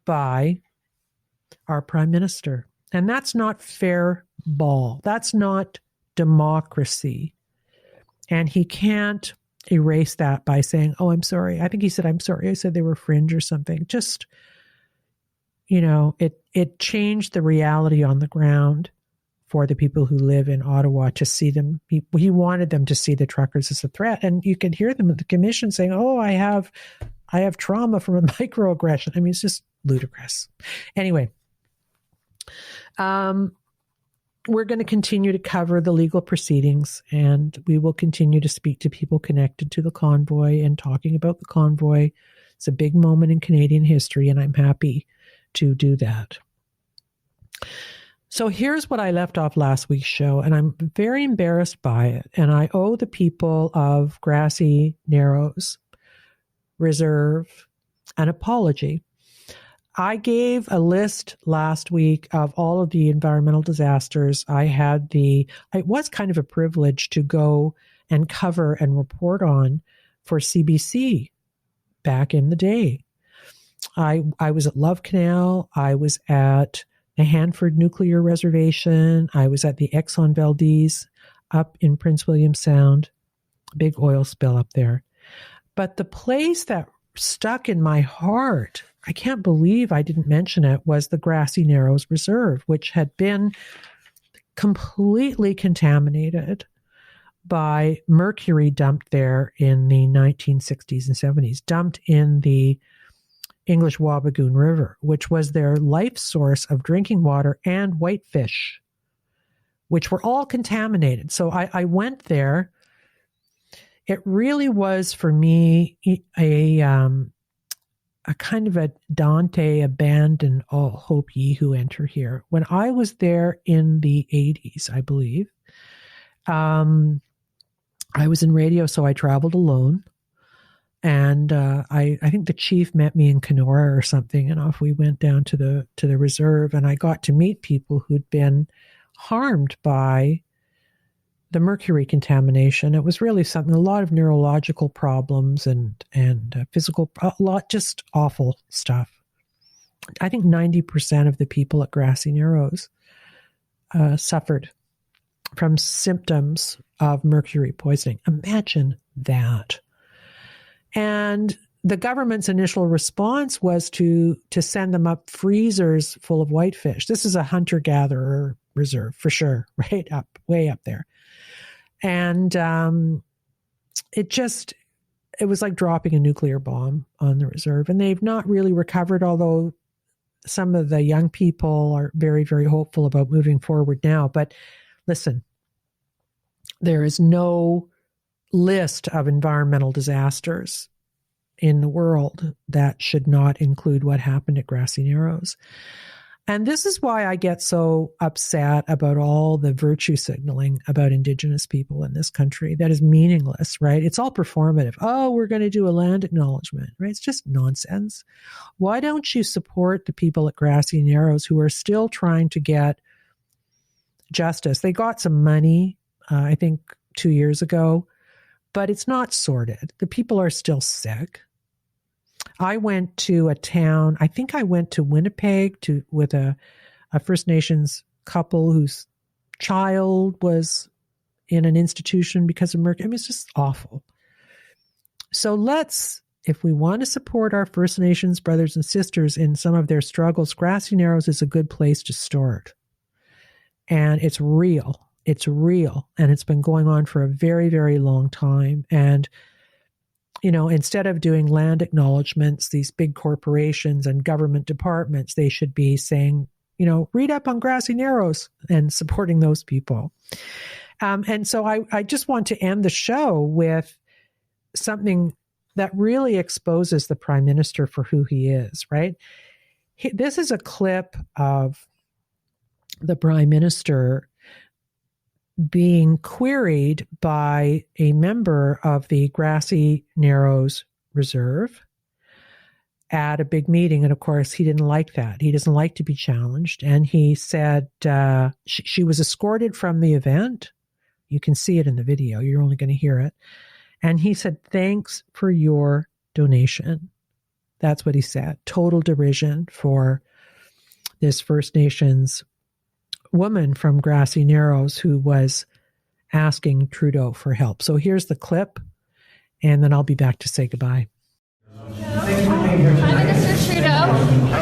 by our Prime Minister. And that's not fair ball. That's not democracy. And he can't erase that by saying, "Oh, I'm sorry." I think he said, "I'm sorry. I said they were fringe," or something. Just, it changed the reality on the ground for the people who live in Ottawa to see them. He wanted them to see the truckers as a threat. And you can hear them at the commission saying, "Oh, I have trauma from a microaggression." I mean, it's just ludicrous. Anyway, we're going to continue to cover the legal proceedings, and we will continue to speak to people connected to the convoy and talking about the convoy. It's a big moment in Canadian history, and I'm happy to do that. So here's what I left off last week's show, and I'm very embarrassed by it, and I owe the people of Grassy Narrows Reserve an apology. I gave a list last week of all of the environmental disasters. It was kind of a privilege to go and cover and report on for CBC back in the day. I was at Love Canal. I was at the Hanford Nuclear Reservation. I was at the Exxon Valdez up in Prince William Sound. Big oil spill up there. But the place that stuck in my heart, I can't believe I didn't mention it, was the Grassy Narrows Reserve, which had been completely contaminated by mercury dumped there in the 1960s and 70s, dumped in the English Wabigoon River, which was their life source of drinking water and whitefish, which were all contaminated. So I went there. It really was for me a kind of a Dante abandon all hope ye who enter here. When I was there in the 80s, I believe, I was in radio, so I traveled alone. And I think the chief met me in Kenora or something, and off we went down to the reserve, and I got to meet people who'd been harmed by the mercury contamination. It was really something, a lot of neurological problems and physical, a lot, just awful stuff. I think 90% of the people at Grassy Narrows suffered from symptoms of mercury poisoning. Imagine that. And the government's initial response was to send them up freezers full of whitefish. This is a hunter-gatherer reserve for sure, right up, way up there. And it was like dropping a nuclear bomb on the reserve. And they've not really recovered, although some of the young people are very, very hopeful about moving forward now. But listen, there is no list of environmental disasters in the world that should not include what happened at Grassy Narrows. And this is why I get so upset about all the virtue signaling about Indigenous people in this country. That is meaningless, right? It's all performative. Oh, we're going to do a land acknowledgement, right? It's just nonsense. Why don't you support the people at Grassy Narrows who are still trying to get justice? They got some money, I think 2 years ago, but it's not sorted. The people are still sick. I went to a town, I think I went to Winnipeg with a First Nations couple whose child was in an institution because of mercury. I mean, it's just awful. So if we want to support our First Nations brothers and sisters in some of their struggles, Grassy Narrows is a good place to start. And it's real. It's real. And it's been going on for a very, very long time. And instead of doing land acknowledgements, these big corporations and government departments, they should be saying, read up on Grassy Narrows and supporting those people. And so I just want to end the show with something that really exposes the Prime Minister for who he is, right? This is a clip of the Prime Minister being queried by a member of the Grassy Narrows Reserve at a big meeting. And of course, he didn't like that. He doesn't like to be challenged. And he said she was escorted from the event. You can see it in the video. You're only going to hear it. And he said, "Thanks for your donation." That's what he said. Total derision for this First Nations woman from Grassy Narrows who was asking Trudeau for help. So here's the clip, and then I'll be back to say goodbye. Prime Minister Trudeau,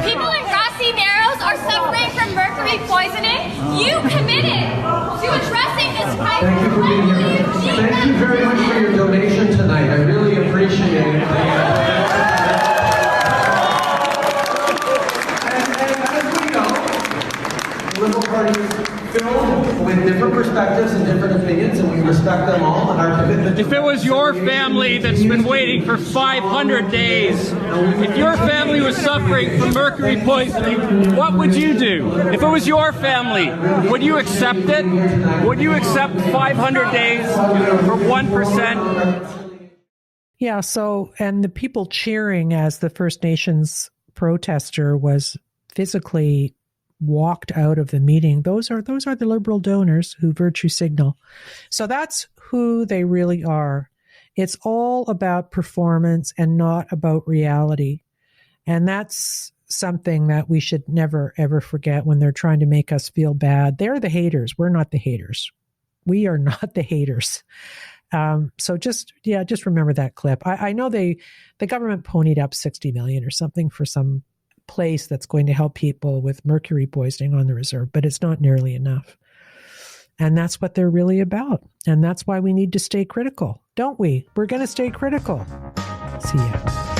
people in Grassy Narrows are suffering from mercury poisoning. You committed to addressing this crisis. Thank you for being here. Thank you very much for your donation tonight. I really appreciate it. And as we know, the Liberal Party is filled with different perspectives and different opinions, and we respect them all and our commitment. If it was your family that's been waiting for 500 days, if your family was suffering from mercury poisoning, what would you do? If it was your family, would you accept it? Would you accept 500 days for 1%? Yeah, so, and the people cheering as the First Nations protester was physically walked out of the meeting, those are the Liberal donors who virtue signal. So that's who they really are. It's all about performance and not about reality. And that's something that we should never, ever forget when they're trying to make us feel bad. They're the haters. We're not the haters. We are not the haters. So just remember that clip. I know the government ponied up $60 million or something for some place that's going to help people with mercury poisoning on the reserve, but it's not nearly enough. And that's what they're really about. And that's why we need to stay critical, don't we? We're going to stay critical. See ya.